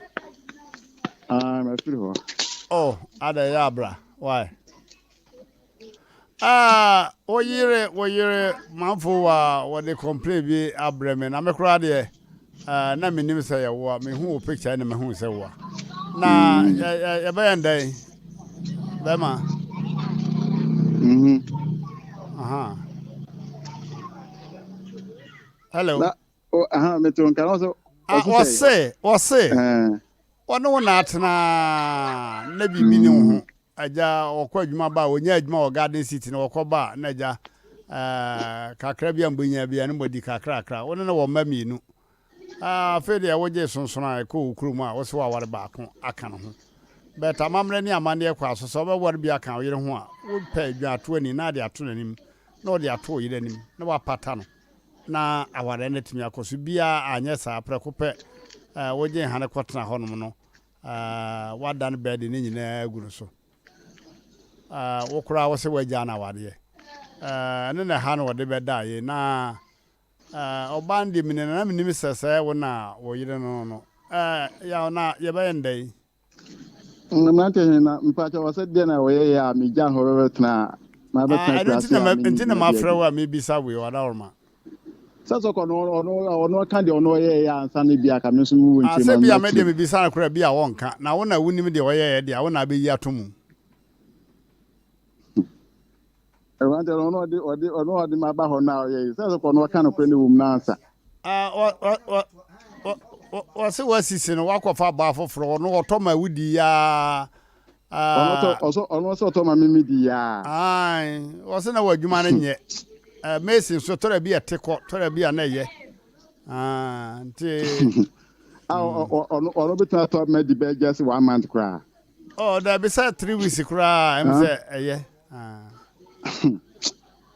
my free ho oh ada ya bra why oyire manfo wa they complain bi abreme na me kura de na me nim say wo me hu picture na me hu say wo na ya ba ndai bema aha hello meton kan also wase ono na atena na bibi ne ho aja okwa adwuma ba onya adwuma o garden city na okoba na aja kakra bia mbonya bia ne modi kakra kakra ono na wo mamienu fede ya woje sonsona ko ukrum a wo se wa ware ba ko aka no ho beta mamre ni amane kwa so so be ware bia kan yire ho a wo pa adwa ato ani na de ato nanim na wo de ato yire nim na wa pata no na aware na timi akoso bia anya sa prekope woje hane kwotena honom no wadan bed ni nyina aguru so wo kura wo se waja na wade ne na ha no wode beda ye na obandi mine na mini sese wo na wo yire no ya na ye ba ndai Mmrantehene na mpacha wase de na wo ye ya mi jan ho betna ma betna class ntina ma frewa mi bisa we wada orma saso ko no kan de ono ye ya ansa ne bia ka me so mu wonchi ma se bia me de me bisa na kura bia wonka na wo na wunim de wo ye de wo na be yi atomu Ewante ono de ma ba ho na ye saso ko no kan no kure ne wum na ansa wase wasisi no wakwafa ba foforo no otoma wudi ya ono so otoma mimi di ya ai wase na wadwuma na nye Mason so tora bia teko tora bia na ye nti ono betna to me di be just 1 month kra there be say 3 weeks kra am say eye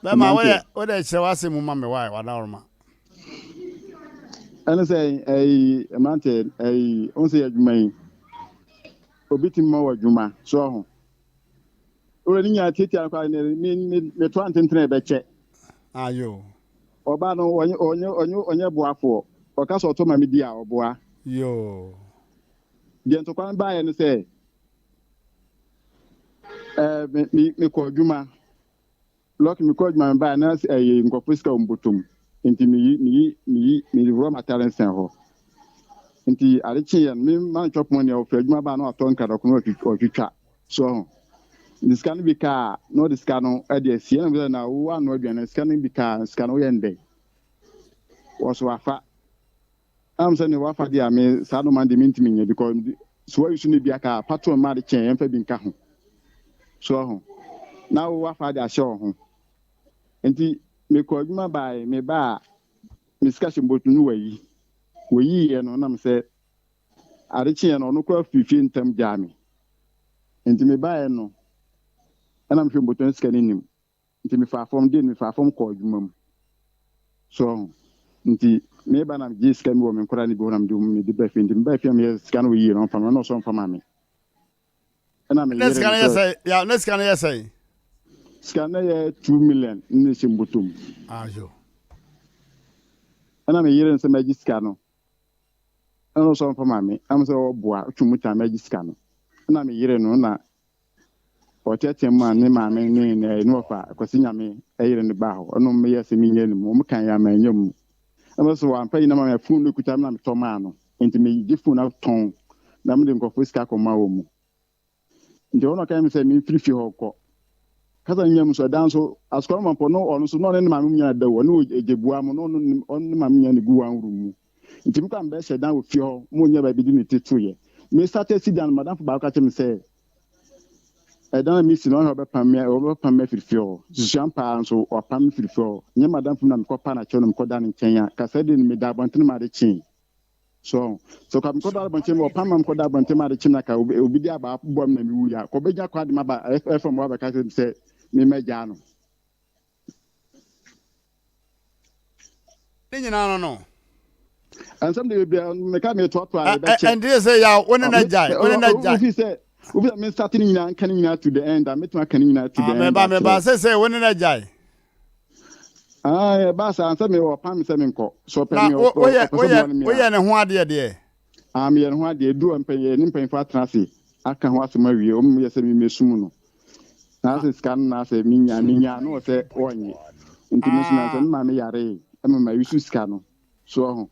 ba ma wo de che wase mu ma me why wada orma ana say Mmrantehene on say adwuma yi obitim ma wadwuma so ho ore ni nya tete akwa me to antentre be che ayo oba no onye boafo o ka so to ma media oboa yo bien to kwan ba ye no say me ko adwuma lock me ko adwuma ba na nkofo ska ombotom nti mi raw materials sen ho nti arechi yan mi man chop money of adwuma ba na aton kada ko no twitwa so this can be car no this can no e dey see na wo anu aduane this can be car this can wo yende was wafa am say ni wafa dia me sa no man de mintimi nya because so we should be aka patron ma de chen emfa bi nka ho so ho na wo wafa de asho ho nti me ko adwuma ba me ba discussion botunu wayi ye no nam say arechi no no kwa fifi ntam jami nti me ba ye no ana mhwe botunu scanning nim nti me fa form din me fa form ko adwuma mu so nti me ba na gye sika mi wo me nkora ni bi wo na me de ba fi nti me ba fi me sika no yi no fa no so mfa ma me na me Let's can say yeah let's can say sika na ye 2 million ni se mbutum ajo na me yere nse ma gye sika no no so mfa ma me am so boa twumuta ma gye sika no na me yere no na otete ma ne ma me ni no fa kwasi nyame yere ne ba ho no me yese mi nyɛ mu kan ya ma nyam am so wa mpa yi na ma phone no kuta na me to ma no enti me gye phone na ton na me de nkofo sika ko ma wo mu nti ono kan me se me frifi ho ko kasa nyam so dan so askoro ma po no ono so no ne ma me nya da wo no ejebuam no no ma me nya ne gu wan rumu nti me kan be se dan wo fi ho mo nya ba bi di ne tetu ye me started sit down madam for ba ka me say dan mi si no ho be pam me firifio champa so o pam firifio nya madam fu na me ko pa na che no me ko da ne nchen ya kasa de me da bonten ma de chin so ka me ko da bonten me o pam me ko da bonten ma de chin na ka obi di aba bom na me wu ya ko be nya kwa de ma ba fm wa ba ka se me meja no ni nyina no ansam de be me ka me to e be che and they say ya woni na jai Ubi me starting nyina kan nyina to the end me to kan nyina to the end me ba say woni na jai ba sa ansam me o pam se me nko so pe me o ye ne ho ade de me ye ne ho ade du ampanye ni mpanfo atrase aka ho asema wie o me ye se me mesum no na se scan na se minya no se onye nti me suna se ma me yare e ma yusu scan no so ho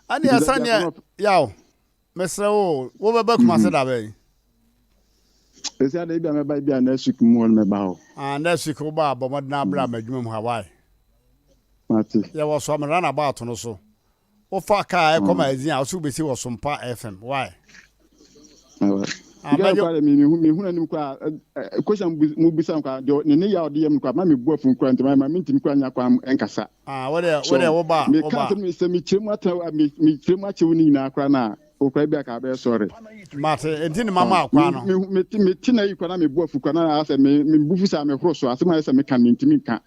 ani asanya yawo mesra wo beba kuma se da be esi ade bia me ba bia na suk mu me ba ho na suk wo ba bo modna bra madwuma mu Hawaii mati ya wo so amra na ba to no so wo fa ka e koma azin a so besi wo Sompa FM why kwa me hu na nim kwa question mu bisa kwa ne ya ode yam kwa ma me bu afun kwa ntama ma mintim kwa nya kwa enkasa wo ba me ka me se me chemu ata me chemu achewu ni na kwa na o kwa bia ka be sorry mate entini mama akwa no me tina yi kwa na me bu afu kwa na ase me bufu sa me hroso ase ma ase me kan ntimi kan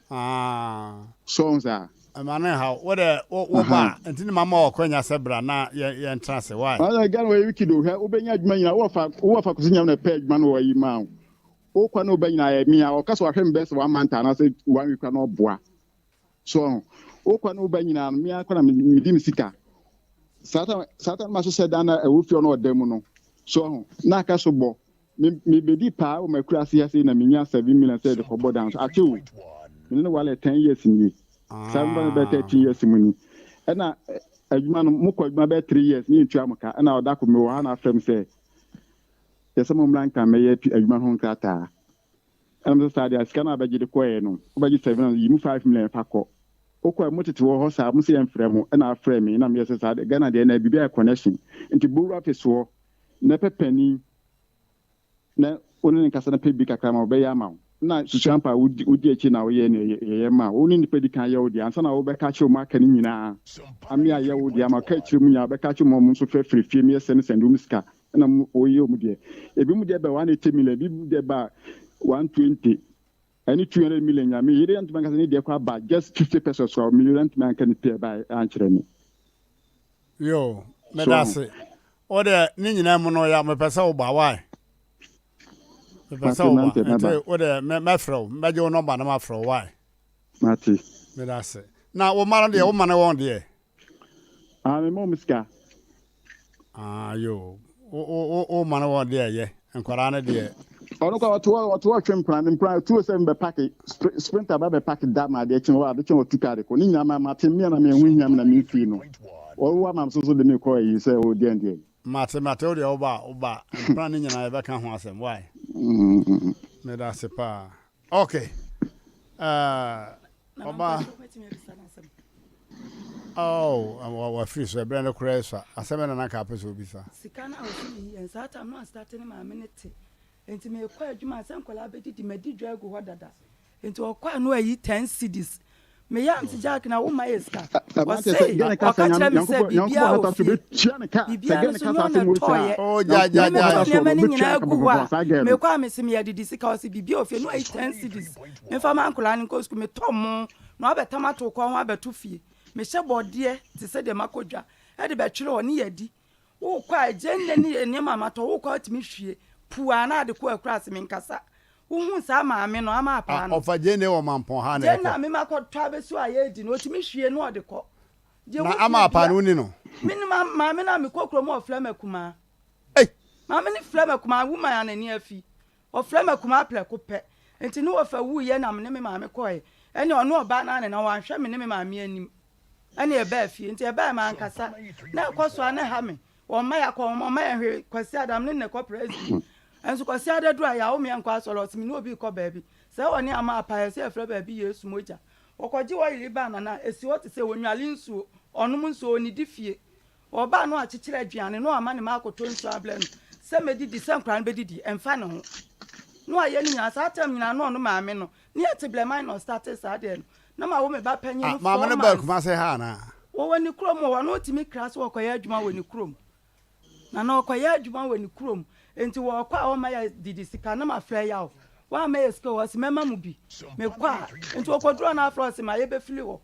so nza amane ha wo ba entini mama okwanya sebra na ye entrance why ala gan we wikido ha obenya adwuma nyina wo fa kusinya na page man wo yi ma o kwa na obenya ya mi a o kaso ahwe mbese wa manta na se wa wi kwa na oboa so o kwa na obenya na mi akwa na me di misika Satan ma so said na ewufio na odam no so na aka so bo me bedi pa o makura ase ase na menya 7 million said ko bo down achew me no wale 10 years ni 7 be 13 years muni na adwuma no mo ko adwuma be 3 years ni ntua amka na oda ko me wo ha na afem say yesa mo mlanka me ye adwuma ho nkrata am so sadia skana abaji de koye no obaji 7 yi mu 5 million fa ko okwa motete wo ho sa mo se yemfrɛ mo na afrɛ me na me yesa sa de Ghana de na bibia connection nti buru apeso na pepani na onu ni kasa na pebi kakra ma obeya ma na susuampa udi echi na wo ye ne ma onu ni pedi kan ye odi ansa na wo be ka che o maka ni nyina ami aye odi ama ka chiri mu nya be ka che mo so frɛ fie me yesa ne sendu muska na o ye o mu de ebi mu de be 180 million ebi mu de ba 120 any 200 million ya me yire antuma ka ni de kwa ba just 50 pesos so million antuma ka ni pay by ankyere ni yo me dase o de ni nyina mu no ya me pesa wo ba why me pesa wo ba o de me fro me je wo number na ma fro why mati me dase na wo mara de wo mana won de me mo miska yo o mana won de ye enkwara na de ono kwa watu twempran tu se mbe pack sprinter ba be pack dama de chen wa de chen otukare ko ni nyama mate me na me hu nyam na me fi no o wa mam so de me ko yi se o de ande mate o de oba plan ni nyana e be kan ho asem why me da se pa okay oba wa free so brand no crazy asem na ka peso bisa sikana o si en sata no starting ma minute enti me kwa adwuma asem kola bedi di medi dwa go ho dada enti okwa no ayi 10 cedis me ya anti jack na wo ma eska o say o ka tell me say bibia o bibia so no na toye o ja me ni nyina gu ho me kwa me se me ya didi sika o say bibia o fe no ayi 10 cedis me fa man kola ni ko sku me tom no abetam ato ko ho abeto fie me she bodie te se de makodwa e de be twere oni yadi wo kwa agenda ni ene mama to wo kwa timi hwie pua na de kwa akura se me nkasa wo hu sa maame no ama apa no ofa je ne wo mampon ha na je na me makotwa be so aye di no timi hwie no de ko na ama apa no ni no minimum maame na me kokro mo ofla makuma maame ni fla makuma woman anani afi ofla makuma pleko pe enti no ofa wu ye na me maame koe ene ono oba na na wanhwe me ne maame anim ene e ba afi enti e ba ma nkasa na koso ana ha me wo ma ya ko mo ma ya hwe kwasi adam ne ko president enso kwasi adadu aya wo me anko asoro otimi no obi ko baabi se woni ama apa se afra baabi yesu moja okoji wo yiri ba na esi wo te se wonwale nsuo onum nsuo oni difie oba no akikire aduane no ama ne ma akoto nsuo abla no se medidi se nkran bedidi emfa ne ho no aye ni nya sa tam nyina no no maame no ne etible minor status ade no na ma wo me ba panyi no maame ne ba kuma se ha na wo woni krom wo no otimi kras wo koya adwuma woni krom na koya adwuma woni krom enti wo kwa wo ma ya didi sika na ma fra ya wa ma esko wo se mema mu bi me kwa enti wo kodro na afro se ma ye be fili wo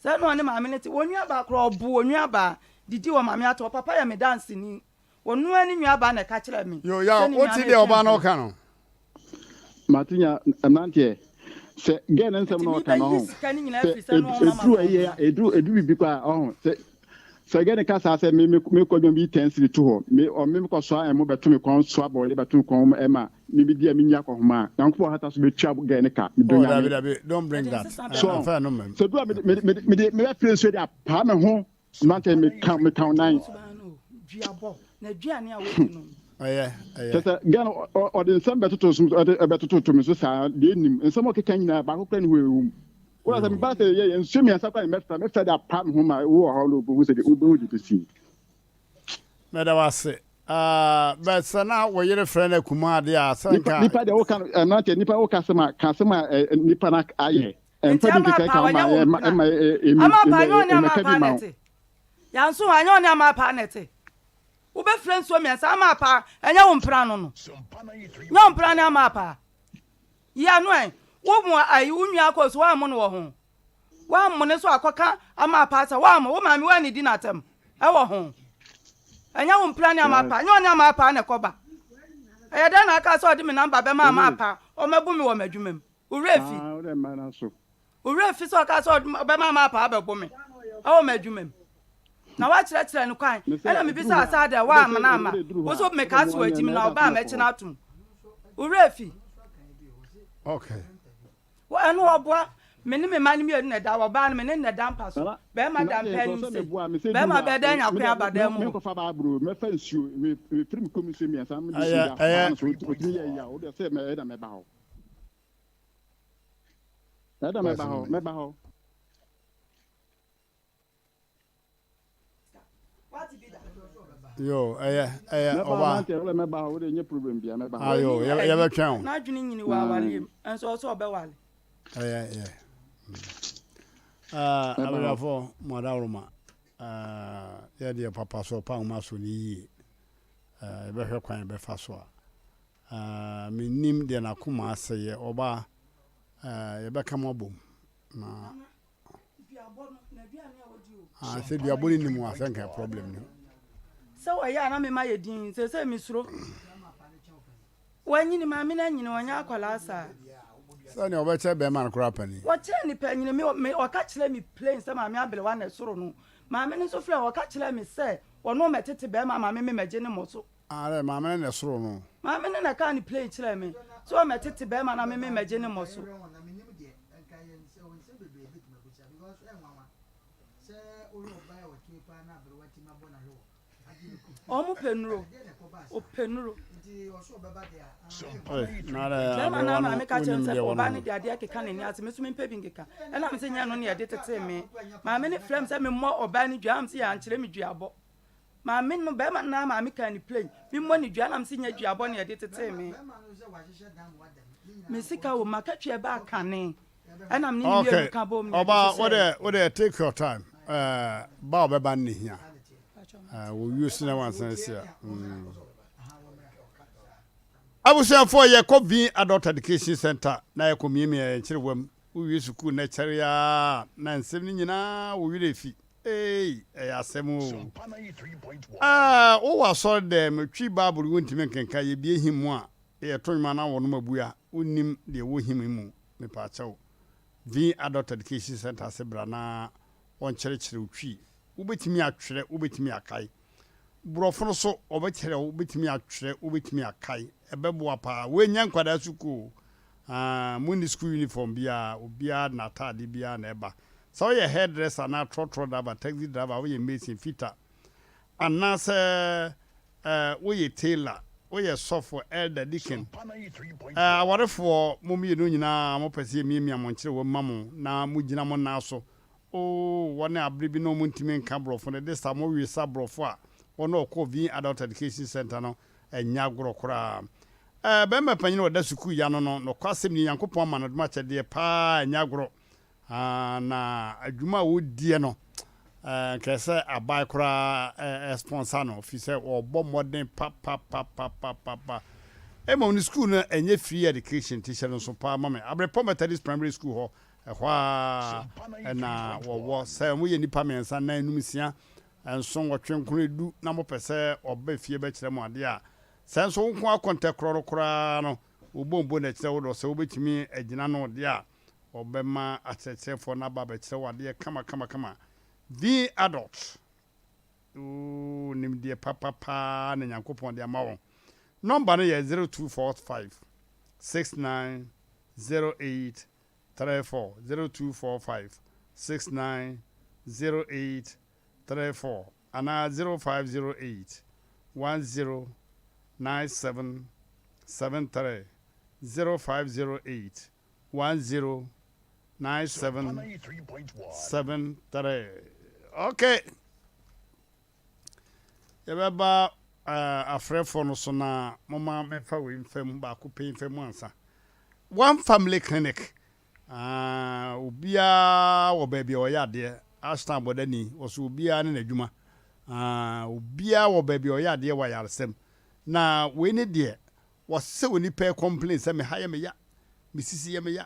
se no ne maame ne ti wonua ba kro obu wonua ba didi wo maame ato papa ya me dance ni wonu ani nua ba na ka kire me yo ya o ti de oba no ka no Matinya Mmrantehene se gen nsem no ka no edu bi kwa se gen ka sa se me ko bi tensi to ho me ko so am beto me kon so abo le beto kon ema me bi dia me nya ko homa yanko hata so be twa gen ka me do nya David don't bring that so fair no man so do me feel so dia pa me ho Mmrantehene me count 9 duabo na duane a wo no Tata gan o de nsamba to me so sa de nim nsamba ke kan nyina ba ko kran hu wo sa me ba se ye nsumi asa kwa me da pam ho ma wo ha lo bo se de wo di pesi me da wase but sana wo yere friend akuma de a sanka nipa de wo kan Mmrantehene nipa wo ka sema nipa na aye empa di ke ka ma ya nso anyo ne ama pa nete wo be friend so me asa ama pa enya wo mpra no no mpra na ama pa ya no wo mu ayi unwa akoso wa mo no wo ho wa mo ne so akoka ama pa sa wa mo wo ma mi wa ni di na tem e wo ho enya wo mpra na ama pa nya ne ama pa na koba e da na aka so di me number be ma ama pa o mebu mi wo madwumam urefi urefi so aka so be ma ama pa be bu me o madwumam na wa kire no kwan ena me bisa asada wa amana ama wo so me ka so ajimi na oba me chi na atum urefi okay wa enu obwa me ni me mani me na da wa ba na me ni na da mpaso be ma da mpani se be ma be da nya kwan abada mu me ko fa ba bro me fa nsuo me film commission me asa me di ya so otini ya o de se me da me ba ho da me ba ho yo oba me ba ho de nye problem bia me ba ho ayo ya be twan na adwini nyini wa wale enso so obe wale abafo modaruma ya de papa so pa ma so ni be hwe kwan be fa so me nim de na kuma aseye oba ye be kama bom na se dia boni ni mu asenka problem ni so ya na me ma ye din se mi suro wanyini ma me na nyini wanya akwala asa so ni obeche be man kura pani wo kire ni pa nyini me o ka kire mi plain se ma me abele wa na suro no ma me ni so fra o ka kire mi se wono metete be ma me meje ni mo so are ma me na suro no ma me na ka ni plain kire mi so metete be ma na me meje ni mo so omu penuro o penuro na me ka chense oba ni dia dia keka ni ase me so me pebi nkeka e na me se nya no ne de tete me ma me ni frem se me mo oba ni dua am se ya nkire me duabo ma me no be ma na ma me ka ni plane me mo ni dua na me se nya duabo ne de tete me sika o makatwe ba kane e na me ni bi ka bom ni oba what they take your time ba obeba ni hia we use na one sense here abusia for ye ko bi adult education center na ye ko miemi e chirewam uwie sukuu na kyere ya na nsɛm ni nyinaa wo wire fi asɛm o wo asɔre dɛ metwi bible wontimi nkenka ye bie himu a ye to nwuma na wo no mabua onim de wo himu mu me pa kyɛw vi adult education center sebra na on kyerɛkyerɛ utwi wobetimi atwerɛ wobetimi akai brofo so obekyerɛ wobetimi atwerɛ wobetimi akai ebeboa pa we nya nkwada suku mundi school uniform bia na tade bia na eba so ye hairdresser na trotro driver taxi driver we mason fitter anase we tailor we software elder deacon awarefo momi no nyina mo pese miamia mo nkire wo mamo na mo gina mo na so wone abribi no mo ntimi nka brofo ne this time we sa brofo a wona okọ vi adult education center no enya gorokora bɛmɛ panyin wɔ da suku ya no kwasɛm ni yankopɔn ma no duma kyɛdeɛ paa enya goro na adwuma wo die no kɛsɛ abai kora sponsor no fi sɛ ɔbɔ modern pa ema on school no enye free education teacher no so pa ma me abrepɔ methodist primary school hɔ ɛhɔ na wɔwɔ sɛ mo yɛ nipa mensa na enum sia enso wɔtwenkoro edu na mo pɛsɛ ɔba fie bɛkyerɛ mo ade a senso nko akonta krɔrɔ no obombo na kyerɛ wo do sɛ wobetimi agina no de a obema akyerɛkyerɛfo na ba bɛkyerɛ wo ade kama the adult nimdeɛ papa na nyankopɔn de ama wo number no yɛ 0245 6908 34 0245 6908 34 ana 0508 10 9773 0508 10 9773. Okay. Yababa afrefo no so na mama mefa we mfam ba ko pin fam ansa. One family clinic. Obia wo ba bia oya de Ashton bodani oso obia ne nadwuma. Obia wo ba bia oya de wa yarsem. Na we ne de wo se woni pe complain se me haye me ya. Me sisi ye me ya.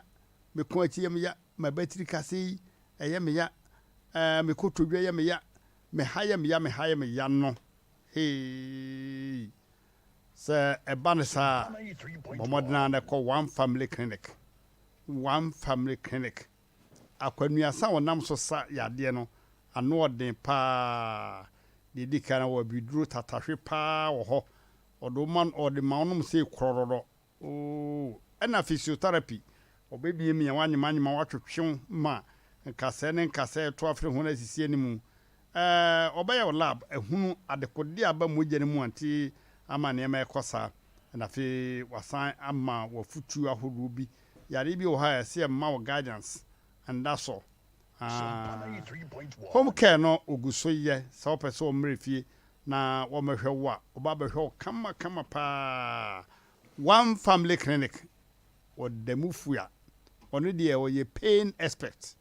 Me ko achi ye me ya. Me battery kase eye me ya. Me ko todwa ye me ya. Me haye me ya no. Hey. Sir Ebanesa Bomodna na call one family clinic. One family clinic. Akwanua sa wonam so sa yade no ano odin pa didi kana wo bidru tatahwe pa wo ho odoman odima onum se krororo ana physiotherapy obebi mi wanyema watwetwe ma nkase to afre ho na sisi animu obeye lab ehunu adekode aba mogye ne mu anti ama ne ma ekosa na fe wasan ama wafutu ahodo bi yare bi wo ha se ma wo guidance and that's all. Home care no oguso ye so pese o mrefie na wo mehwe wo a oba behwe kama pa one family clinic o demufu ya onu de o ye pain expert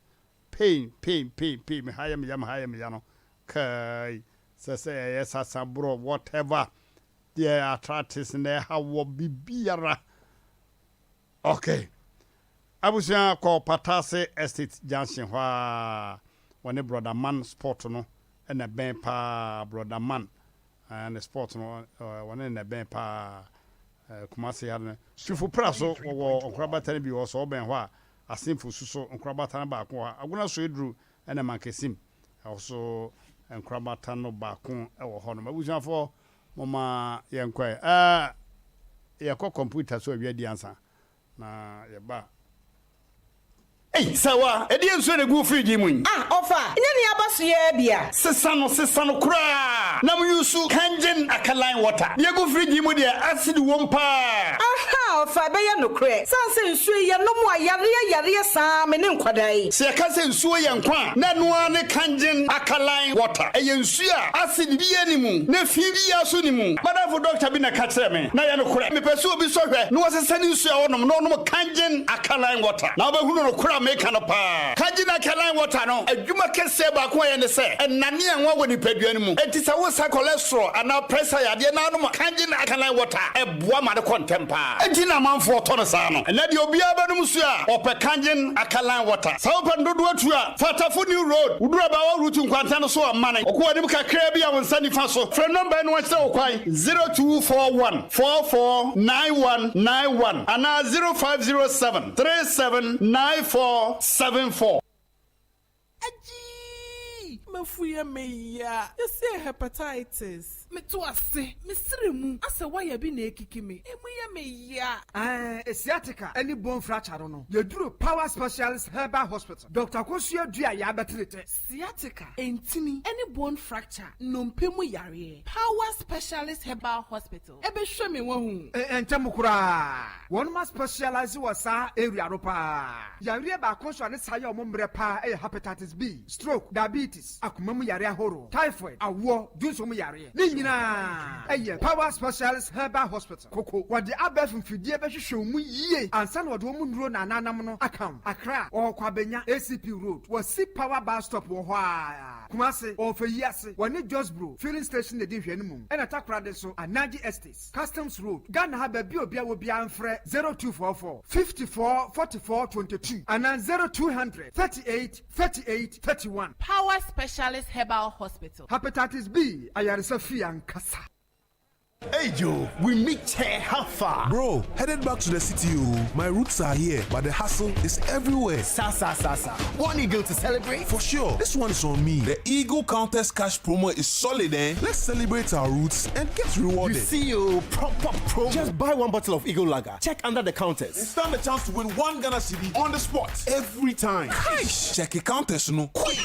pain me haya me ya no kai say yes asabro whatever there arthritis in there how bibiara. Okay. Abusia ko Patase Estate Junction hwa one brother man sport no and a ben pa brother man and the sport no one in a ben pa Kumasi had Shufu Praso or Onkrabatan bi also ben hwa asimfu suso Onkrabatan ba ko aguna so edru and a mankesim also Onkrabatan no ba ko e wo ho no abusia for mama yenkwa yakọ computer so awie di ansa na ye ba. Hey, sawa, edi enso na gu friji mun. Ofa, nya ni abaso ye bia. Sesa no kura. Na mu yusu kangen alkaline water. Ye gu friji mu de acid won pa. Aha, ofa be ye no kure. Sanse nsu ye no mu ayare sa me ne nkwadai. Se ka se nsu ye nkwa. Na no ane kangen alkaline water. E ye nsu a acid bi ye ni mu. Na fi bi ya so ni mu. Madam doctor bi na ka kire me. Na ye no kure. Me pese obi so hwe. No wose sani nsu a wonom no kangen alkaline water. Na oba hunu no kura make no pa. Kaje Kanjin alkaline water no adwuma kese ba ko ye ne se enane enwa woni padua no mu enti se wo sa cholesterol ana pressure yade na no Kanjin alkaline water eboa ma de contempa enti na manfo to no sa no ena de obi abanum su a ope Kanjin alkaline water sa open dodo atu a fatafo new road udura ba wa route nkwanta no so amane okwo anim kakra bi a wonsa nifa so frɛ number no wa se okwan 0241 449191 ana 0507 379474. Mafuya meya. You say hepatitis. Me to ase. Me siremu. Ase why bi na ekiki me. Emuya meya. Sciatica. Any bone fracture no. You do Power Specialist Herbal Hospital. Dr. Kosia Dua ya betrete. Sciatica. Entini. Any bone fracture. Nompemu yare. Power Specialist Herbal Hospital. Ebe hwe me wahu. Entemu kura. One must specialize wasa area ropa. Yare ba konso ane saye omombre pa hepatitis B, stroke, diabetes, akumamu yare ahoro, typhoid, awo, junsomu yare. Ni nyina. Power Specialist Herbal Hospital. Koko. Wade abef mfidie be hwehwe mu yie. Ansa na wade omu nduro na nanam no akam. Accra or Kwabenya ACP Road. Wasi Power Bus Stop wo ho a. Kumase or Feyase. Wani Josbro filling station de hwe nmu. Ena takra de so Anaji Estates, Customs Road. Ghana ha ba bi obi a wo bia mfre 0244 54 44 22 and 0200 38 38 31. Power Specialist Herbal Hospital. Hepatitis B, ayaresa fi ankasa. Hey Joe, we meet here how far? Bro, headed back to the city. My roots are here, but the hustle is everywhere. Sa. One eagle to celebrate? For sure. This one is on me. The Eagle Countess Cash promo is solid, eh? Let's celebrate our roots and get rewarded. You see you proper promo. Just buy one bottle of Eagle Lager. Check under the counters. And stand a chance to win 1 Ghana cedi on the spot every time. Nice. Check a Countess, no quick.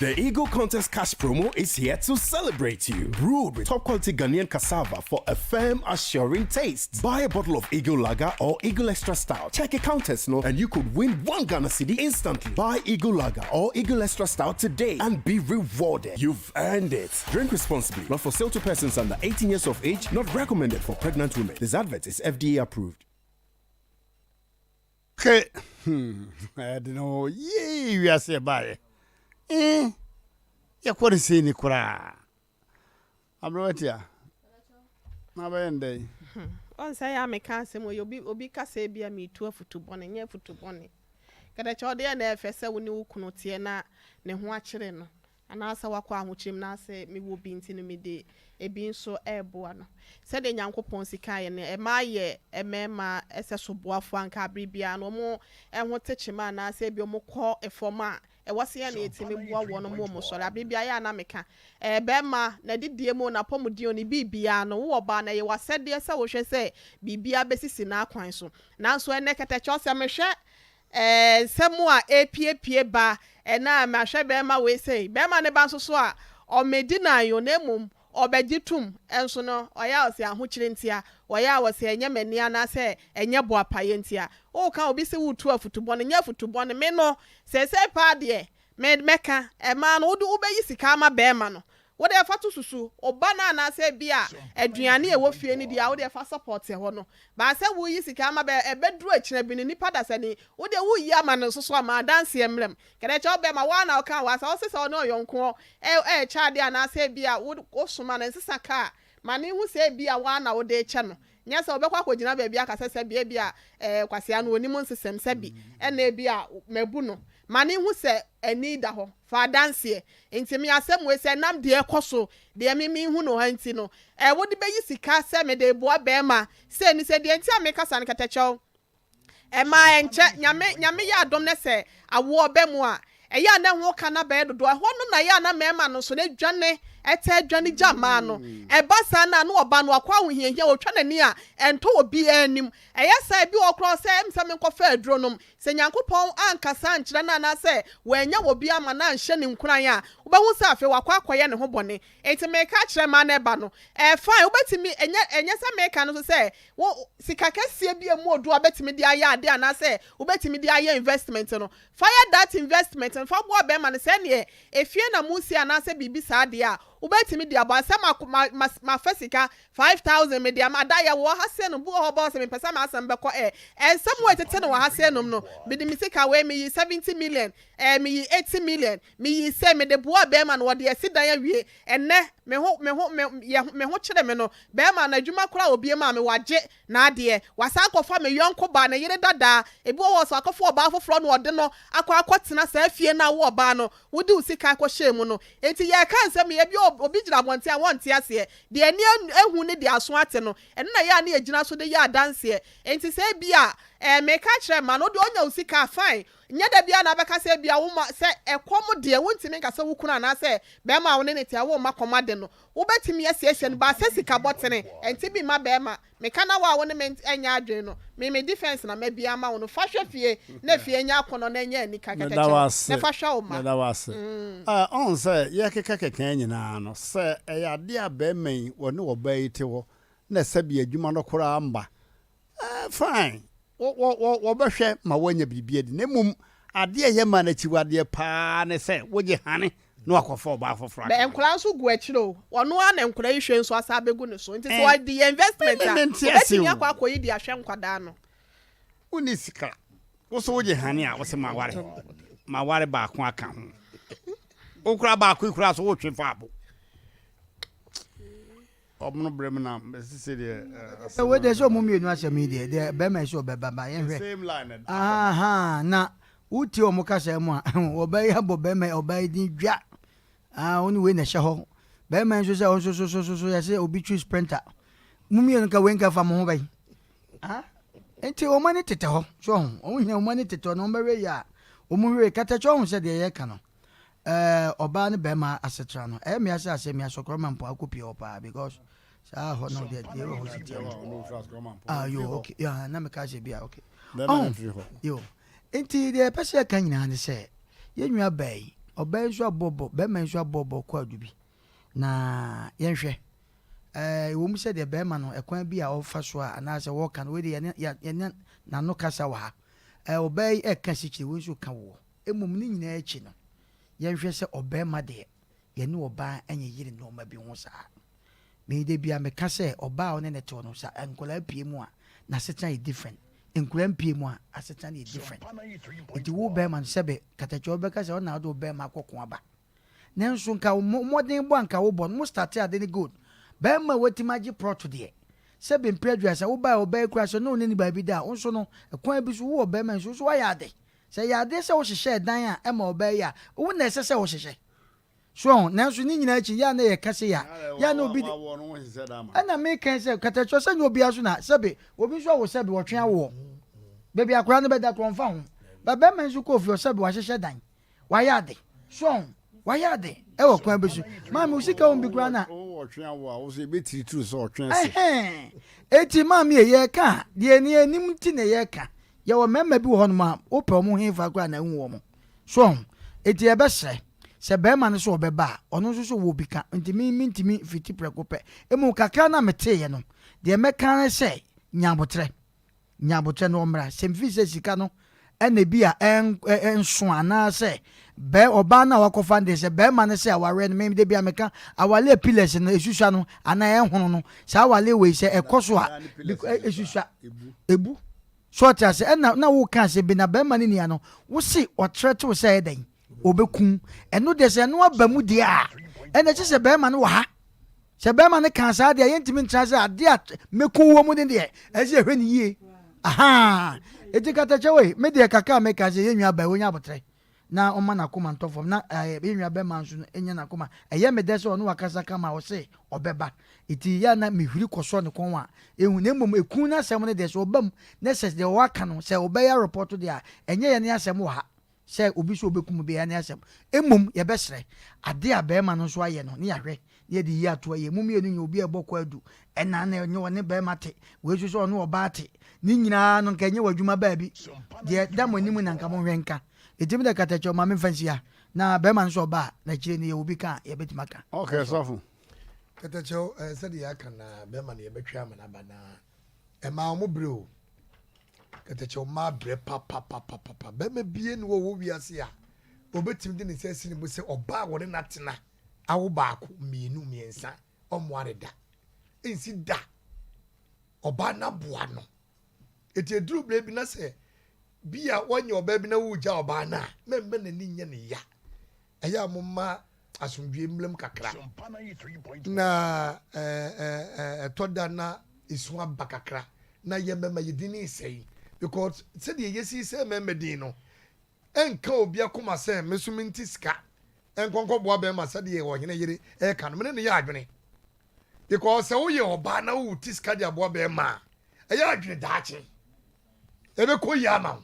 The Eagle Contest Cash promo is here to celebrate you. Brewed with top quality Ghanaian cassava for a firm, assuring taste. Buy a bottle of Eagle Lager or Eagle Extra Stout. Check a Countess, no, and you could win 1 Ghana cedi instantly. Buy Eagle Lager or Eagle Extra Stout today and be rewarded. You've earned it. Drink responsibly. Not for sale to persons under 18 years of age. Not recommended for pregnant women. This advert is FDA approved. Okay. I don't know. Yee, we are say bye. Ya kwa nisi ni kura. Abrotia. Nabende. On say I make answer mo obi kase bia me tu afutubone nya afutubone. Kada chode na efese woni wukuno tie na ne ho akire no. Anasa wakwa ahochim na ase me wo bi ntino me de ebi nso eboa no. Se de nyankopon sika ye ne emaye emema eseso boafo anka abribia no mo eho techima na ase bi mo kọ efoma ewase ya na etime bua wo no mo so abribia ya na meka bema na didie mo na pomudi oni bibia no wo ba na ye wasede se wo hwe se bibia besisi na akwan so nanso ene ketacho se mehwe semu a epiepie ba na mahwe bema we sei bema ne ba nso so a o medina yo na mum obegitum enso no oya ose ahokyire ntia oya wose enye mania na se enye boapaye ntia o ka obi se wutu afutubone nya afutubone me no se pa de meka ma no wo beyi sika ma be ma no wo de fa to susu oba na se bia aduane e wo fie ni dia wo de fa support e ho no ba se wo yi sika ma be ebeduru akire bi ni Nipa da se ni wo de wo yi ama no so ma dance emlem kede cha obe ma wa na o kan wa sa o se no yonko cha de na se bia wo suma na nsesa ka ma ni hu se bia wa na wo de che no nya se obekwa kogina ba bia ka se bia kwase no onimu nsesem se bi na bia mabu no mani hu se ani da ho fa dance enti me asem we se nam de ekoso de mimi hu no hanti no wo de beyi sika se me de boa be ma se ni se de enti ameka san katacho ma enche nyame ya adom ne se awo be mu a ya na ho kana be dodo ho no na ya na mema no so na dwane eta dwane jama no basa na no oba no akwa ahohiahia otwa nani a ento obi anim sa bi okro se msame nkofa adronom se nyankopon ankasa nkyira na se wanya obi ama na nhye ne nkuran a obehu se afi wakwa akoye ne ho bone enti meka kire ma na eba no fine obetimi enye se meka no so se wo sikakasie bi emu odu obetimi di aya ade ana se obetimi di aya investment no fire that investment and fa bo be ma ne se ne efie na musi ana se bibi sa ade a ubetimi di abo asem ma fasika 5,000 me di ama da ya wo ha se no bu ho boss me pesa ma asem beko ensem wo tete no wo ha se no no me di misika we me 70 million me 80 million me say me de boa be ma no wo de asidan awie enne me ho kire me no be ma na adwuma kora obi ma me waje na ade wasa akọfa me yonko ba na yire dada ebi wo so akọfa oba afoforo no ode no akọtena sa afie na wo oba no wodi usika akọhye mu no enti ye ka nsem ye bi obi gira bonte a wonte ase de ani ehu ne de aso ate no eno na ya na yegina so de ya dance enti se bia me ka kire ma no de onya usika fine nya da bia na beka se bia wo ma se ekom de wontimi nka se wukuna na se be ma wo ne ne tia wo ma komade no wo betimi ase no ba se sika botene enti bi ma be ma me kana wa wo ne me enya adwen no me defense na me bia ma wo no fa hwe fie na fie nya akono na nya ni kakatache na fa hwa wo ma da wase on se ye keka nyina no se ya de abemen wo ne wo baite wo na se bia adwuma no kora mba fine wo behwe ma wanya bibia di nemum ade ye ma na chiwade pa ne se woje hane no akofo ba afofra be enkura so gu achiro wono a na enkura yihwe nso asa begu ne so nti so the investment a eti nya kwa akoyi di ahwe nkwada no uni sika wo so woje hane a wo se ma ware ba ko aka ho okura ba ko ikura so wo twe fa abo obno bremna se de we de so mu mienu asem de de be ma so be baba ye hwe same line aha na uti o mukasa mu a obai abo be ma obai din dwa oni we na hye ho be ma so so ya se obi twi sprinter mu mienu ka we nka fa mo ho bai enti o mani tete ho so o hia o mani tete no mbewe ya o mu hwe kata cho ho se de ye ka no oba ne be ma asetra no me ase asem ya sokro man po akopi opa because sa ho no de ho sit yo okay ya na me ka je bia okay yo enti de pese ka nyina ne se ye nwa bai oba nso abobo be man nso abobo kwa adubi na ye hwe wo mu se de be ma no ekwan bi a ofa so a na se wo ka no we de ye na no kasa wa obai eka sichi we nso ka wo emum ni nyina echi no yenhwe se obema de ye ne oba anye yire no ma bi ho sa me de bia me ka se oba one ne to no sa enkola pie mu a na setan is different enkola pie mu a asetan is different enti wo be man sebe katacho be ka se ona do be ma kokon aba nenso nka modern bo anka wo bon mo start ade ni good be ma wetimaji pro to de sebe prejudice wo ba oba kura so no ni ba bi da onso no ekwan bi so wo be man so wa ya de se ya de se wo hye dan a ma oba ya wo na se wo hye so nanso ni nyina chi ya na ye kase ya na obi ana me kan se katacho se ni obi aso na sebe obi so wo sebe wo twen awo bebi akura no be da kronfa ho ba be man so ko fi o sebe wa hye dan wa ya de so wa ya de e wo kwan be so ma me usika won bi kura na wo twen awo a wo se be tiri tru so twen se eti ma me ye ka de ni anim ti na ye ka ya wo memma bi wo no ma wo pe mo hefa kura na hu wo mo so eti e be hye se be ma ne so obeba ono so wo bi ka ntimi fiti prekope emu kakra na mete ye no de me kan se nyabotre no mra semfi se sika no ene bi a enso ana se be oba na wakofa de se be ma ne se aware no me de bi ameka awale pillars no esusua no ana enhono no sa awale we se ekoso a esusua ebu so tia se na wo kan se bi na be ma ne nia no wo si o threat wo se eden obekun eno de se no aba mu dia ene che se be ma no ha se be ma ne kan sa de yentimi ntra se ade a mekun wo mu de de e se hwe ni yie aha etikata chewe me de kaka me ka se yenwa ba wonya botre na o ma na koma ntofom na yenwa be ma nso enya na koma eye me de se ono wakasa kama wo se obeba iti ya na mehwiri koso ne konwa ehu na mmom ekun na asem ne de se obam na se de waka no se obeya report de a enye ye ne asem wo ha se obi so obekum be ya ne asem emom ye besre ade a be ma no so aye no ne yahwe ye de yi ato aye mum ye no obi ebokọ adu ena na enye woni be mate we so so no oba ate ni nyina no nkenye wadwuma ba bi de damoni mu na nka mo hwenka etimi de katacho ma me fansia na be ma so ba na kire ne ye obi ka ye betimaka okay sofu katacho se de ya kana be ma ne ye betwa ma na ba na e ma mo bro katacho ma bre papa be ma bie no wo wiase a obetim de ne sesi ne bo se oba wo ne natena awo baako mienu miensa omware da ensi da oba na boa no eti eduru blebi na se bia wonye oba bi na wuja oba na membe na ni nye ne ya eya momma asomdwe mlem kakra na toda na isu aba kakra na yemema yedini sei because said yesi say memedin no enka obi akoma say mesuminti ska enkonko boa be ma said ye wo hene yire e ka no me ne ya adwene because say wo ye oba na wo ti ska dia boa be ma e ya adwene daache e be ko ya ma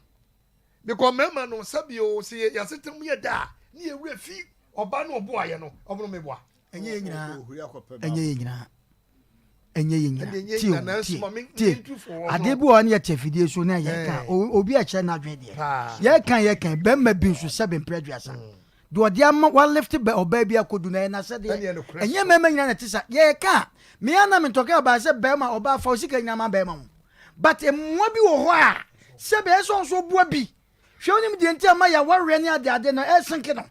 because mema no sabi o say ya setem ye da ni e wura fi oba no obo aye no obo me boa enye nyina ti ade bi won ye chefidie so na ye kan obi a che na dwede ye kan be ma bi so 7 preduasa do ode am one lift be oba bi akodu na se de enye mema nyina na tisa ye kan me ana me toka ba se be ma oba fa osika nyina ma be ma but emwa bi wo ho a se be so bua bi hwe onim de ntia ma ya warre ne ade no esenke no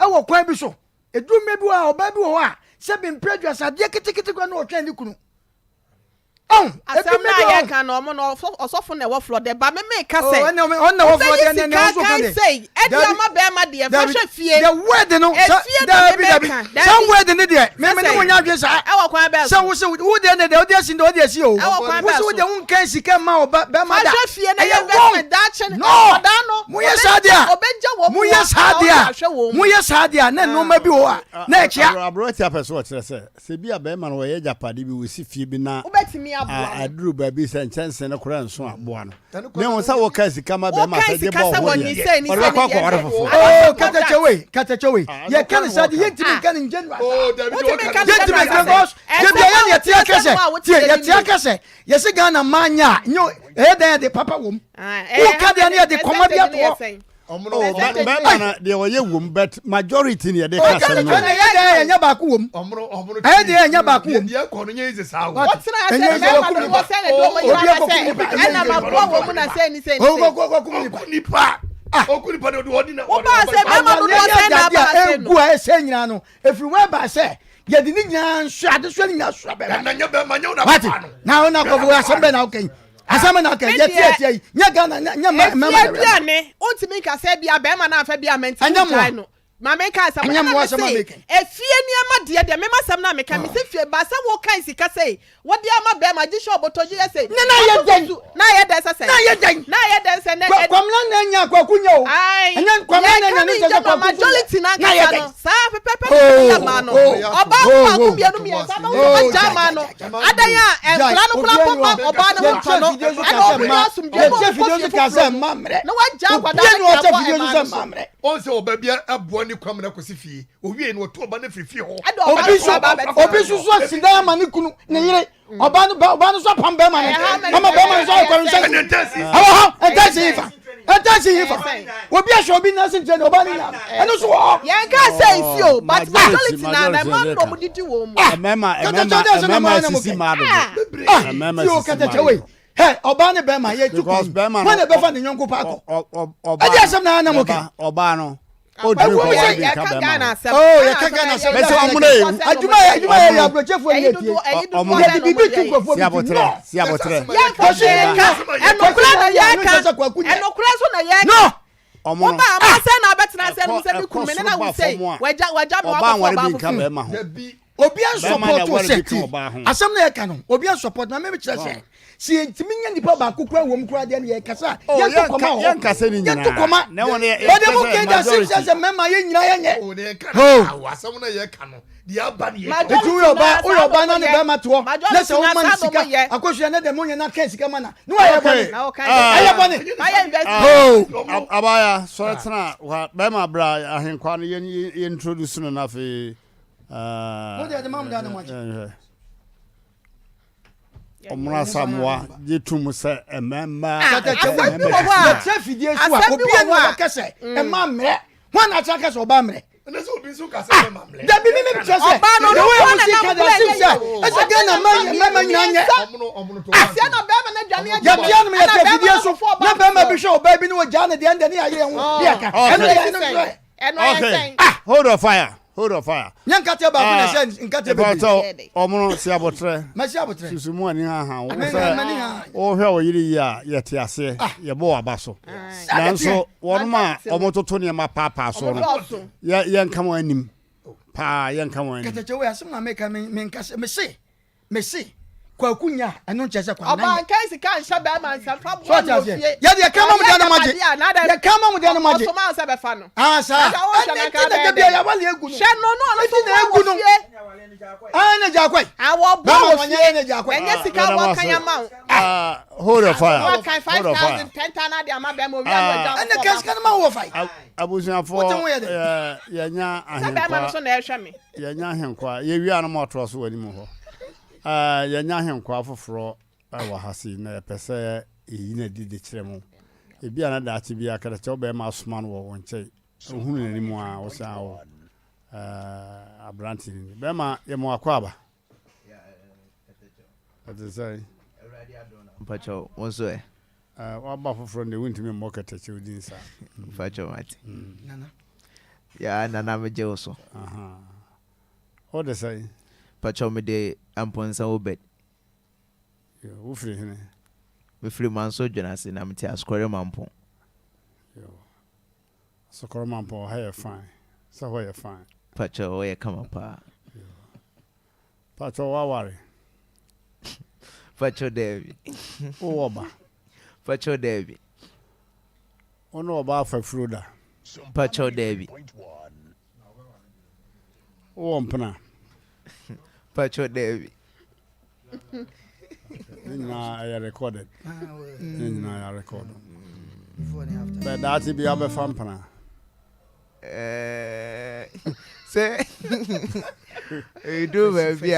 e wo kwan bi so edum me bi wa oba bi wo ho a se be preduasa de kitikiti kwa na otwa ni kunu Asem na ye kan no mo no osofo na wo flo de ba me ka say on na wo flo de na so kan say e dia ma be ma de fa hwe fie the word no some word ne de me ne wonya adwe sa e wo kwan be so wo de ne de wo de si de wo de si o wo so de won kan sika ma o be ma da hwe fie na ye investment da che no mo ye sa dia mo ye sa dia na no ma bi o a na e chia abro tia person o kire se bia be ma no ye japade bi wo si fie bi na aduru baby se nchen na kura nso aboa no ne won sa wo ka sika ma be ma se de bo ho ye katachewe ye kan sa de yentimi kan njen yentimi kan boss ye bia ye tia kase ye se Ghana manya nyo e den de papa wom wo ka de ne de koma bia to Omro de oye wom but majority ne de ka se no ye nya ba ku wom omro de nya ba ku wom de ko no nye ze sa wo what na say me ma say do mo yira say na ma bo wo mu na say ni say nipa okunipa de odi na wo ba say me ma do say na ba say no egu a say nyina no everywhere ba say ye de ni nya nso ade so ni nya so be na nya be ma nya na pa no na ona ko asem be na okay asama na kan ye tie nya Ghana nya ma bia ne o ti mi ka say bia be ma na afa bia menti no ma me ka asama na say efie ni ama de me masam na me ka me se fie ba se wo kan sika say wo de ama be ma ji shop botoji ye say na ye den say na ye den say na kwamna na nya kwakunya o anya kwamna na nya no say kwa majority na ka no sa pepe ya ma no oba kwa ku bia no mi sa na wo ja ma no adanya enkra no kula papa oba no mo no ana obi asum bia mo video ka say mamre na wa ja kwada na video say mamre on se oba bia abo ni kwam na kosi fie owie ni oto oba na frifie ho obi so asinda ma ni kunu ne yire oba no so pam be ma ne mama be ma so akwaru nse etasi ifa obi ahwe obi na sin je oba ni ya eno so ho yan ka say fio but majority na man no mu didi wo mu mema sisi ma do mema sisi hey oba ne be ma ye tukun when e be fa ne nyonko pa ko oba adi asem na mo ke oba no oduru ko wa bi ka be ma ye ka Ghana asem be se omure aduma ya brochefo ni etie ye bibi tukofo si abotre ya ko se ka enokura na ya ka enokura so na ya no omo oba ma se na betina se no se bi kun me na wo say waja me wa ka be ma ho obi an support to seti asem na ye ka no obi an support na me kire se si entimi nya nipa ba kokura wom kura de na ye kasa ye to koma ho ye kasa ni nyina ye to koma na won ye ode mu ke da se mema ye nyina ye nye o de ka asem na ye ka no di aba ni ye etu yo ba na ne be ma to na se wo man sika akosua na de mo nya na kan sika mana no aye boni aye boni abaya so tena be ma bra ahenkwa no ye introduce no na fe mo de mam da na mo omra samwa jetum se emema fidie so a obi anu kase ema mre ho na cha kase oba mre na so obi so kase ema mre da bi mi kase oba no no na ka da sim se ese Ghana mema nyanye omno to asia na be ma na dwane ya bia no ya fidie so na be ma bi hwe oba bi no ja na de ende ne aye ho bia ka okay hold on fire hold of fire. Nyankate ba ko na se nkate ba. Omo si abotre. Ma si abotre. Susumu ani ha. O hwe o yiri ya yete ase ye bo aba so. Nanso wonma omo toto ne ma papa so no. Ye nka mo anim. Pa ye nka mo anim. Kateche we asem na meka me nka me se kwakunya eno nchese kwa na oba kai sika nhye be ma nsa fa bo no fie ye de kama mu de na maje ye kama mu de na maje so ma nsa be fa no sa de bia ya wale egu no hye no so na egu no na jakwai awo bo fie na jakwai enye sika wo kan ya ma hold of fire wo kan 5000 10 na de ama be mo wi aja ene kaska na ma wo fai abusuafo ya nya ahenkwa be ma so na ehwe me ya nya ahenkwa ye wi anu ma tro so wani mu ho ya nya ahenkwa foforo wa hasi na pese yi na di de kiremu e bia na da ati bia kada che oba ma asoma no wo nche ohunu na nimu a wo sa wo Mmrantehene be ma ye mo akwaba say Pacho wonso wa ba foforo ne wintimi mo kata che odin sa Pacho mate ya nana meje oso o de say Pacho me de amponsa obed wo free hene me free man so dwanase na meti askware mampon sokoro mampon ha ye fine so ho ye fine Pacho o ye kama pa Pacho wa ware Pacho Devi o oba Pacho Devi ono oba fa fruda Pacho Devi o mpna Pacho Devi na I recorded na I recorded but that be able fampana say you do baby